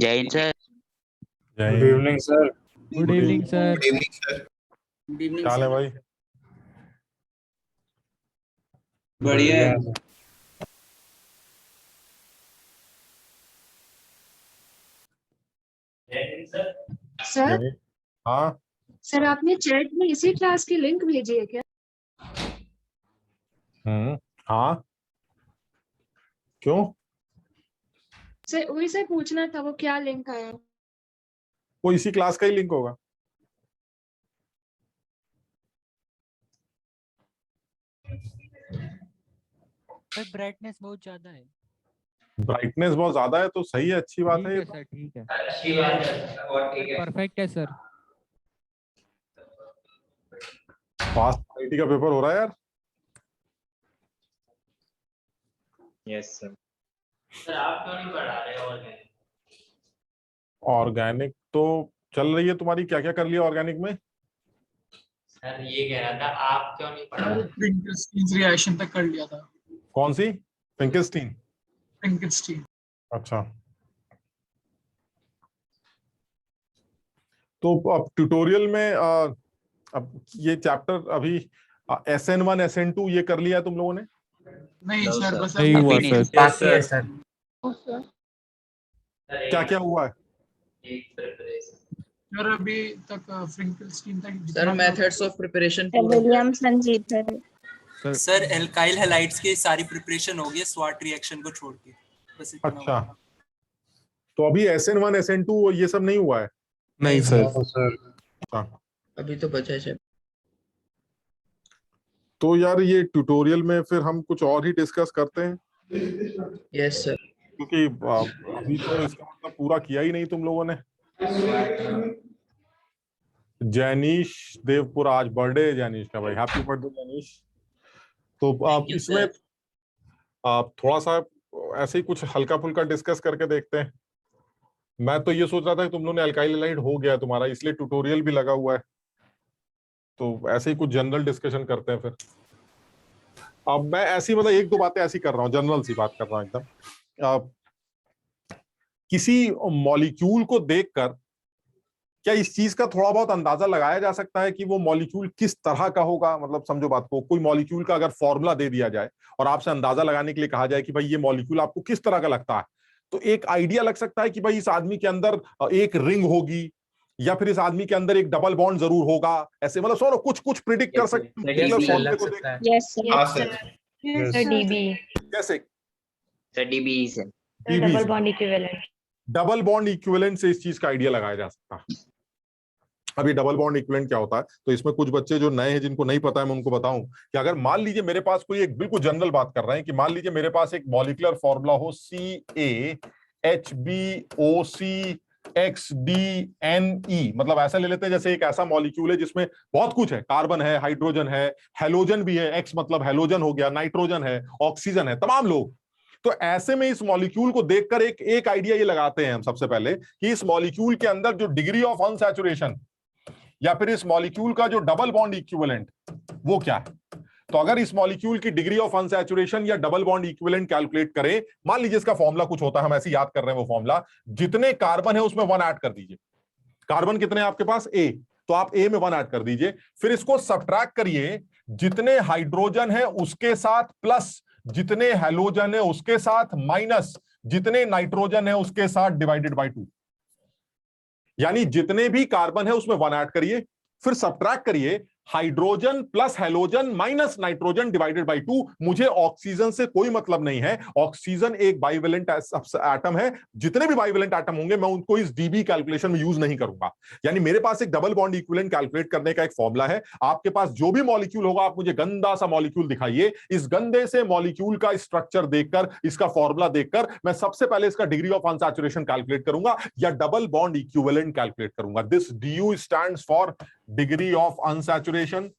जय Hind sir. Good evening sir. Good evening sir. Good evening sir. Good evening क्या हाल है sir. भाई? बढ़िया है। सर हाँ सर आपने चैट में इसी क्लास की लिंक भेजी है क्या? हाँ क्यों? सर वही से पूछना था, वो क्या लिंक आया? वो इसी क्लास का ही लिंक होगा। सर ब्राइटनेस बहुत ज्यादा है। ब्राइटनेस बहुत ज्यादा है तो सही है, अच्छी बात है। सर ठीक है, अच्छी बात है और ठीक है। परफेक्ट है सर। फास्ट आईटी का पेपर हो रहा है यार। Yes sir. सर आप क्यों नहीं पढ़ा रहे ऑर्गेनिक? ऑर्गेनिक तो चल रही है तुम्हारी, क्या क्या कर लिया ऑर्गेनिक में? सर ये कह रहा था आप क्यों नहीं पढ़ा रहे? फिंकरस्टीन रिएक्शन तक कर लिया था। कौन सी? फिंकरस्टीन? फिंकरस्टीन। अच्छा, तो अब ट्यूटोरियल में अब ये चैप्टर अभी SN1 SN2 ये कर लिया है तुम लोगों ने? नहीं No, सर, sir. बस नहीं अभी हुआ नहीं। सर। बाकी है सर। क्या क्या हुआ है? एक प्रिपरेशन सर अभी तक फिंकरस्टीन तक sir methods of preparation William संजीत है। सर एल्काइल हैलाइड्स की सारी प्रिपरेशन हो गई स्वाट रिएक्शन को छोड़ के, बस इतना अच्छा, हुआ। तो अभी SN1 SN2 ये सब नहीं हुआ है? नहीं सर। सर अभी तो बचा है। तो यार ये ट्यूटोरियल में फिर हम कुछ और ही डिस्कस करते हैं, यस सर। क्योंकि अभी तो इसका मतलब पूरा किया ही नहीं तुम लोगों ने। जैनीश देवपुरा, आज बर्थडे है जैनीश का भाई, हैप्पी बर्थडे जैनीश। तो आप इसमें आप थोड़ा सा ऐसे ही कुछ हल्का फुल्का डिस्कस करके देखते हैं। मैं तो ये सोच रहा था कि तुम लोगों ने अल्काइल हैलाइड हो गया तुम्हारा, इसलिए ट्यूटोरियल भी लगा हुआ है, तो ऐसे ही कुछ जनरल डिस्कशन करते हैं फिर। अब मैं ऐसी मतलब एक दो बातें ऐसी कर रहा हूँ, जनरल सी बात कर रहा हूँ एकदम। किसी मॉलिक्यूल को देखकर क्या इस चीज का थोड़ा बहुत अंदाजा लगाया जा सकता है कि वो मॉलिक्यूल किस तरह का होगा? मतलब समझो बात को, कोई मॉलिक्यूल का अगर फॉर्मूला दे दिया जाए और आपसे अंदाजा लगाने के लिए कहा जाए कि भाई ये मॉलिक्यूल आपको किस तरह का लगता है, तो एक आइडिया लग सकता है कि भाई इस आदमी के अंदर एक रिंग होगी, या फिर इस आदमी के अंदर एक डबल बॉन्ड जरूर होगा, ऐसे मतलब सो कुछ कुछ प्रिडिक्ट कर सकते हैं। Yes sir. सर डीबी कैसे? सर डीबी से double bond equivalent. Double bond equivalent से इस चीज का आइडिया लगाया जा सकता है। अभी डबल बॉन्ड इक्विवेलेंट क्या होता है, तो इसमें कुछ बच्चे जो नए हैं जिनको नहीं पता है, मैं उनको बताऊं कि अगर मान लीजिए मेरे पास कोई एक बिल्कुल जनरल बात कर रहे हैं कि मान लीजिए मेरे पास एक मॉलिक्यूलर फॉर्मूला हो CaHbOCXDNe, मतलब ऐसा ले लेते हैं जैसे एक ऐसा मॉलिक्यूल है जिसमें बहुत कुछ है, कार्बन है, हाइड्रोजन है, हेलोजन भी है, X मतलब हेलोजन हो गया, नाइट्रोजन है, ऑक्सीजन है, तमाम लोग। तो ऐसे में इस मॉलिक्यूल को देखकर एक आइडिया ये लगाते हैं हम सबसे पहले कि इस मॉलिक्यूल के अंदर जो डिग्री ऑफ अनसैचुरेशन या फिर इस मॉलिक्यूल का जो डबल बॉन्ड इक्विवेलेंट वो क्या है। तो अगर इस मॉलिक्यूल की डिग्री ऑफ अनसैचुरेशन या डबल बॉन्ड इक्विवेलेंट कैलकुलेट करें, मान लीजिए इसका फॉर्मूला कुछ होता है, हम ऐसे याद कर रहे हैं वो फॉर्मूला, जितने कार्बन है उसमें 1 ऐड कर दीजिए। कार्बन कितने आपके पास? A, तो आप A में 1 ऐड कर दीजिए, फिर इसको सब्ट्रैक्ट करिए, जितने हाइड्रोजन है उसके साथ प्लस, जितने हेलोजन है उसके साथ माइनस, जितने नाइट्रोजन है उसके साथ डिवाइडेड बाय 2। यानी जितने भी कार्बन है उसमें 1 ऐड करिए, फिर सब्ट्रैक्ट करिए, hydrogen plus halogen minus nitrogen divided by 2। मुझे ऑक्सीजन से कोई मतलब नहीं है, ऑक्सीजन एक बाइवेलेंट एटम है, जितने भी बाइवेलेंट एटम होंगे मैं उनको इस डीबी कैलकुलेशन में यूज नहीं करूंगा। यानी मेरे पास एक डबल बॉन्ड इक्विवेलेंट कैलकुलेट करने का एक फॉर्मूला है। आपके पास जो भी मॉलिक्यूल होगा, आप मुझे गंदा सा मॉलिक्यूल दिखाइए, इस गंदे से मॉलिक्यूल का स्ट्रक्चर देखकर, इसका फॉर्मूला देखकर मैं सबसे पहले इसका डिग्री ऑफ अनसैचुरेशन कैलकुलेट करूंगा या डबल बॉन्ड इक्विवेलेंट कैलकुलेट करूंगा। This DU stands for degree of unsaturation.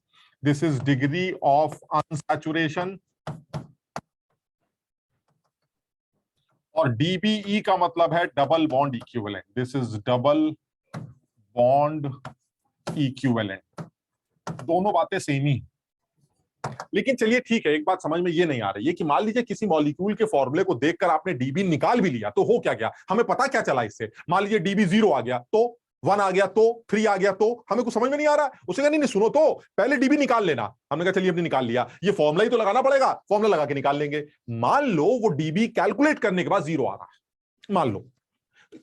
This is degree of unsaturation. और DBE का मतलब है double bond equivalent. This is double bond equivalent. दोनों बातें सेम ही। लेकिन चलिए ठीक है, एक बात समझ में ये नहीं आ रही है कि मान लीजिए किसी मॉलिक्यूल के फॉर्मूले को देखकर आपने डीबी निकाल भी लिया तो हो क्या गया, हमें पता क्या चला इससे। मान लीजिए डीबी 0 आ गया तो 1 आ गया तो 3 आ गया तो हमें कुछ समझ में नहीं आ रहा। उसे कहा नहीं सुनो तो पहले डीबी निकाल लेना। हमने कहा चलिए हमने निकाल लिया, ये फॉर्मूला ही तो लगाना पड़ेगा, फॉर्मूला लगा के निकाल लेंगे। मान लो वो डीबी कैलकुलेट करने के बाद 0 आ रहा है, मान लो,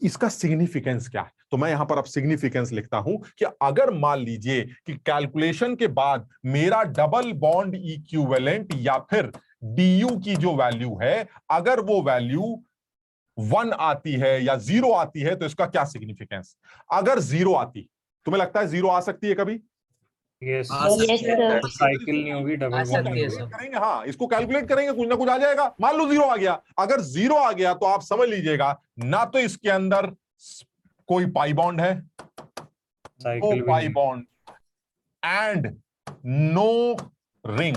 इसका सिग्निफिकेंस क्या है। तो मैं यहां पर अब सिग्निफिकेंस लिखता हूं कि अगर मान लीजिए कि कैलकुलेशन के बाद मेरा डबल बॉन्ड इक्विवेलेंट या फिर डीयू की जो वैल्यू है, अगर वो वैल्यू 1 आती है या 0 आती है तो इसका क्या सिग्निफिकेंस। अगर 0 आती, तुम्हें लगता है 0 आ सकती है कभी? Yes, sir. साइकिल नहीं होगी, डबल आ बॉन्ड सकती है नहीं सर। करेंगे, हाँ इसको कैलकुलेट करेंगे, कुछ ना कुछ आ जाएगा। मान लो 0 आ गया, अगर 0 आ गया तो आप समझ लीजिएगा ना तो इसके अंदर कोई पाई बॉन्ड है, cycle pi bond and no ring,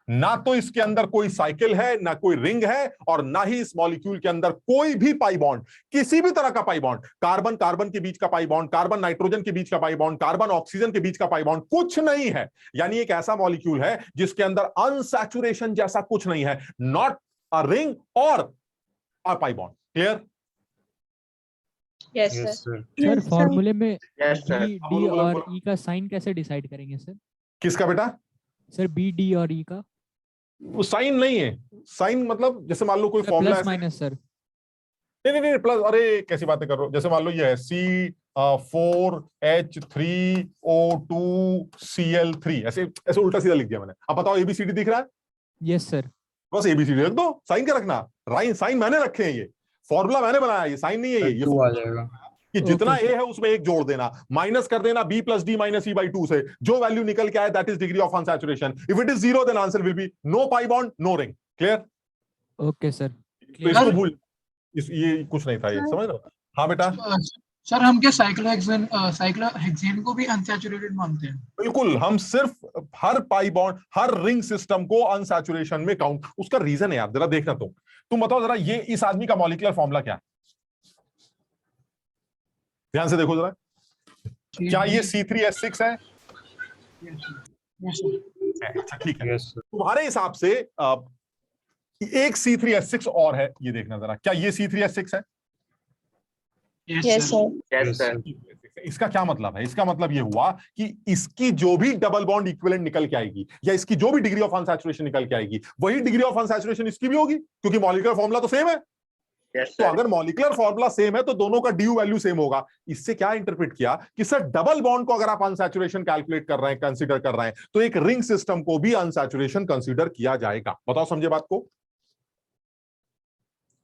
ना तो इसके अंदर कोई साइकिल है, ना कोई रिंग है, और ना ही इस मॉलिक्यूल के अंदर कोई भी पाई बॉन्ड, किसी भी तरह का पाई बॉन्ड, कार्बन कार्बन के बीच का पाई बॉन्ड, कार्बन नाइट्रोजन के बीच का पाई बॉन्ड, कार्बन ऑक्सीजन के बीच का पाई बॉन्ड, कुछ नहीं है। यानी एक ऐसा मॉलिक्यूल है जिसके अंदर अनसैचुरेशन जैसा कुछ नहीं है, नॉट अ रिंग और a pi bond. Clear? Yes, yes sir. Sir. Sir फॉर्मूले में Yes, sir. बी डी और ई का साइन कैसे डिसाइड करेंगे सर? किसका बेटा? सर बी डी और ई का वो साइन नहीं है। साइन मतलब जैसे मान लो कोई फॉर्मूला प्लस माइनस सर। नहीं नहीं प्लस, अरे कैसी बातें कर रहे हो। जैसे मान लो ये है C4H3O2Cl3, ऐसे ऐसे उल्टा सीधा लिख दिया मैंने। अब बताओ एबीसीडी दिख रहा है? Yes sir. बस एबीसीडी रख दो, साइन क्या रखना। साइन मैंने रखे हैं, ये फॉर्मूला मैंने बनाया, ये साइन नहीं है। ये 2 आ जाएगा कि जितना Okay, ए है उसमें एक जोड़ देना, माइनस कर देना b plus D minus E by 2 से, जो वैल्यू निकल के आए that is degree of unsaturation. If it is 0 then answer will be no pi bond no ring. Clear? Okay sir. तो इसको भूल, ये कुछ नहीं था, ये समझ रहे हो? हाँ बेटा, सर हम क्या साइक्लोहेक्सेन को भी अनसैचुरेटेड मानते हैं? बिल्कुल, हम सिर्फ हर पाई बॉन्ड, हर रिंग सिस्टम को अनसैचुरेशन में काउंट। उसका रीजन है यार, जरा देखना तुम बताओ जरा, ये इस आदमी का मॉलिक्यूलर फॉर्मूला क्या है? ध्यान से देखो जरा, क्या ये C3H6 है? अच्छा ठीक है, यस सर। तुम्हारे हिसाब से एक C3H6 और है, ये देखना जरा, क्या ये C3H6 है? Yes, sir. Yes, sir. इसका क्या मतलब है? इसका मतलब ये हुआ कि इसकी जो भी डबल बॉन्ड इक्विवेलेंट निकल के आएगी या इसकी जो भी डिग्री ऑफ अनसैचुरेशन निकल के आएगी, वही डिग्री ऑफ अनसैचुरेशन इसकी भी होगी, क्योंकि मॉलिक्यूलर फॉर्मूला तो सेम है। Yes, तो sir. अगर मॉलिक्यूलर फॉर्मूला सेम है तो दोनों का ड्यू वैल्यू सेम होगा। इससे क्या इंटरप्रेट किया कि सर डबल बॉन्ड को अगर आप अनसैचुरेशन कैलकुलेट कर रहे हैं, कंसीडर कर रहे हैं, तो एक रिंग सिस्टम को भी अनसैचुरेशन कंसीडर किया जाएगा। बताओ समझे बात को?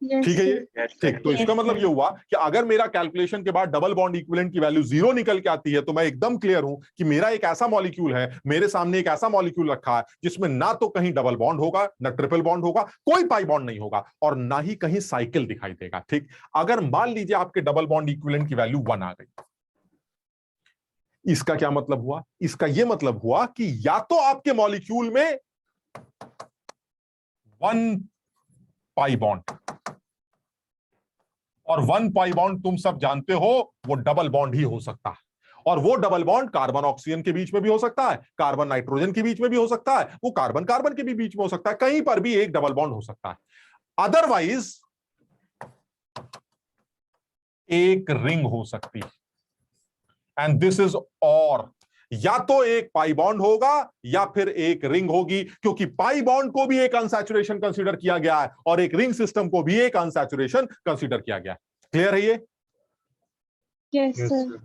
Yes, ठीक है ये? Yes, sir. ठीक, तो इसका मतलब ये हुआ कि अगर मेरा कैलकुलेशन के बाद डबल बॉन्ड इक्विवेलेंट की वैल्यू 0 निकल के आती है तो मैं एकदम क्लियर हूं कि मेरा एक ऐसा मॉलिक्यूल है, मेरे सामने एक ऐसा मॉलिक्यूल रखा है जिसमें ना तो कहीं डबल बॉन्ड होगा, ना ट्रिपल बॉन्ड होगा, कोई पाई बॉन्ड नहीं होगा, और ना ही कहीं साइकिल दिखाई देगा। ठीक, अगर मान लीजिए आपके डबल बॉन्ड इक्विवेलेंट की वैल्यू 1 आ गई, इसका क्या मतलब हुआ? इसका यह मतलब हुआ कि या तो आपके मॉलिक्यूल में 1 पाई बॉन्ड, और 1 पाई बॉन्ड तुम सब जानते हो वो डबल बॉन्ड ही हो सकता है, और वो डबल बॉन्ड कार्बन ऑक्सीजन के बीच में भी हो सकता है, कार्बन नाइट्रोजन के बीच में भी हो सकता है, वो कार्बन कार्बन के भी बीच में हो सकता है, कहीं पर भी एक डबल बॉन्ड हो सकता है। अदरवाइज एक रिंग हो सकती है, एंड दिस इज और, या तो एक पाई बॉन्ड होगा या फिर एक रिंग होगी, क्योंकि पाई बॉन्ड को भी एक अनसैचुरेशन कंसीडर किया गया है और एक रिंग सिस्टम को भी एक अनसैचुरेशन कंसीडर किया गया है। क्लियर है ये? Yes, sir.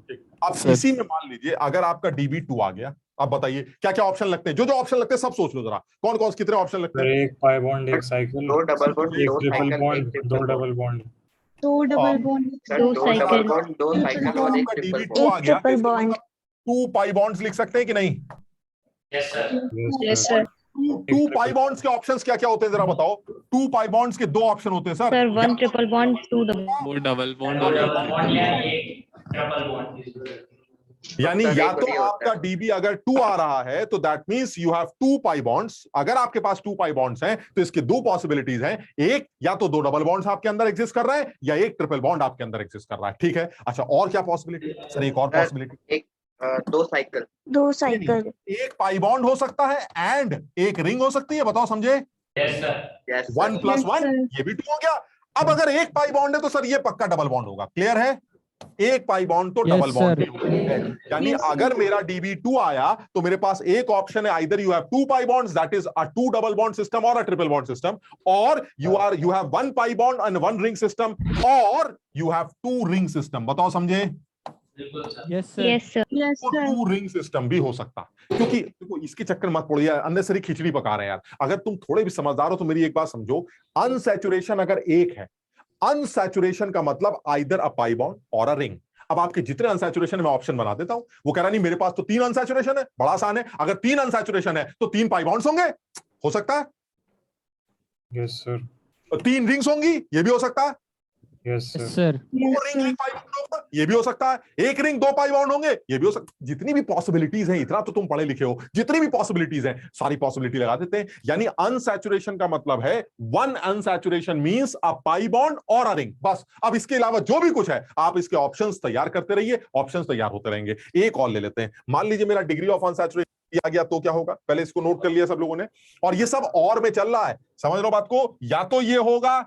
अब इसी में मान लीजिए अगर आपका DB2 आ गया, अब बताइए क्या क्या ऑप्शन लगते हैं? जो जो ऑप्शन लगते हैं सब सोच लो जरा, कौन कौन से कितने ऑप्शन लगते सर हैं? एक पाई बॉन्ड, एक साइकिल, दो डबल बॉन्ड, एक दो ट्रिपल साइकिल, बॉन्ड, एक दो triple double bond. 2 double bond, sir 2 दो डबल cycle, बॉन्ड, दो साइकिल और एक आपका ट्रिपल DB2 आ एक गया, triple इसका bond. मतलब 2 पाई बॉन्ड्स लिख सकते हैं कि नहीं? Yes Yes, sir. 2 pi bonds के ऑप्शंस क्या क्या होते हैं जरा बताओ? 2 पाई बॉन्ड्स के 2 ऑप्शन होते हैं sir. Sir, 1 triple bond, 2 double. वो डबल बॉन्ड दो और डबल एक बॉन्ड या ट्रिपल बॉन्ड। एक ट्रिपल बॉन्ड। यानी सर, या एक तो वही होता आपका है। DB अगर 2 आ रहा है तो that means you have 2 pi bonds. अगर आपके पास 2 पाई बॉन्ड्स हैं तो इसके 2 पॉसिबिलिटीज हैं, एक या तो 2 डबल बॉन्ड्स आपके अंदर एग्जिस्ट कर रहे हैं या एक ट्रिपल बॉन्ड आपके अंदर एग्जिस्ट कर रहा है। ठीक है, अच्छा और क्या पॉसिबिलिटी? सर एक और सर, पॉसिबिलिटी, दो साइकिल, दो साइकिल। एक पाई बॉन्ड हो सकता है एंड एक रिंग हो सकती है, बताओ समझे? Yes sir. Yes 1 + 1 sir. ये भी 2 हो गया। अब अगर एक पाई बॉन्ड है तो सर ये पक्का डबल बॉन्ड होगा, क्लियर है? एक पाई बॉन्ड तो Yes, डबल बॉन्ड sir. भी है। यानी Yes, sir. अगर मेरा DB2 आया तो मेरे पास एक ऑप्शन है, either you have 2 pi bonds that is a 2 double bond system और अ ट्रिपल बॉन्ड सिस्टम, और you have 1 pi bond and 1 ring system, और यू हैव 2 रिंग सिस्टम। बताओ समझे? बिल्कुल sir. Yes sir. Yes sir. Yes तो sir. 2 ring system भी हो सकता है, क्योंकि देखो इसके चक्कर मत पड़िए, अननेसेसरी खिचड़ी पका रहे हैं यार। अगर तुम थोड़े भी समझदार हो तो मेरी एक बात समझो, अनसैचुरेशन अगर एक है, अनसैचुरेशन का मतलब either a pi bond or a ring. अब आपके जितने अनसैचुरेशन मैं ऑप्शन बना देता हूं। वो कह रहा नहीं मेरे पास तो 3 अनसैचुरेशन है, बड़ा आसान है, अगर 3 अनसैचुरेशन है तो 3 पाई बॉन्ड्स होंगे, हो सकता है? Yes sir. 3 रिंग्स होंगी, ये भी हो सकता है। Yes yes sir. Sir. 2 ring 1 pi bond होगा, ये भी हो सकता है। 1 रिंग 2 पाई बॉन्ड होंगे, ये भी हो सकता है। जितनी भी पॉसिबिलिटीज हैं, इतना तो तुम पढ़े लिखे हो, जितनी भी पॉसिबिलिटीज हैं सारी पॉसिबिलिटी लगा देते हैं। यानी अनसैचुरेशन का मतलब है 1 unsaturation means a pi bond or a ring, बस। अब इसके अलावा जो भी कुछ है आप इसके ऑप्शंस तैयार करते रहिए, ऑप्शंस तैयार होते रहेंगे। एक और ले लेते हैं, मान लीजिए मेरा डिग्री ऑफ अनसैचुरेशन दिया गया तो क्या होगा, पहले इसको नोट कर लिया सब लोगों ने, और ये सब और में चल रहा है, समझ लो बात को, या तो ये होगा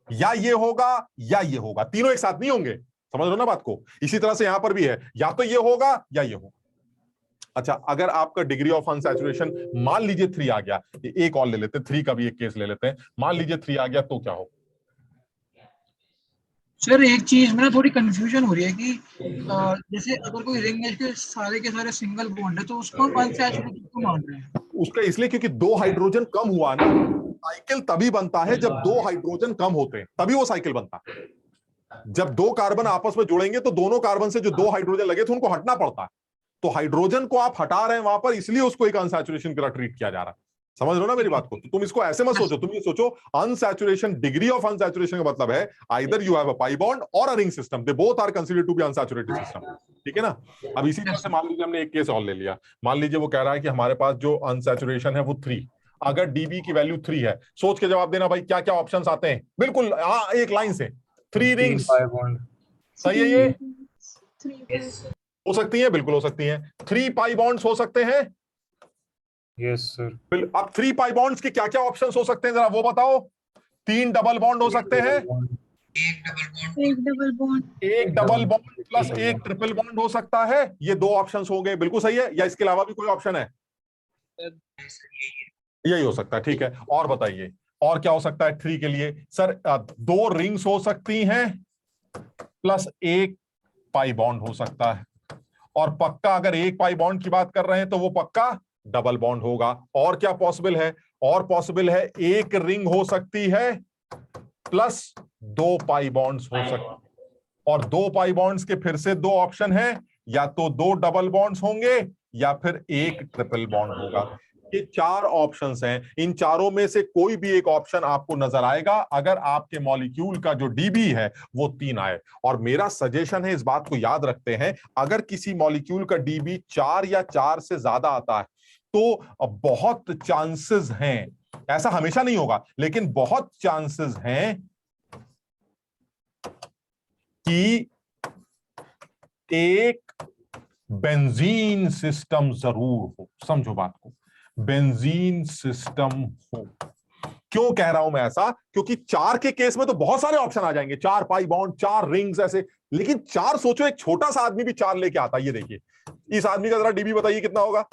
या ये होगा या ये होगा, तीनों एक साथ नहीं होंगे, समझ लो ना बात को। इसी तरह से यहां पर भी है, या तो ये होगा या ये होगा। अच्छा, अगर आपका डिग्री ऑफ अनसैचुरेशन मान लीजिए 3 आ गया, एक और ले लेते हैं, 3 का भी एक केस ले लेते हैं, मान लीजिए 3 आ गया तो क्या हो? सर एक चीज में ना थोड़ी कंफ्यूजन हो रही है कि जैसे अगर कोई रिंग है के सारे सिंगल बॉन्ड है तो उसको अनसैचुरेटेड क्यों मान रहे हैं? उसका इसलिए क्योंकि 2 हाइड्रोजन कम हुआ ना, साइकिल तभी बनता है जब 2 हाइड्रोजन कम होते हैं, तभी वो साइकिल बनता है। जब 2 कार्बन आपस में जुड़ेंगे तो दोनों कार्बन से जो 2 हाइड्रोजन लगे थे उनको हटना पड़ता है, तो हाइड्रोजन को आप हटा रहे हैं वहां पर, इसलिए उसको एक अनसैचुरेशन की तरह ट्रीट किया जा रहा है। समझ लो ना मेरी बात को? तो तुम इसको ऐसे मत सोचो, तुम ये सोचो अनसैचुरेशन, डिग्री ऑफ अनसैचुरेशन का मतलब है either you have a pi bond or a ring system, they both are considered to be unsaturated system, ठीक है ना? अब इसी तरह से मान लीजिए हमने एक केस और ले लिया, मान लीजिए वो कह रहा है कि हमारे पास जो अनसैचुरेशन है वो 3, अगर डीबी की वैल्यू 3 है, सोच के जवाब देना भाई, क्या क्या ऑप्शंस आते हैं, बिल्कुल एक लाइन से। 3 रिंग्स, पाई बॉन्ड। सही है ये? यस हो सकती है, बिल्कुल हो सकती है। 3 पाई बॉन्ड्स हो सकते हैं। Yes sir. अब 3 पाई बॉन्ड्स के क्या क्या ऑप्शंस हो सकते हैं जरा वो बताओ। 3 डबल बॉन्ड हो सकते हैं, एक डबल बॉन्ड, एक डबल बॉन्ड। एक डबल बॉन्ड प्लस एक ट्रिपल बॉन्ड हो सकता है, ये 2 ऑप्शंस हो गए, बिल्कुल सही है। या इसके अलावा भी कोई ऑप्शन है? यही हो सकता है, ठीक है। और बताइए और क्या हो सकता है 3 के लिए? सर 2 रिंग्स हो सकती हैं प्लस एक पाई बॉन्ड हो सकता है, और पक्का अगर एक पाई बॉन्ड की बात कर रहे हैं तो वो पक्का डबल बॉन्ड होगा। और क्या पॉसिबल है? और पॉसिबल है एक रिंग हो सकती है प्लस 2 पाई बॉन्ड्स हो सकते हैं, और 2 पाई बॉन्ड्स के फिर से 2 ऑप्शन है, या तो 2 डबल बॉन्ड्स होंगे या फिर एक ट्रिपल बॉन्ड होगा। ये 4 ऑप्शंस हैं, इन चारों में से कोई भी एक ऑप्शन आपको नजर आएगा अगर आपके मॉलिक्यूल का जो डीबी है वो 3 आए। और मेरा सजेशन है, इस बात को याद रखते हैं, अगर किसी मॉलिक्यूल का डीबी 4 या 4 से ज्यादा आता है तो बहुत चांसेस हैं, ऐसा हमेशा नहीं होगा लेकिन बहुत चांसेस हैं कि एक बेंजीन सिस्टम जरूर हो। समझो बात को, बेंजीन सिस्टम हो। क्यों कह रहा हूं मैं ऐसा? क्योंकि 4 के केस में तो बहुत सारे ऑप्शन आ जाएंगे, 4 पाई बॉन्ड, 4 रिंग्स ऐसे, लेकिन 4 सोचो, एक छोटा सा आदमी भी 4 लेके आता है। ये देखिए, इस आदमी का जरा डीबी बताइए कितना होगा?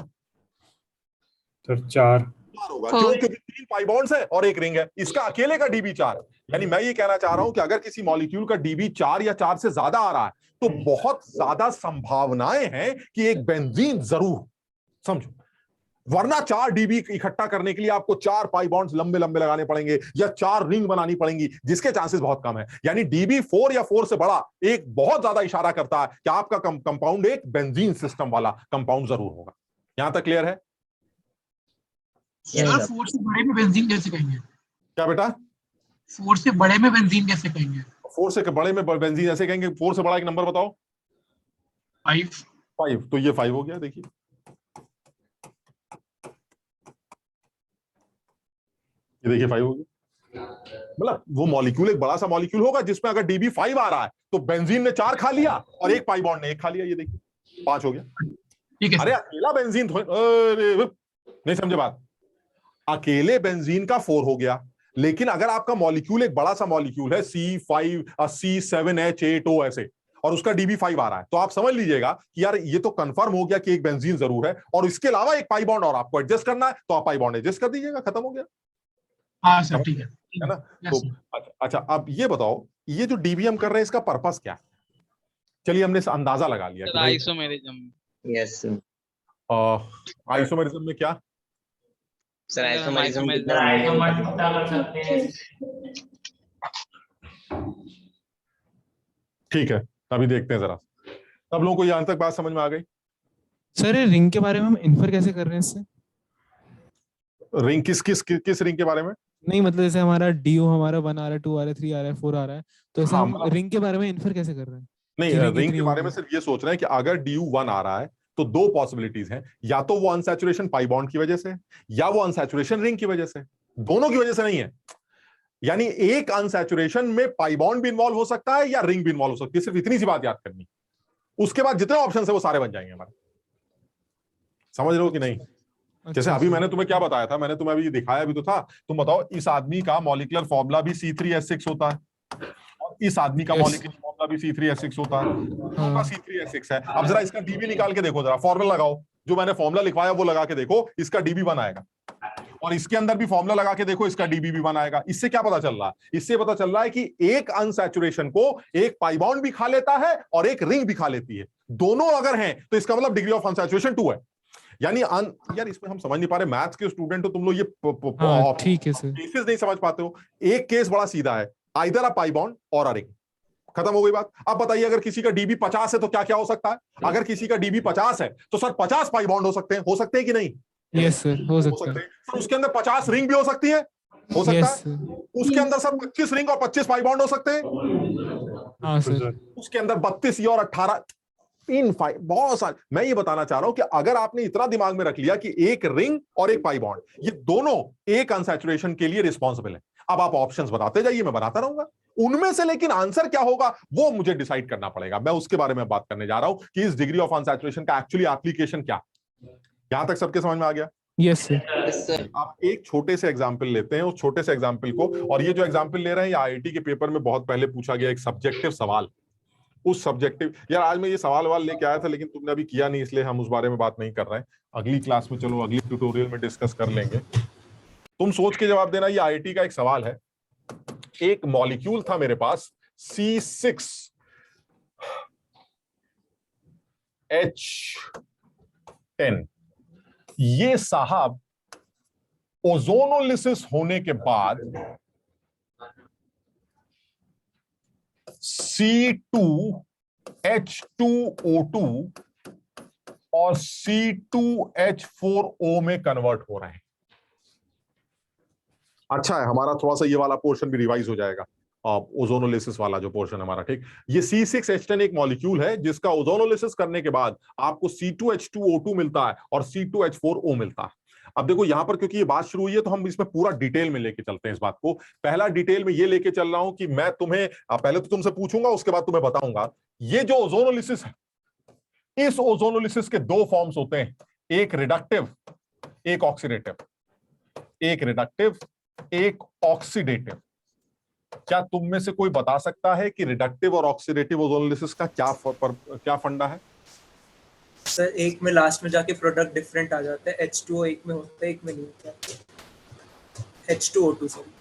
सर 4 होगा। क्यों? क्योंकि 3 पाई बॉन्ड्स है और एक रिंग है, इसका अकेले का डीबी 4 है। यानी मैं ये कहना चाह रहा हूं कि अगर किसी मॉलिक्यूल का डीबी 4 या 4 से ज्यादा आ रहा है तो बहुत ज्यादा संभावनाएं हैं कि एक बेंजीन जरूर, समझो। वरना 4 डीबी इकट्ठा करने के लिए आपको 4 पाई बॉन्ड्स लंबे लंबे लगाने पड़ेंगे या 4 रिंग बनानी पड़ेंगी, जिसके चांसेस बहुत कम है। यानी डीबी 4 या 4 से बड़ा एक बहुत ज्यादा इशारा करता है कि आपका कंपाउंड एक बेंजीन सिस्टम वाला कंपाउंड जरूर होगा। यहां तक क्लियर है? सर 4 से बड़े में बेंजीन कैसे कहेंगे? क्या बेटा? 4 से बड़े में बेंजीन कैसे कहेंगे? 4 से बड़े में बेंजीन ऐसे कहेंगे। 4 से बड़ा एक नंबर बताओ। 5। तो ये 5 हो गया। देखिए ये देखिए 5 हो गया। मतलब वो मॉलिक्यूल एक बड़ा सा मॉलिक्यूल होगा जिसमें अगर डीबी 5 आ रहा है तो बेंजीन ने 4 खा लिया और एक पाई बॉन्ड ने 1 खा लिया। ये देखिए 5 हो गया। ठीक है अरे सर। अकेला बेंजीन अरे नहीं समझे बात। अकेले बेंजीन का 4 हो गया, लेकिन अगर आपका मॉलिक्यूल एक बड़ा सा मॉलिक्यूल है C5 C7H8O ऐसे, और उसका DB5 आ रहा है, तो आप समझ लीजिएगा कि यार ये तो कंफर्म हो गया कि एक बेंजीन जरूर है, और इसके अलावा एक पाई बॉन्ड और आपको एडजस्ट करना है, तो आप पाई बॉन्ड एडजस्ट कर दीजिएगा, खत्म हो गया। हाँ सर ठीक है है ना। Yes, तो sir. अच्छा अब ये बताओ, ये जो DBM कर रहे हैं इसका पर्पस क्या है? चलिए हमने अंदाजा लगा लिया कि भाई आइसोमेरिज्म। Yes sir. आइसोमेरिज्म में क्या? सर आइसोमेरिज्म सर आइसोमर कितना कर सकते हैं? ठीक है, अभी देखते हैं जरा। सब लोगों को यहाँ तक बात समझ में आ गई? सर ये रिंग के बारे में हम इन्फर कैसे कर रहे हैं इससे? रिंग किस रिंग के बारे में? नहीं मतलब जैसे हमारा DO हमारा 1 आ रहा है, 2 आ रहा है, 3 आ रहा है, 4 आ रहा है, तो ऐसे हाँ, हम मतलब- रिंग के बारे में इन्फर कैसे कर रहे हैं? नहीं, कि रिंग इतनी के बारे में होगी। सिर्फ ये सोच रहे हैं कि अगर DU1 आ रहा है तो दो पॉसिबिलिटीज हैं, या तो वो अनसैचुरेशन पाई बॉन्ड की वजह से, या वो अनसैचुरेशन रिंग की वजह से। दोनों की वजह से नहीं है, यानी एक अनसैचुरेशन में पाई बॉन्ड भी इन्वॉल्व हो सकता है या रिंग भी इन्वॉल्व हो सकती है, सिर्फ इतनी सी बात याद करनी। उसके बाद जितने ऑप्शन है वो सारे बन जाएंगे हमारे। समझ रहे हो कि नहीं? जैसे अभी मैंने तुम्हें क्या बताया था, मैंने तुम्हें अभी दिखाया भी तो था। तुम बताओ, इस आदमी का मॉलिक्यूलर फॉर्मूला भी C3H6 होता है, और इस आदमी का Yes. मॉलिक्यूलर फॉर्मूला भी C3H6 होता है, दोनों का हाँ। C3H6 है। अब जरा इसका DB निकाल के देखो, जरा फॉर्मूला लगाओ, जो मैंने फॉर्मूला लिखवाया वो लगा के देखो, इसका DB1 आएगा, और इसके अंदर भी फॉर्मूला लगा के देखो, इसका DB1 आएगा। इससे क्या पता चल रहा है? इससे पता चल रहा है कि एक अनसैचुरेशन को एक पाई बॉन्ड भी खा लेता है और एक रिंग भी खा लेती है। दोनों अगर हैं तो इसका मतलब डिग्री ऑफ अनसैचुरेशन 2 है। यानी यार इसमें हम समझ नहीं पा रहे, मैथ्स के स्टूडेंट हो तुम लोग, ये हाँ, ठीक है सर। केसेस नहीं समझ पाते हो। एक केस बड़ा सीधा है, either a pi bond or a ring, खत्म हो गई बात। अब बताइए, अगर किसी का DB 50 है तो क्या क्या हो सकता है? अगर किसी का DB 50 है तो सर 50 पाई बॉन्ड हो सकते हैं कि नहीं? यस सर, हो सकता है। सर उसके अंदर 50 रिंग भी हो सकती है, हो सकता यस है। सर। उसके अंदर सर 25 रिंग और 25 पाई बॉन्ड हो सकते हैं। हाँ सर। उसके अंदर 32 और 18 बहुत सारे। मैं ये बताना चाह रहा हूं कि अगर आपने इतना दिमाग में रख लिया कि एक रिंग और एक पाई बॉन्ड, ये दोनों एक अनसैचुरेशन के लिए रिस्पॉन्सिबल है। अब आप ऑप्शंस बताते जाइए, मैं बनाता रहूंगा उनमें से, लेकिन आंसर क्या होगा वो मुझे डिसाइड करना पड़ेगा। मैं उसके बारे में बात करने जा रहा हूं कि इस डिग्री ऑफ अनसैचुरेशन का एक्चुअली एप्लीकेशन क्या। यहां तक सबके समझ में आ गया? Yes sir. आप एक छोटे से एग्जाम्पल लेते हैं, उस छोटे से एग्जाम्पल को, और ये जो एग्जाम्पल ले रहे हैं ये IIT के पेपर में बहुत पहले पूछा गया एक सब्जेक्टिव सवाल। उस सब्जेक्टिव, यार आज मैं ये सवाल लेके आया था, लेकिन तुमने अभी किया नहीं, इसलिए हम उस बारे में बात नहीं कर रहे हैं। अगली क्लास में, चलो अगली ट्यूटोरियल में डिस्कस कर लेंगे। तुम सोच के जवाब देना। ये IIT का एक सवाल है। एक मॉलिक्यूल था मेरे पास C6H10। ये साहब ओजोनोलिसिस होने के बाद C2H2O2 और C2H4O में कन्वर्ट हो रहे हैं। अच्छा है, हमारा थोड़ा सा ये वाला पोर्शन भी रिवाइज हो जाएगा, ओजोनोलिसिस वाला जो पोर्शन हमारा। ठीक, ये C6H10 एक मॉलिक्यूल है जिसका ओजोनोलिसिस करने के बाद आपको C2H2O2 मिलता है और C2H4O मिलता है। अब देखो यहां पर, क्योंकि ये बात शुरू हुई है तो हम इसमें पूरा डिटेल में लेके चलते हैं इस बात को। पहला डिटेल में ये लेके चल रहा हूं कि मैं तुम्हें पहले तो तुमसे पूछूंगा, उसके बाद तुम्हें बताऊंगा। ये जो ओजोनोलिसिस है, इस ओजोनोलिसिस के दो फॉर्म्स होते हैं, एक रिडक्टिव, एक ऑक्सीडेटिव। एक रिडक्टिव, एक ऑक्सीडेटिव। क्या तुम में से कोई बता सकता है कि रिडक्टिव और ऑक्सीडेटिव ओजोनोलिसिस का क्या फंडा है? सर एक में लास्ट में जाके प्रोडक्ट डिफरेंट आ जाता है, H2O एक में होता है, एक में नहीं होता है। H2O2 sorry.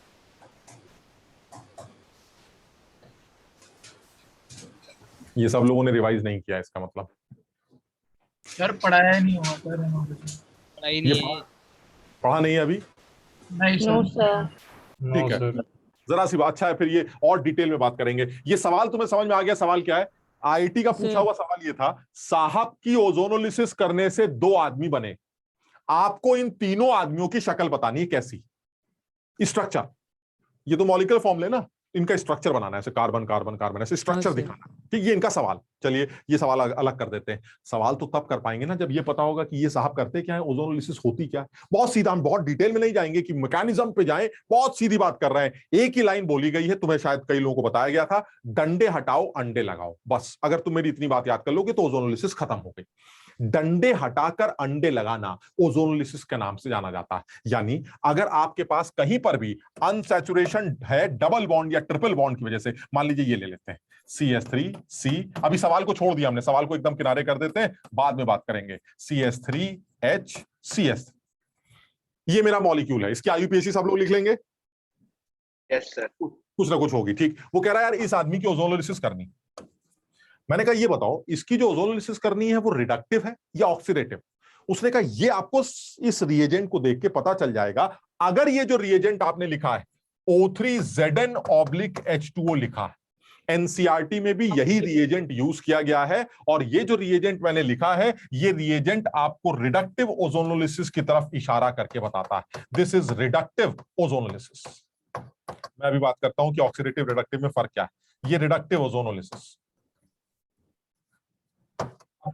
ये सब लोगों ने रिवाइज नहीं किया, इसका मतलब सर पढ़ाया नहीं हुआ सर, पढ़ाई नहीं है। पढ़ा नहीं है अभी? नहीं सर। ठीक है, जरा सी बात। अच्छा है, फिर ये और डिटेल में बात करेंगे। ये सवाल तुम्हें समझ में आ गया? सवाल क्या है? IIT का पूछा हुआ सवाल ये था, साहब की ओजोनोलिसिस करने से 2 आदमी बने, आपको इन तीनों आदमियों की शक्ल बतानी है, कैसी, स्ट्रक्चर। ये तो मॉलिक्यूलर फॉर्मूले ना, इनका स्ट्रक्चर बनाना है, ऐसे कार्बन कार्बन कार्बन, ऐसे स्ट्रक्चर दिखाना। ठीक, ये इनका सवाल। चलिए ये सवाल अलग कर देते हैं। सवाल तो तब कर पाएंगे ना जब ये पता होगा कि ये साहब करते क्या है, ओजोनोलिसिस होती क्या है। बहुत सीधा, हम बहुत डिटेल में नहीं जाएंगे कि मैकेनिज्म पे जाएं, बहुत सीधी बात कर रहे हैं। एक ही लाइन बोली गई है, तुम्हें शायद कई लोगों को बताया गया था, डंडे हटाओ अंडे लगाओ। बस अगर तुम मेरी इतनी बात याद कर लोगे तो ओजोनोलिसिस खत्म हो गई। डंडे हटाकर अंडे लगाना ओजोनोलिसिस के नाम से जाना जाता है। यानी अगर आपके पास कहीं पर भी अनसैचुरेशन है डबल बॉन्ड या ट्रिपल बॉन्ड की वजह से, मान लीजिए ये ले लेते हैं CH3C, अभी सवाल को छोड़ दिया हमने, सवाल को एकदम किनारे कर देते हैं, बाद में बात करेंगे। CH3HCS, ये मेरा मॉलिक्यूल है, इसकी IUPAC सब लोग लिख लेंगे। Yes sir. कुछ ना कुछ होगी, ठीक। वो कह रहा है यार इस आदमी की ओजोनोलिसिस करनी। मैंने कहा ये बताओ इसकी जो ओजोनोलिसिस करनी है वो रिडक्टिव है या ऑक्सीडेटिव? उसने कहा ये आपको इस रिएजेंट को देख के पता चल जाएगा। अगर ये जो रिएजेंट आपने लिखा है O3Zn/H2O लिखा है, एनसीईआरटी में भी यही रिएजेंट यूज किया गया है, और ये जो रिएजेंट मैंने लिखा है ये रिएजेंट आपको रिडक्टिव ओजोनोलिसिस की तरफ इशारा करके बताता है। This is reductive ozonolysis. मैं अभी बात करता हूं कि ऑक्सीडेटिव रिडक्टिव में फर्क क्या है। ये रिडक्टिव ओजोनोलिसिस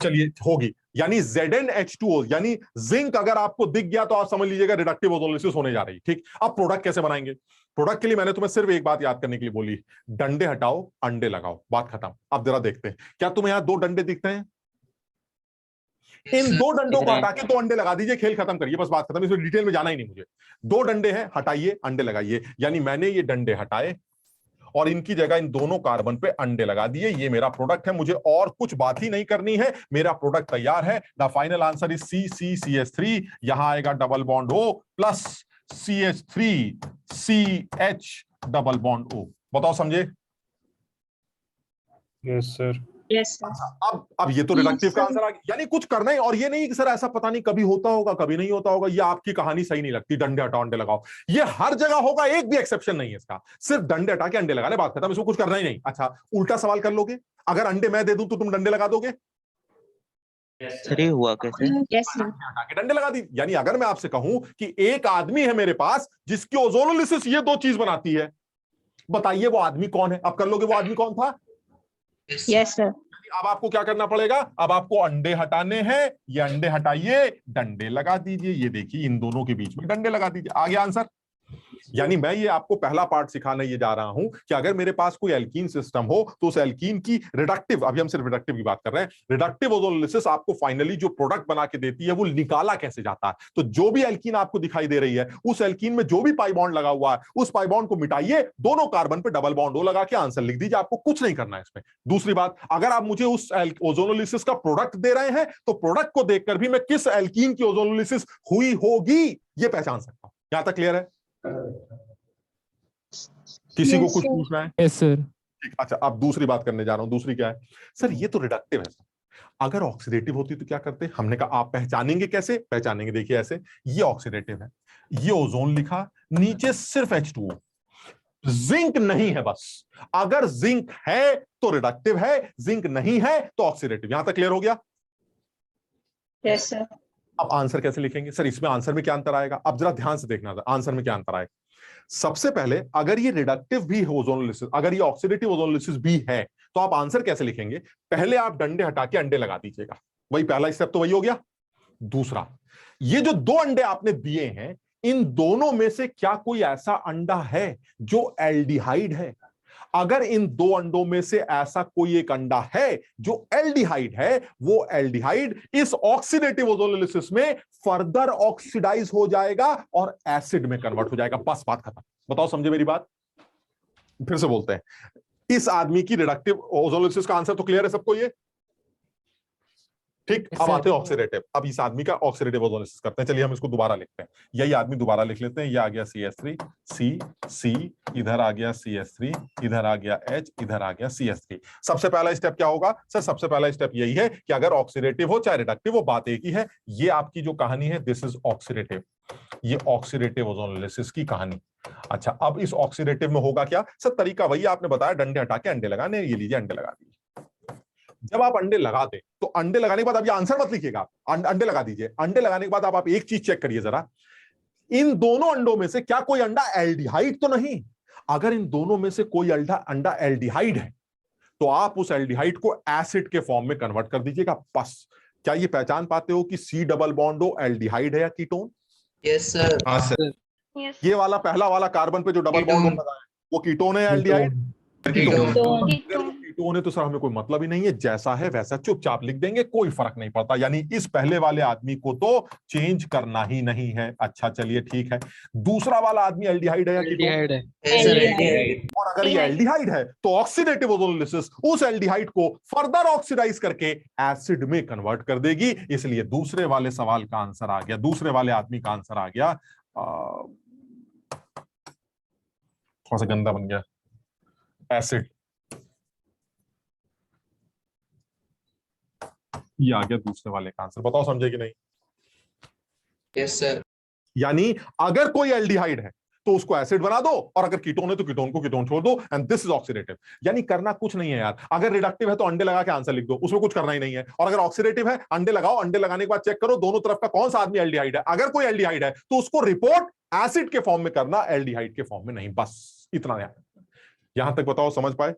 चलिए होगी, यानी ZnH2O यानी जिंक अगर आपको दिख गया तो आप समझ लीजिएगा रिडक्टिव ओजोनोलिसिस होने जा रही है, ठीक। अब प्रोडक्ट कैसे बनाएंगे? प्रोडक्ट के लिए मैंने तुम्हें सिर्फ एक बात याद करने के लिए बोली, डंडे हटाओ अंडे लगाओ, बात खत्म। अब जरा देखते हैं, क्या तुम्हें यहां 2 डंडे दिखते हैं? इन 2 डंडों को हटा के 2 अंडे लगा दीजिए, खेल खत्म करिए, बस बात खत्म, इसमें डिटेल में जाना ही नहीं मुझे। 2 डंडे हैं, हटाइए अंडे लगाइए, यानी मैंने ये डंडे हटाए और इनकी जगह इन दोनों कार्बन पे अंडे लगा दिए। ये मेरा प्रोडक्ट है, मुझे और कुछ बात ही नहीं करनी है, मेरा प्रोडक्ट तैयार है। The final answer is CCCH3। यहां आएगा double bond O plus CH3CH double bond O। बताओ समझे? Yes sir. Yes sir. अब ये तो रिडक्टिव का आंसर आ गया, यानी कुछ करना है। और ये नहीं कि सर ऐसा पता नहीं कभी होता होगा कभी नहीं होता होगा, ये आपकी कहानी सही नहीं लगती। डंडे हटाओ अंडे लगाओ, ये हर जगह होगा, एक भी एक्सेप्शन नहीं है इसका। सिर्फ डंडे हटा के अंडे लगा ले, बात खत्म, इसको कुछ करना ही नहीं। अच्छा उल्टा सवाल कर लोगे, अगर अंडे मैं दे दूं तो तुम डंडे लगा दोगे? सर ये हुआ कैसे? Yes sir. हटा के डंडे लगा दी। यानी अगर मैं आपसे कहूं कि एक आदमी है मेरे पास जिसकी ओजोनोलिसिस ये 2 चीज बनाती है, बताइए वो आदमी कौन है? अब कर लोगे वो आदमी कौन था? Yes sir. अब आपको क्या करना पड़ेगा? अब आपको अंडे हटाने हैं, ये अंडे हटाइए, डंडे लगा दीजिए। ये देखिए इन दोनों के बीच में डंडे लगा दीजिए, आ गया आंसर। यानी मैं ये आपको पहला पार्ट सिखाने ये जा रहा हूं कि अगर मेरे पास कोई एल्कीन सिस्टम हो तो उस एल्कीन की रिडक्टिव, अभी हम सिर्फ रिडक्टिव की बात कर रहे हैं, रिडक्टिव ओजोनोलिसिस आपको फाइनली जो प्रोडक्ट बना के देती है वो निकाला कैसे जाता है। तो जो भी एल्कीन आपको दिखाई दे रही है उस एल्कीन में जो भी पाई बॉन्ड लगा हुआ है उस पाई बॉन्ड को मिटाइए, दोनों कार्बन पे डबल बॉन्ड O लगा के आंसर लिख दीजिए। आपको कुछ नहीं करना है इसमें। दूसरी बात, अगर आप मुझे उस ओजोनोलिसिस का प्रोडक्ट दे रहे हैं तो प्रोडक्ट को देखकर भी मैं किस एल्कीन की ओजोनोलिसिस हुई होगी ये पहचान सकता हूं। यहां तक क्लियर है? किसी को कुछ पूछना है? Yes sir. ठीक, अच्छा अब दूसरी बात करने जा रहा हूं। दूसरी क्या है? सर ये तो रिडक्टिव है, अगर ऑक्सीडेटिव होती तो क्या करते? हमने कहा आप पहचानेंगे कैसे? पहचानेंगे देखिए ऐसे, ये ऑक्सीडेटिव है, ये ओजोन लिखा, नीचे सिर्फ H2O, जिंक नहीं है बस। अगर जिंक है तो रिडक्टिव है, जिंक नहीं है तो ऑक्सीडेटिव। यहां तक क्लियर हो गया? Yes sir. अब आंसर कैसे लिखेंगे? सर इसमें आंसर में क्या अंतर आएगा? अब जरा ध्यान से देखना आंसर में क्या अंतर आएगा। सबसे पहले अगर ये रिडक्टिव भी है ओजोनोलिसिस, अगर ये ऑक्सीडेटिव ओजोनोलिसिस भी है तो आप आंसर कैसे लिखेंगे? पहले आप डंडे हटा के अंडे लगा दीजिएगा, वही पहला स्टेप तो वही हो गया। दूसरा, ये जो 2 अंडे आपने दिए हैं इन दोनों में से क्या कोई ऐसा अंडा है जो एल्डिहाइड है? अगर इन 2 अंडों में से ऐसा कोई एक अंडा है जो एल्डिहाइड है, वो एल्डिहाइड इस ऑक्सीडेटिव ओजोनोलिसिस में फर्दर ऑक्सीडाइज हो जाएगा और एसिड में कन्वर्ट हो जाएगा। बस बात खत्म। बताओ समझे मेरी बात? फिर से बोलते हैं, इस आदमी की रिडक्टिव ओजोनोलिसिस का आंसर तो क्लियर है सबको ये? ठीक, अब आते हैं ऑक्सीडेटिव। अब इस आदमी का ऑक्सीडेटिव ओजोनोलिसिस करते हैं। चलिए हम इसको दोबारा लिखते हैं, यही आदमी दोबारा लिख लेते हैं। ये आ गया CH3, C, इधर आ गया CH3, इधर आ गया H, इधर आ गया CH3। सबसे पहला स्टेप क्या होगा? सर सबसे पहला स्टेप यही है कि अगर ऑक्सीडेटिव हो चाहे रिडक्टिव हो, बात एक ही है। ये आपकी जो कहानी है दिस इज ऑक्सीडेटिव, ये ऑक्सीडेटिव ओजोनोलिसिस की कहानी। अच्छा अब इस ऑक्सीडेटिव में होगा क्या? सर तरीका वही आपने बताया, डंडे हटा के अंडे लगाने। ये लीजिए अंडे लगा दिए। जब आप अंडे लगा दे तो अंडे लगाने के बाद अब ये आंसर मत लिखिएगा, अंडे लगा दीजिए। अंडे लगाने के बाद आप एक चीज चेक करिए जरा, इन दोनों अंडों में से क्या कोई अंडा एल्डिहाइड तो नहीं? अगर इन दोनों में से कोई अंडा एल्डिहाइड है तो आप उस एल्डिहाइड को एसिड के फॉर्म में कन्वर्ट कर दीजिएगा। बस क्या ये पहचान पाते हो कि C double bond O aldehyde है या कीटोन? Yes sir. हाँ सर। ये वाला पहला वाला कार्बन पे जो डबल बॉन्ड लगा है वो कीटोन है या एल्डिहाइड? कीटोन होने तो सर हमें कोई मतलब ही नहीं है, जैसा है वैसा चुपचाप लिख देंगे, कोई फर्क नहीं पड़ता। यानी इस पहले वाले आदमी को तो चेंज करना ही नहीं है। अच्छा चलिए ठीक है, दूसरा वाला आदमी एल्डिहाइड है या कीटोन है? और अगर ये एल्डिहाइड है तो ऑक्सीडेटिव ओजोनोलिसिस उस एल्डिहाइड को फर्दर ऑक्सीडाइज करके एसिड में कन्वर्ट कर देगी। इसलिए दूसरे वाले सवाल का आंसर आ गया, दूसरे वाले आदमी का आंसर आ गया, थोड़ा सा गंदा बन गया, एसिड। ये आ गया दूसरे वाले का आंसर। बताओ समझे कि नहीं? Yes sir. यानी अगर कोई एल्डिहाइड है तो उसको एसिड बना दो, और अगर कीटोन है तो कीटोन को कीटोन छोड़ दो, एंड दिस इज ऑक्सीडेटिव। यानी करना कुछ नहीं है यार। अगर रिडक्टिव है तो अंडे लगा के आंसर लिख दो, उसमें कुछ करना ही नहीं है। और अगर ऑक्सीडेटिव है, अंडे लगाओ, अंडे लगाने के बाद चेक करो दोनों तरफ का कौन सा आदमी एल्डिहाइड है। अगर कोई एल्डिहाइड है तो उसको रिपोर्ट एसिड के फॉर्म में करना, एल्डिहाइड के फॉर्म में नहीं। बस इतना ध्यान। यहां तक बताओ, समझ पाए?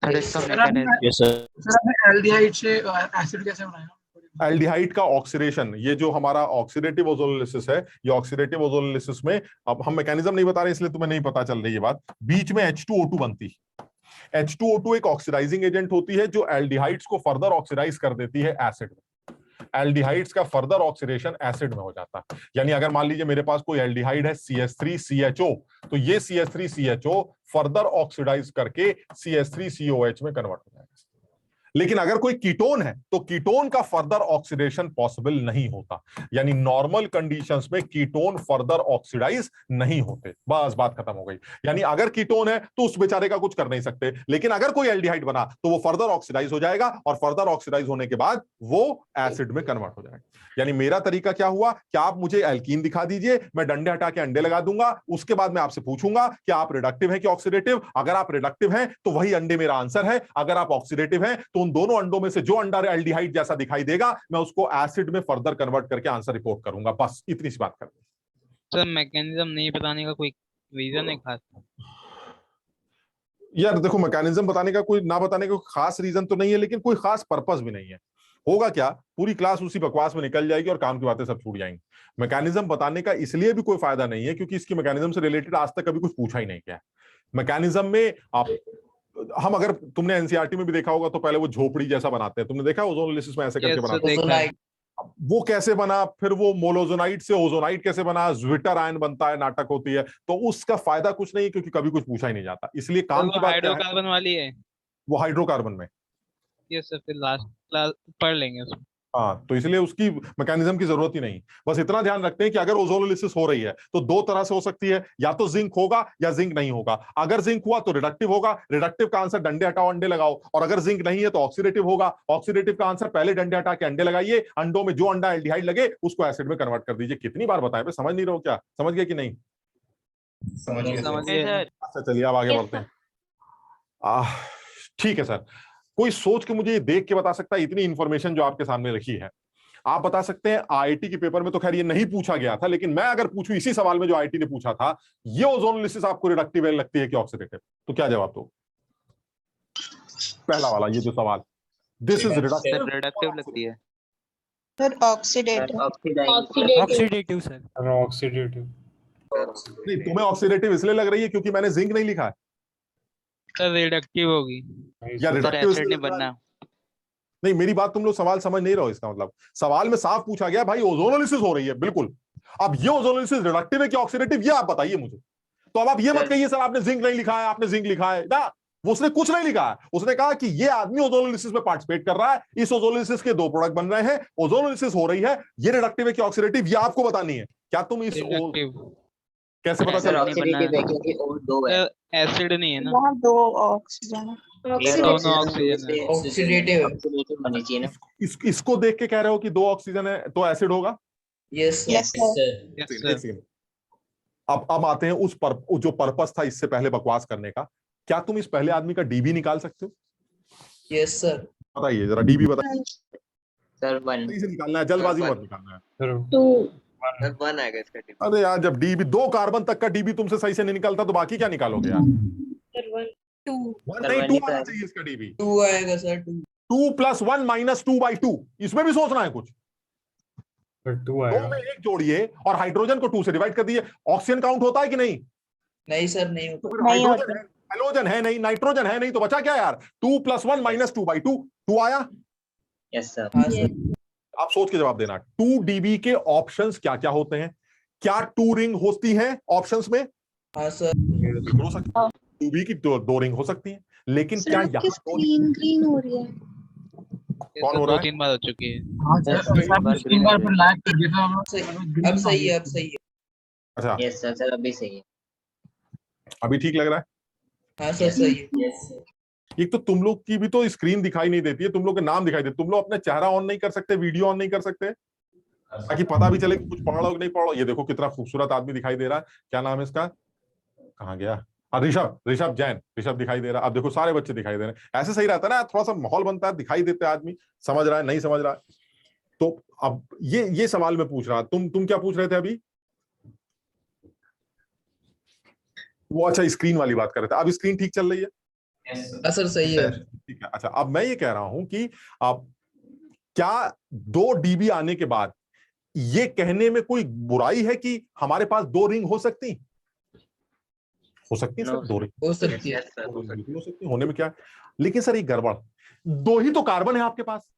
एल्डिहाइड से एसिड कैसे बनाया? एल्डिहाइड का ऑक्सीडेशन, ये जो हमारा ऑक्सीडेटिव ओजोनोलिसिस है, ये ऑक्सीडेटिव ओजोनोलिसिस में, अब हम मैकेनिज्म नहीं बता रहे इसलिए तुम्हें नहीं पता चल रही है बात, बीच में H2O2 बनती है। H2O2 एक ऑक्सीडाइजिंग एजेंट होती है जो एल्डिहाइड्स को फर्दर ऑक्सीडाइज कर देती है एसिड में। एल्डिहाइड्स का फर्दर ऑक्सीडेशन एसिड में हो जाता है। यानी अगर मान लीजिए मेरे पास कोई एल्डिहाइड है CH3CHO, तो ये CH3CHO फर्दर ऑक्सीडाइज करके CH3COH में कन्वर्ट हो जाएगा। लेकिन अगर कोई कीटोन है तो कीटोन का फर्दर ऑक्सीडेशन पॉसिबल नहीं होता। यानी नॉर्मल कंडीशंस में कीटोन फर्दर ऑक्सीडाइज नहीं होते। बस बात खत्म हो गई। यानी अगर कीटोन है तो उस बेचारे का कुछ कर नहीं सकते, लेकिन अगर कोई एल्डिहाइड बना तो वो फर्दर ऑक्सीडाइज हो जाएगा, और फर्दर ऑक्सीडाइज होने के बाद वो एसिड में कन्वर्ट हो जाएगा। यानी मेरा तरीका क्या हुआ कि आप मुझे एल्कीन दिखा दीजिए, मैं डंडे हटा के अंडे लगा दूंगा, उसके बाद मैं आपसे पूछूंगा कि आप रिडक्टिव है कि ऑक्सीडेटिव। अगर आप रिडक्टिव हैं तो वही अंडे मेरा आंसर है, अगर आप ऑक्सीडेटिव हैं तो उन दोनों अंडों में से जो अंडा एल्डिहाइड जैसा दिखाई देगा मैं उसको एसिड में फर्दर कन्वर्ट करके आंसर रिपोर्ट करूंगा। बस इतनी सी बात कर। सर मैकेनिज्म नहीं बताने का कोई रीजन है खास? यार देखो, मैकेनिज्म बताने का कोई, ना बताने का खास रीजन तो नहीं है, लेकिन कोई खास पर्पस भी नहीं है। होगा क्या, पूरी क्लास उसी बकवास में निकल जाएगी और काम की बातें सब छूट जाएंगी। मैकेनिज्म बताने का इसलिए भी कोई फायदा नहीं है क्योंकि इसकी मैकेनिज्म से रिलेटेड आज तक कभी कुछ पूछा ही नहीं गया। मैकेनिज्म में आप, हम, अगर तुमने एनसीईआरटी में भी देखा होगा तो पहले वो झोपड़ी जैसा बनाते हैं, तुमने देखा ओजोनोलिसिस में ऐसे करके बनाते हैं। वो कैसे बना, फिर वो मोलोजोनाइट से ओजोनाइट कैसे बना, ज्विटर आयन बनता है, नाटक होती है, तो उसका फायदा कुछ नहीं क्योंकि कभी कुछ पूछा ही नहीं जाता। इसलिए काम की बात हाइड्रोकार्बन वाली है वो हाइड्रोकार्बन में। यस सर, फिर लास्ट क्लास पढ़ लेंगे उसमें। हाँ, तो इसलिए उसकी मैकेनिज्म की जरूरत ही नहीं। बस इतना ध्यान रखते हैं कि अगर ओजोनोलिसिस हो रही है तो दो तरह से हो सकती है, या तो जिंक होगा या जिंक नहीं होगा। अगर जिंक हुआ तो रिडक्टिव होगा, रिडक्टिव का आंसर डंडे हटाओ अंडे लगाओ, और अगर जिंक नहीं है तो ऑक्सीडेटिव होगा। ऑक्सीडेटिव का आंसर पहले डंडे हटा के अंडे लगाइए, अंडों में जो अंडा एल्डिहाइड लगे उसको एसिड में कन्वर्ट कर दीजिए। कितनी बार बताएं, समझ नहीं रहे हो क्या? समझ गए कि नहीं? समझ गए। अच्छा चलिए अब आगे बढ़ते हैं। ठीक है सर, कोई सोच के मुझे ये देख के बता सकता है, इतनी इंफॉर्मेशन जो आपके सामने रखी है, आप बता सकते हैं आईआईटी के पेपर में तो खैर ये नहीं पूछा गया था, लेकिन मैं अगर पूछूं इसी सवाल में जो आईआईटी ने पूछा था, ये ओजोनोलिसिस आपको रिडक्टिव लगती है कि ऑक्सीडेटिव, तो क्या जवाब दो? पहला वाला ये जो सवाल, दिस इज रिडक्टिव लगती है सर। Oxidative sir. ऑक्सीडेटिव नहीं, तुम्हें ऑक्सीडेटिव इसलिए लग रही है क्योंकि मैंने जिंक नहीं लिखा है, सर रिडक्टिव होगी या रिडक्टिव एसिड नहीं बनना। नहीं, मेरी बात तुम लोग सवाल समझ नहीं रहे हो। इसका मतलब सवाल में साफ पूछा गया भाई ओजोनोलिसिस हो रही है, बिल्कुल। अब ये ओजोनोलिसिस रिडक्टिव है कि ऑक्सीडेटिव, ये आप बताइए मुझे। तो अब आप ये मत कहिए सर आपने जिंक नहीं लिखा है, आपने जिंक लिखा है ना, उसने कुछ नहीं लिखा है। उसने कहा कि ये आदमी ओजोनोलिसिस में पार्टिसिपेट कर रहा है, इस ओजोनोलिसिस के दो प्रोडक्ट बन रहे हैं, ओजोनोलिसिस हो रही है, ये रिडक्टिव है कि ऑक्सीडेटिव, ये आपको बतानी है। क्या तुम इस कैसे पता चला? एसिड नहीं है ना, वहाँ दो ऑक्सीजन ऑक्सीडेटिव होनी चाहिए ना। इसको देख के कह रहे हो कि दो ऑक्सीजन है तो एसिड होगा? Yes sir. अब आते हैं उस जो पर्पस था इससे पहले बकवास करने का। क्या तुम इस पहले आदमी का डीबी निकाल सकते हो? Yes sir. बताइए जरा, डीबी बताइए सर 1 सही से निकालना है, जल्दबाजी मत निकालना है। 1 आएगा इसका टिप। अरे यार, जब डीबी 2 कार्बन तक का डीबी तुमसे सही से नहीं निकलता तो बाकी क्या निकालोगे यार? 1 नहीं, 2 आना चाहिए इसका डीबी। 2 आएगा सर। 2 + 1 - 2/2, इसमें भी सोचना है कुछ। 2 दो आएगा। में 1 जोड़िए और हाइड्रोजन को 2 से डिवाइड कर दिए। ऑक्सीजन काउंट होता है कि नहीं? नहीं सर, नहीं होता। तो फिर हेलोजन है नहीं, नाइट्रोजन है नहीं, तो बचा क्या यार? 2 + 1 - 2/2 2 आया। Yes sir. हाँ सर। आप सोच के जवाब देना। 2DB के ऑप्शंस क्या क्या होते हैं? क्या 2 रिंग होती हैं ऑप्शंस में? हाँ सर। हो सकती है 2B की 2 रिंग हो सकती है, लेकिन क्या सर यहाँ आपकी स्क्रीन ग्रीन हो रही है। कौन हो रहा है? 2-3 बार हो चुकी है। हाँ सर, सर 3 बार पर लाइव कर दिया था। अब सही है, अब सही है। अच्छा, यस सर, सर अभी सही है। अभी ठीक लग रहा है? हाँ सर सही है। Yes sir. एक तो तुम लोग की भी तो स्क्रीन दिखाई नहीं देती है, तुम लोग के नाम दिखाई देते, तुम लोग अपने चेहरा ऑन नहीं कर सकते, वीडियो ऑन नहीं कर सकते, ताकि पता भी चले कि कुछ पढ़ रहा हो कि नहीं पढ़ रहा हो। ये देखो कितना खूबसूरत आदमी दिखाई दे रहा है, क्या नाम है इसका, कहाँ गया? हाँ, ऋषभ, ऋषभ जैन, ऋषभ दिखाई दे रहा है। अब देखो सारे बच्चे दिखाई दे रहे हैं। ऐसे सही रहता है ना, थोड़ा सा माहौल बनता है, दिखाई देते आदमी, समझ रहा है नहीं समझ रहा है। तो अब ये सवाल मैं पूछ रहा, तुम क्या पूछ रहे थे अभी? वो अच्छा स्क्रीन वाली बात कर रहे थे। अब स्क्रीन ठीक चल रही है? हाँ सर सही है। ठीक है। अच्छा, अब मैं ये कह रहा हूं कि अब क्या 2DB आने के बाद ये कहने में कोई बुराई है कि हमारे पास 2 रिंग हो सकती है सर? 2 रिंग हो सकती है। हो सकती है, होने में क्या है? लेकिन सर एक गड़बड़, 2 ही तो कार्बन है आपके पास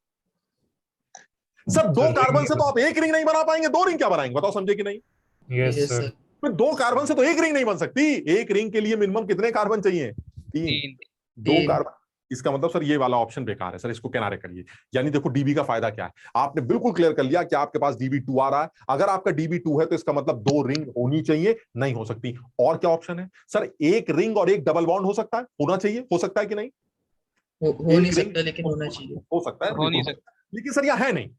सर। 2 कार्बन से तो आप 1 रिंग नहीं बना पाएंगे, 2 रिंग क्या बनाएंगे? बताओ, समझे कि नहीं? Yes sir. 2 कार्बन से तो 1 रिंग नहीं बन सकती। 1 रिंग के लिए मिनिमम कितने कार्बन चाहिए? 3। 2 कार्बन। इसका मतलब सर ये वाला ऑप्शन बेकार है सर, इसको किनारे करिए। यानी देखो डीबी का फायदा क्या है, आपने बिल्कुल क्लियर कर लिया कि आपके पास DB2 आ रहा है। अगर आपका DB2 है तो इसका मतलब 2 रिंग होनी चाहिए, नहीं हो सकती। और क्या ऑप्शन है सर? 1 रिंग और 1 डबल बॉन्ड हो सकता है, होना चाहिए, हो सकता है कि नहीं? हो नहीं सकता, लेकिन होना चाहिए। हो सकता है, हो नहीं सकता, लेकिन सर यह है नहीं,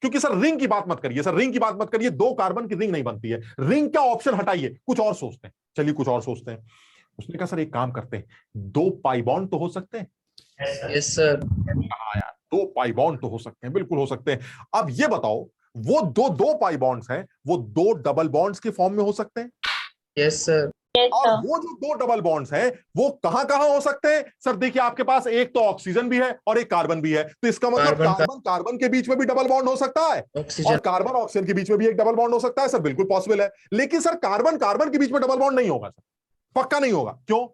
क्योंकि सर रिंग की बात मत करिए सर, रिंग की बात मत करिए। 2 कार्बन की रिंग नहीं बनती है। रिंग का ऑप्शन हटाइए, कुछ और सोचते हैं। चलिए कुछ और सोचते हैं। उसने कहा सर एक काम करते हैं, 2 पाई बॉन्ड तो हो सकते हैं। Yes sir. हाँ यार, 2 पाई बॉन्ड तो हो सकते हैं, बिल्कुल हो सकते हैं। अब ये बताओ, वो 2 पाई बॉन्ड्स हैं, वो 2 डबल बॉन्ड्स के फॉर्म में हो सकते हैं? Yes sir. और वो जो 2 डबल बॉन्ड्स हैं वो कहां कहां हो सकते हैं सर? देखिए आपके पास एक तो ऑक्सीजन भी है और एक कार्बन भी है, तो इसका मतलब कार्बन के बीच में भी डबल बॉन्ड हो सकता है, और कार्बन ऑक्सीजन के बीच में भी एक डबल बॉन्ड हो सकता है सर, बिल्कुल पॉसिबल है। लेकिन सर कार्बन के बीच में डबल बॉन्ड नहीं होगा सर, पक्का नहीं होगा। क्यों?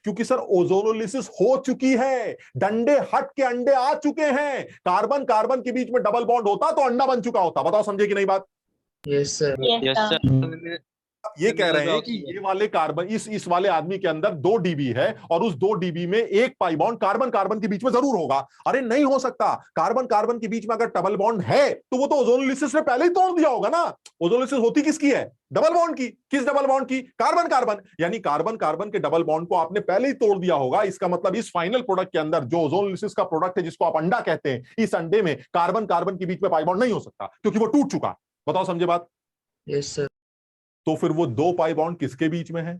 क्योंकि सर ओजोनोलिसिस हो चुकी है, डंडे हट के अंडे आ चुके हैं। कार्बन के बीच में डबल बॉन्ड होता तो अंडा बन चुका होता। बताओ समझे कि नहीं बात? Yes sir. Yes sir. ये कह रहे हैं कि ये वाले कार्बन, इस वाले आदमी के अंदर 2DB है, और उस 2DB में 1 पाई बॉन्ड कार्बन के बीच में जरूर होगा। अरे नहीं हो सकता। कार्बन के बीच में अगर डबल बॉन्ड है तो वो तो ओजोनोलिसिस ने पहले ही तोड़ दिया होगा ना। ओजोनोलिसिस होती किसकी है? डबल बॉन्ड की। किस डबल बॉन्ड की? कार्बन। यानी कार्बन के डबल बॉन्ड को आपने पहले ही तोड़ दिया होगा। इसका मतलब इस फाइनल प्रोडक्ट के अंदर जो ओजोनोलिसिस का प्रोडक्ट है, जिसको आप अंडा कहते हैं, इस अंडे में कार्बन के बीच में पाई बॉन्ड नहीं हो सकता, क्योंकि वो टूट चुका। बताओ समझे बात? Yes sir. तो फिर वो 2 पाई बॉन्ड किसके बीच में है?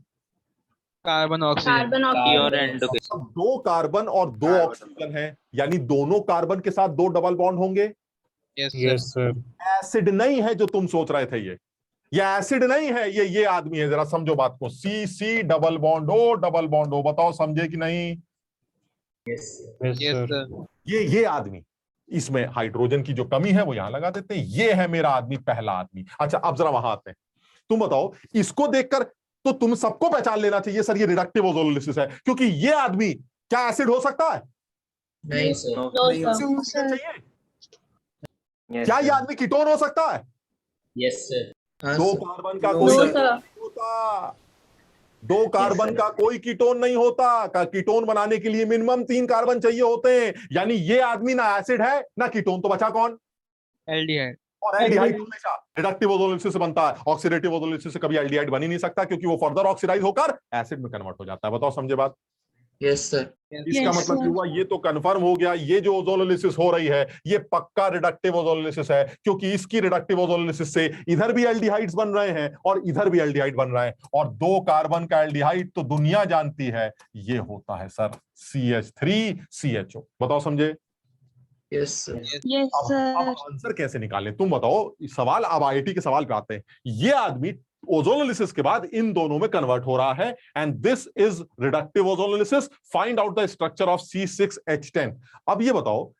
कार्बन ऑक्सीजन और एंडो के। 2 कार्बन और 2 ऑक्सीजन है, यानी दोनों कार्बन के साथ 2 डबल बॉन्ड होंगे। Yes sir. एसिड नहीं है जो तुम सोच रहे थे, ये एसिड नहीं है, ये आदमी है। जरा समझो बात को। C double bond O। बताओ समझे कि नहीं? Yes sir. ये आदमी, इसमें हाइड्रोजन की जो कमी है वो यहां लगा देते हैं। ये है मेरा आदमी, पहला आदमी। अच्छा, अब जरा वहां आते हैं। तुम बताओ, इसको देखकर तो तुम सबको पहचान लेना चाहिए सर, ये रिडक्टिव ओजोनोलिसिस है, क्योंकि ये आदमी क्या एसिड हो सकता है? नहीं सर। चाहिए। क्या ये आदमी कीटोन हो सकता है? Yes sir. 2 कार्बन का कोई होता, 2 कार्बन का कोई कीटोन नहीं होता। कीटोन बनाने के लिए मिनिमम 3 कार्बन चाहिए होते हैं। यानी ये आदमी ना एसिड है ना कीटोन, तो बचा कौन? एल्डिहाइड। और एल्डिहाइड हमेशा रिडक्टिव ओजोनोलिसिस से बनता है। ऑक्सीडेटिव ओजोनोलिसिस से कभी एल्डिहाइड बन ही नहीं सकता, क्योंकि वो फर्दर ऑक्सीडाइज होकर एसिड में कन्वर्ट हो जाता है। बताओ समझे बात? Yes sir. इसका मतलब हुआ, ये तो कंफर्म हो गया, ये जो ओजोनोलिसिस हो रही है ये पक्का रिडक्टिव ओजोनोलिसिस है, क्योंकि इसकी रिडक्टिव ओजोनोलिसिस से इधर भी एल्डिहाइड्स बन रहे हैं और इधर भी एल्डिहाइड बन रहे हैं। और 2 कार्बन का एल्डिहाइड तो दुनिया जानती है, ये होता है सर CH3CHO। बताओ समझे? Yes sir. अब आंसर कैसे निकालें तुम बताओ? सवाल अब IIT के सवाल पे आते हैं। ये आदमी ओजोनोलिसिस के बाद इन दोनों में कन्वर्ट हो रहा है, and this is reductive ozonolysis. Find out the structure of C6H10। अब ये बताओ,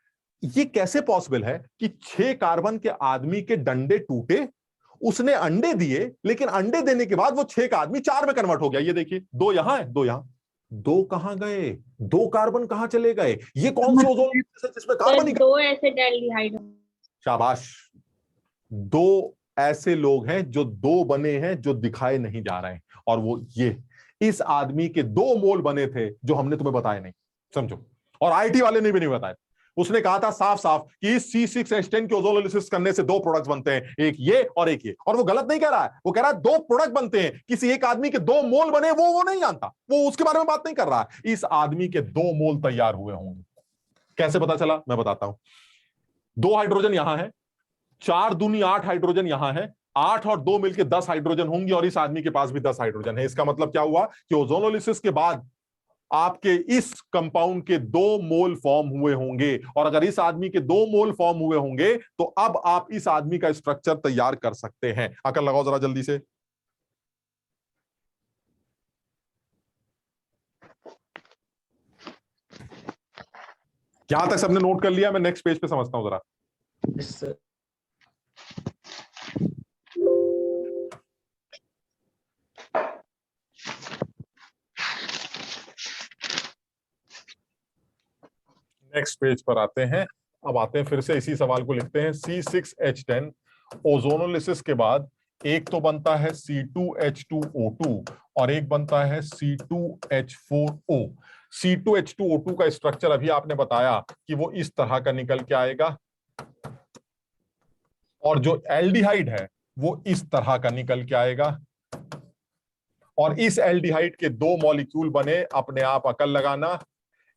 ये कैसे पॉसिबल है कि 6 कार्बन के आदमी के डंडे टूटे, उसने अंडे दिए, लेकिन अंडे देने के बाद वो 6 का आदमी 4 में कन्वर्ट हो गया। ये देखिए, 2 यहां है, 2 यहां, दो कहां गए, दो कार्बन कहां चले गए? ये कौन सी ओजोन लेयर है जिसमें कार्बन ही दो एसिटाल्डिहाइड। शाबाश, दो ऐसे लोग हैं जो दो बने हैं जो दिखाए नहीं जा रहे हैं, और वो ये इस आदमी के 2 मोल बने थे जो हमने तुम्हें बताए नहीं, समझो, और आईटी वाले ने भी नहीं बताया। उसने कहा था साफ साफ कि इस C6H10 के ओजोनोलिसिस करने से 2 प्रोडक्ट्स बनते हैं, एक ये और एक ये, और वो गलत नहीं कह रहा है, वो कह रहा है 2 प्रोडक्ट बनते हैं, किसी एक आदमी के 2 मोल बने वो नहीं जानता, वो उसके बारे में बात नहीं कर रहा है। इस आदमी के 2 मोल तैयार हुए होंगे। कैसे पता चला मैं बताता हूं। 2 हाइड्रोजन यहां है, 4 दूनी 8 हाइड्रोजन यहां है, 8 और 2 मिलकर 10 हाइड्रोजन होंगे, और इस आदमी के पास भी 10 हाइड्रोजन है। इसका मतलब क्या हुआ कि ओजोनोलिसिस के बाद आपके इस कंपाउंड के 2 मोल फॉर्म हुए होंगे, और अगर इस आदमी के 2 मोल फॉर्म हुए होंगे तो अब आप इस आदमी का स्ट्रक्चर तैयार कर सकते हैं। अकल लगाओ जरा जल्दी से। यहां तक सबने नोट कर लिया? मैं नेक्स्ट पेज पे समझता हूं जरा। Yes sir. नेक्स्ट पेज पर आते हैं। अब आते हैं फिर से इसी सवाल को लिखते हैं। C6H10 ओजोनोलिसिस के बाद एक तो बनता है C2H2O2 और एक बनता है C2H4O। C2H2O2 का स्ट्रक्चर अभी आपने बताया कि वो इस तरह का निकल के आएगा, और जो एल्डिहाइड है वो इस तरह का निकल के आएगा, और इस एल्डिहाइड के 2 मॉलिक्यूल बने। अपने आप अकल लगाना,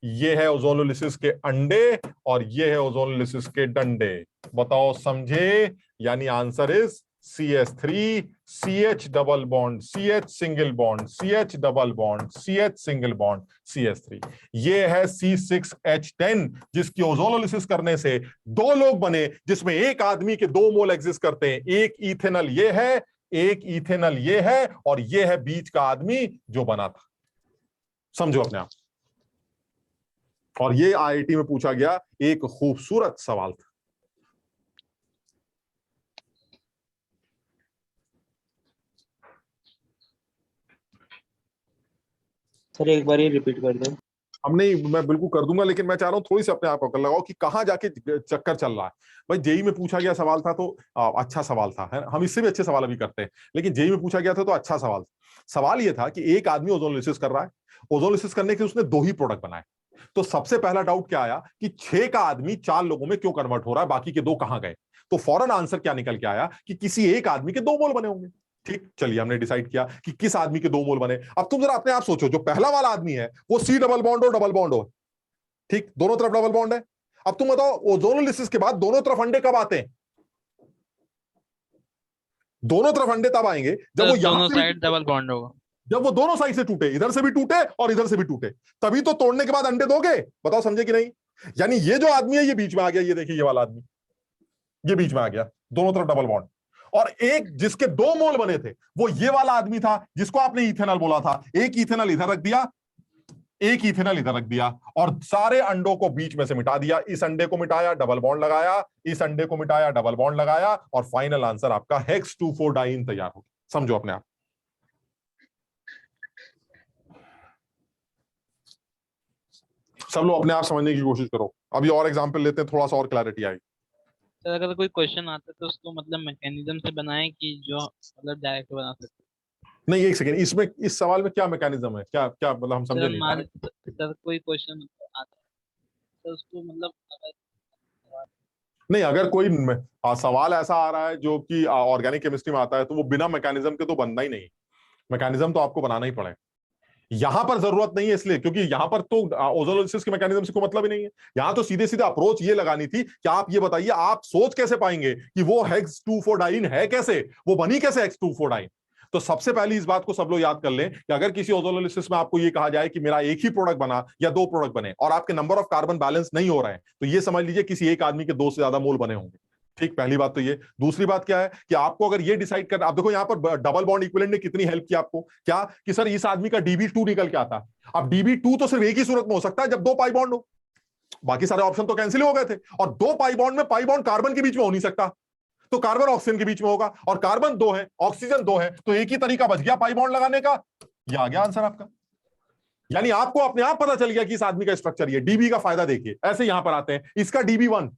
ये है ओजोनोलिसिस के अंडे और ये है ओजोनोलिसिस के डंडे। बताओ समझे? यानी answer is CH3 CH double bond CH single bond CH double bond CH single bond CH3। ये है C6H10 जिसकी ओजोनोलिसिस करने से 2 लोग बने, जिसमें एक आदमी के 2 मोल एग्जिस्ट करते हैं। एक इथेनॉल ये है, एक इथेनॉल ये है, और ये है बीच का आदमी जो बना था। समझो अपने आप। और ये IIT में पूछा गया एक खूबसूरत सवाल था। सर एक बार ये रिपीट कर दो। हम नहीं, मैं बिल्कुल कर दूंगा, लेकिन मैं चाह रहा हूं थोड़ी सी अपने आप को कर लगाओ कि कहां जाके चक्कर चल रहा है। भाई जेई में पूछा गया सवाल था तो अच्छा सवाल था, है ना? हम इससे भी अच्छे सवाल अभी करते हैं, लेकिन जेई में पूछा गया था तो अच्छा सवाल था। सवाल ये था कि एक आदमी ओजोनोलिसिस कर रहा है, ओजोनोलिसिस करने के उसने 2 ही प्रोडक्ट बनाए। तो सबसे पहला डाउट क्या आया कि 6 का आदमी 4 लोगों में क्यों कन्वर्ट हो रहा है, बाकी के 2 कहां गए? तो फौरन आंसर क्या निकल के आया कि किसी एक आदमी के 2 मोल बने होंगे। ठीक, चलिए हमने डिसाइड किया कि किस आदमी के 2 मोल बने। अब तुम जरा अपने आप सोचो, जो पहला वाला आदमी है वो C डबल बॉन्ड हो डबल बॉन्ड हो, ठीक, दोनों तरफ डबल बॉन्ड है। अब तुम बताओ ओजोनोलिसिस के बाद दोनों तरफ अंडे कब आते हैं? दोनों तरफ अंडे तब आएंगे जब वो दोनों साइड डबल बॉन्ड होगा, जब वो दोनों साइड से टूटे, इधर से भी टूटे और इधर से भी टूटे, तभी तो तोड़ने के बाद अंडे दोगे। बताओ समझे कि नहीं? यानी ये जो आदमी है ये बीच में आ गया, ये देखिए ये वाला आदमी ये बीच में आ गया, दोनों तरफ डबल बॉन्ड। और एक जिसके 2 मोल बने थे वो ये वाला आदमी था जिसको आपने इथेनॉल बोला था। एक इथेनॉल इधर रख दिया, एक इथेनॉल इधर रख दिया, और सारे अंडों को बीच में से मिटा दिया। इस अंडे को मिटाया, डबल बॉन्ड लगाया, इस अंडे को मिटाया, डबल बॉन्ड लगाया, और फाइनल आंसर आपका हेक्स 2,4 डाइन तैयार हो गया। समझो अपने आप। सब लोग अपने आप समझने की कोशिश करो। अभी और एग्जांपल लेते हैं, थोड़ा सा और क्लैरिटी आएगी। सर अगर कोई क्वेश्चन आता है तो उसको मतलब मैकेनिज्म से बनाएं कि जो मतलब डायरेक्ट बना सकते। नहीं, एक सेकेंड, इसमें इस सवाल में क्या मैकेनिज्म है? क्या क्या मतलब हम समझे नहीं। सर कोई क्वेश्चन आता है तो उसको मतलब नहीं, अगर कोई सवाल ऐसा आ रहा है जो कि ऑर्गेनिक केमिस्ट्री में आता है तो वो बिना मैकेनिज्म के तो बनना ही नहीं। मैकेनिज्म तो आपको बनाना ही पड़ेगा। यहां पर जरूरत नहीं है इसलिए क्योंकि यहां पर तो ओजोनोलिसिस के मैकेनिज्म से कोई मतलब ही नहीं है। यहां तो सीधे सीधे अप्रोच ये लगानी थी कि आप ये बताइए, आप सोच कैसे पाएंगे कि वो हेक्स 2,4 डाइन है कैसे, वो बनी कैसे हेक्स 2,4 डाइन। तो सबसे पहले इस बात को सब लोग याद कर लें कि अगर किसी ओजोनोलिसिस में आपको ये कहा जाए कि मेरा एक ही प्रोडक्ट बना या 2 प्रोडक्ट बने और आपके नंबर ऑफ कार्बन बैलेंस नहीं हो रहे हैं, तो ये समझ लीजिए किसी एक आदमी के 2 से ज्यादा मोल बने होंगे। ठीक, पहली बात तो ये। दूसरी बात क्या है कि आपको अगर ये डिसाइड करना, आप देखो यहां पर डबल बॉन्ड इक्विवेलेंट ने कितनी हेल्प की आपको, क्या कि सर इस आदमी का Db2 निकल के आता। अब Db2 तो सिर्फ एक ही सूरत में हो सकता है जब 2 पाई बॉन्ड हो, बाकी सारे ऑप्शन तो कैंसिल हो गए थे। और 2 पाई बॉन्ड में पाई बॉन्ड कार्बन के बीच में हो नहीं सकता, तो कार्बन ऑक्सीजन के बीच में होगा, और कार्बन 2 है, ऑक्सीजन 2 है, तो एक ही तरीका बच गया पाई बॉन्ड लगाने का। ये आ गया आंसर आपका। यानी आपको अपने आप पता चल गया कि इस आदमी का स्ट्रक्चर ये डीबी का फायदा देखिए। ऐसे यहां पर आते हैं, इसका डीबी1,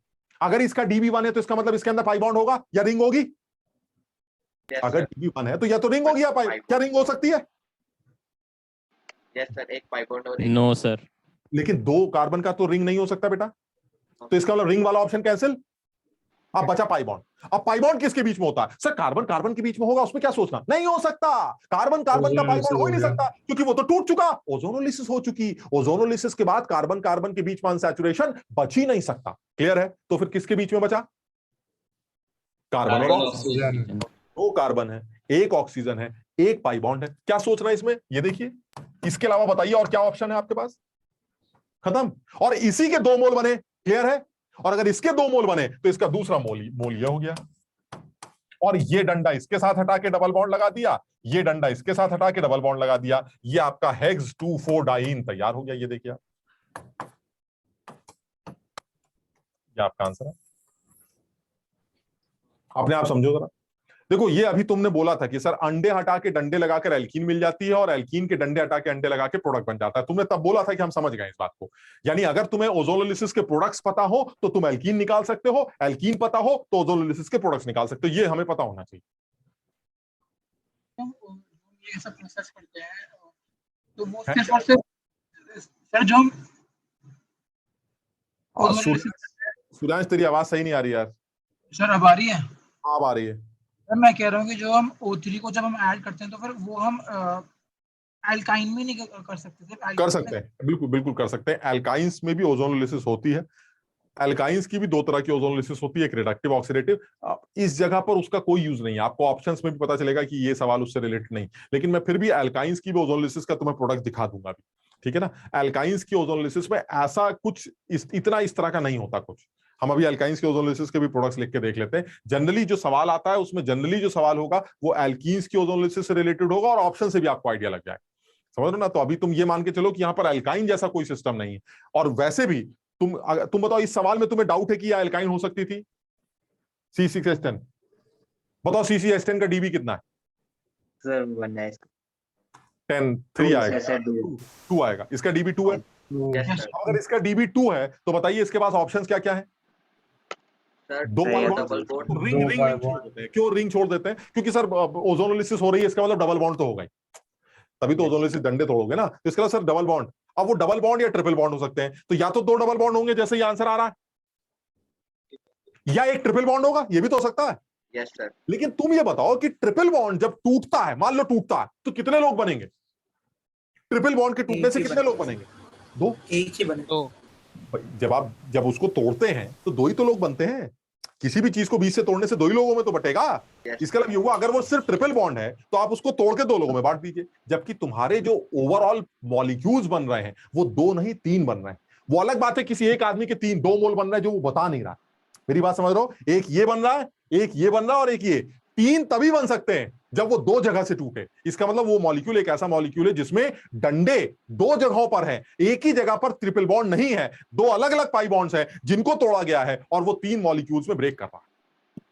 अगर इसका डीबी1 है तो इसका मतलब इसके अंदर पाई बॉन्ड होगा या रिंग होगी? अगर डीबी1 है तो या तो रिंग होगी या पाई, क्या रिंग हो सकती है? यस सर, एक पाई बॉन्ड और नो सर। लेकिन 2 कार्बन का तो रिंग नहीं हो सकता बेटा, तो इसका मतलब रिंग वाला ऑप्शन कैंसिल। अब बचा पाई बॉन्ड। अब पाई बॉन्ड किसके बीच में होता है? सर कार्बन कार्बन के बीच में होगा, उसमें क्या सोचना? नहीं हो सकता, कार्बन कार्बन का पाई बॉन्ड हो ही नहीं सकता, क्योंकि वो तो टूट चुका, ओजोनोलिसिस हो चुकी। ओजोनोलिसिस के बाद कार्बन कार्बन के बीच में अनसैचुरेशन बच ही नहीं सकता। क्लियर है? तो फिर किसके बीच में बचा? कार्बन और ऑक्सीजन। 2 कार्बन है, 1 ऑक्सीजन है, 1 पाई बॉन्ड है। क्या सोचना है इसमें? ये देखिए, इसके अलावा बताइए और क्या ऑप्शन है आपके पास? खत्म। और इसी के 2 मोल बने। क्लियर है? और अगर इसके 2 मोल बने तो इसका दूसरा मोल ये हो गया, और ये डंडा इसके साथ हटा के डबल बॉन्ड लगा दिया, ये डंडा इसके साथ हटा के डबल बॉन्ड लगा दिया, ये आपका हेक्स 2,4 डाइन तैयार हो गया। ये देखिए आप, ये आपका आंसर है। अपने आप समझो जरा। देखो, ये अभी तुमने बोला था कि सर अंडे हटा के डंडे लगाकर एल्कीन मिल जाती है और एल्कीन के डंडे हटा के अंडे लगा के प्रोडक्ट बन जाता है। तुमने तब बोला था कि हम समझ गए इस बात को। यानी अगर तुम्हें ओजोनोलिसिस के प्रोडक्ट्स पता हो तो तुम एल्कीन निकाल सकते हो, एल्कीन पता हो तो ओजोनोलिसिस के प्रोडक्ट्स निकाल सकते हो। ये हमें पता होना चाहिए। ये सब प्रोसेस करते हैं तो वो सिर्फ और सिर्फ सर जो हम सूर्यांश, तेरी आवाज सही नहीं आ रही यार। सर अब आ रही है? अब आ रही है। मैं कह रहा हूँ कि जो हम O3 को जब हम ऐड करते हैं तो फिर वो हम एल्काइन में नहीं कर सकते? सिर्फ कर सकते हैं, बिल्कुल बिल्कुल कर सकते हैं। एल्काइंस में भी ओजोनोलिसिस होती है। एल्काइंस की भी 2 तरह की ओजोनोलिसिस होती है, एक रिडक्टिव, ऑक्सीडेटिव। इस जगह पर उसका कोई यूज नहीं है, आपको ऑप्शंस में भी पता चलेगा कि ये सवाल उससे रिलेटेड नहीं। लेकिन मैं फिर भी एल्काइंस की भी ओजोनोलिसिस का तुम्हें प्रोडक्ट दिखा दूंगा अभी, ठीक है ना। एल्काइंस की ओजोनोलिसिस में ऐसा कुछ इतना इस तरह का नहीं होता कुछ। हम अभी एल्काइंस के ओजोनोलिसिस के भी प्रोडक्ट्स लिख के देख लेते हैं। जनरली जो सवाल आता है उसमें जनरली जो सवाल होगा वो एल्कीन्स की ओजोनोलिसिस से रिलेटेड होगा, और ऑप्शन से भी आपको आइडिया लग जाए। समझ लो ना। तो अभी तुम ये मान के चलो कि यहाँ पर एल्काइन जैसा कोई सिस्टम नहीं है। और वैसे भी तुम बताओ, इस सवाल में तुम्हें डाउट है कि यह एल्काइन हो सकती थी? C6H10 बताओ, C6H10 का डीबी कितना है? सर 1 है, 10 3 आएगा, 2 आएगा। इसका डीबी 2 है। अगर इसका डीबी 2 है तो बताइए इसके पास ऑप्शंस क्या क्या है? 2 डबल बॉन्ड। रिंग छोड़ देते हैं। क्यों रिंग छोड़ देते हैं? क्योंकि सर ओजोनोलिसिस हो रही है, इसका मतलब डबल बॉन्ड तो होगा ही, तभी तो ओजोनोलिसिस डंडे तोड़ोगे ना। तो इसका सर डबल बॉन्ड। अब वो डबल बॉन्ड या ट्रिपल बॉन्ड हो सकते हैं, तो या तो 2 डबल बॉन्ड होंगे जैसे ये आंसर आ रहा है, या एक ट्रिपल बॉन्ड होगा, ये भी तो हो सकता है। Yes sir. लेकिन तुम ये बताओ कि ट्रिपल बॉन्ड जब टूटता है, मान लो टूटता है, तो कितने लोग बनेंगे? ट्रिपल बॉन्ड के टूटने से कितने लोग बनेंगे? 2। एक ही बने। जब उसको तोड़ते हैं तो 2 ही तो लोग बनते हैं। किसी भी चीज को बीच से तोड़ने से 2 ही लोगों में तो बटेगा। इसका मतलब ये हुआ, अगर वो सिर्फ ट्रिपल बॉन्ड है तो आप उसको तोड़ के 2 लोगों में बांट दीजिए। जबकि तुम्हारे जो ओवरऑल मॉलिक्यूल्स बन रहे हैं वो 2 नहीं 3 बन रहे हैं। वो अलग बात है किसी एक आदमी के 2 मोल बन रहे हैं जो वो बता नहीं रहा। मेरी बात समझ रहे हो? एक ये बन रहा है, एक ये बन रहा है, और एक ये। 3 तभी बन सकते हैं जब वो 2 जगह से टूटे। इसका मतलब वो मॉलिक्यूल एक ऐसा मॉलिक्यूल है जिसमें डंडे 2 जगहों पर हैं, एक ही जगह पर ट्रिपल बॉन्ड नहीं है। 2 अलग अलग पाई बॉन्ड्स हैं जिनको तोड़ा गया है, और वो 3 मॉलिक्यूल्स में ब्रेक कर रहा है।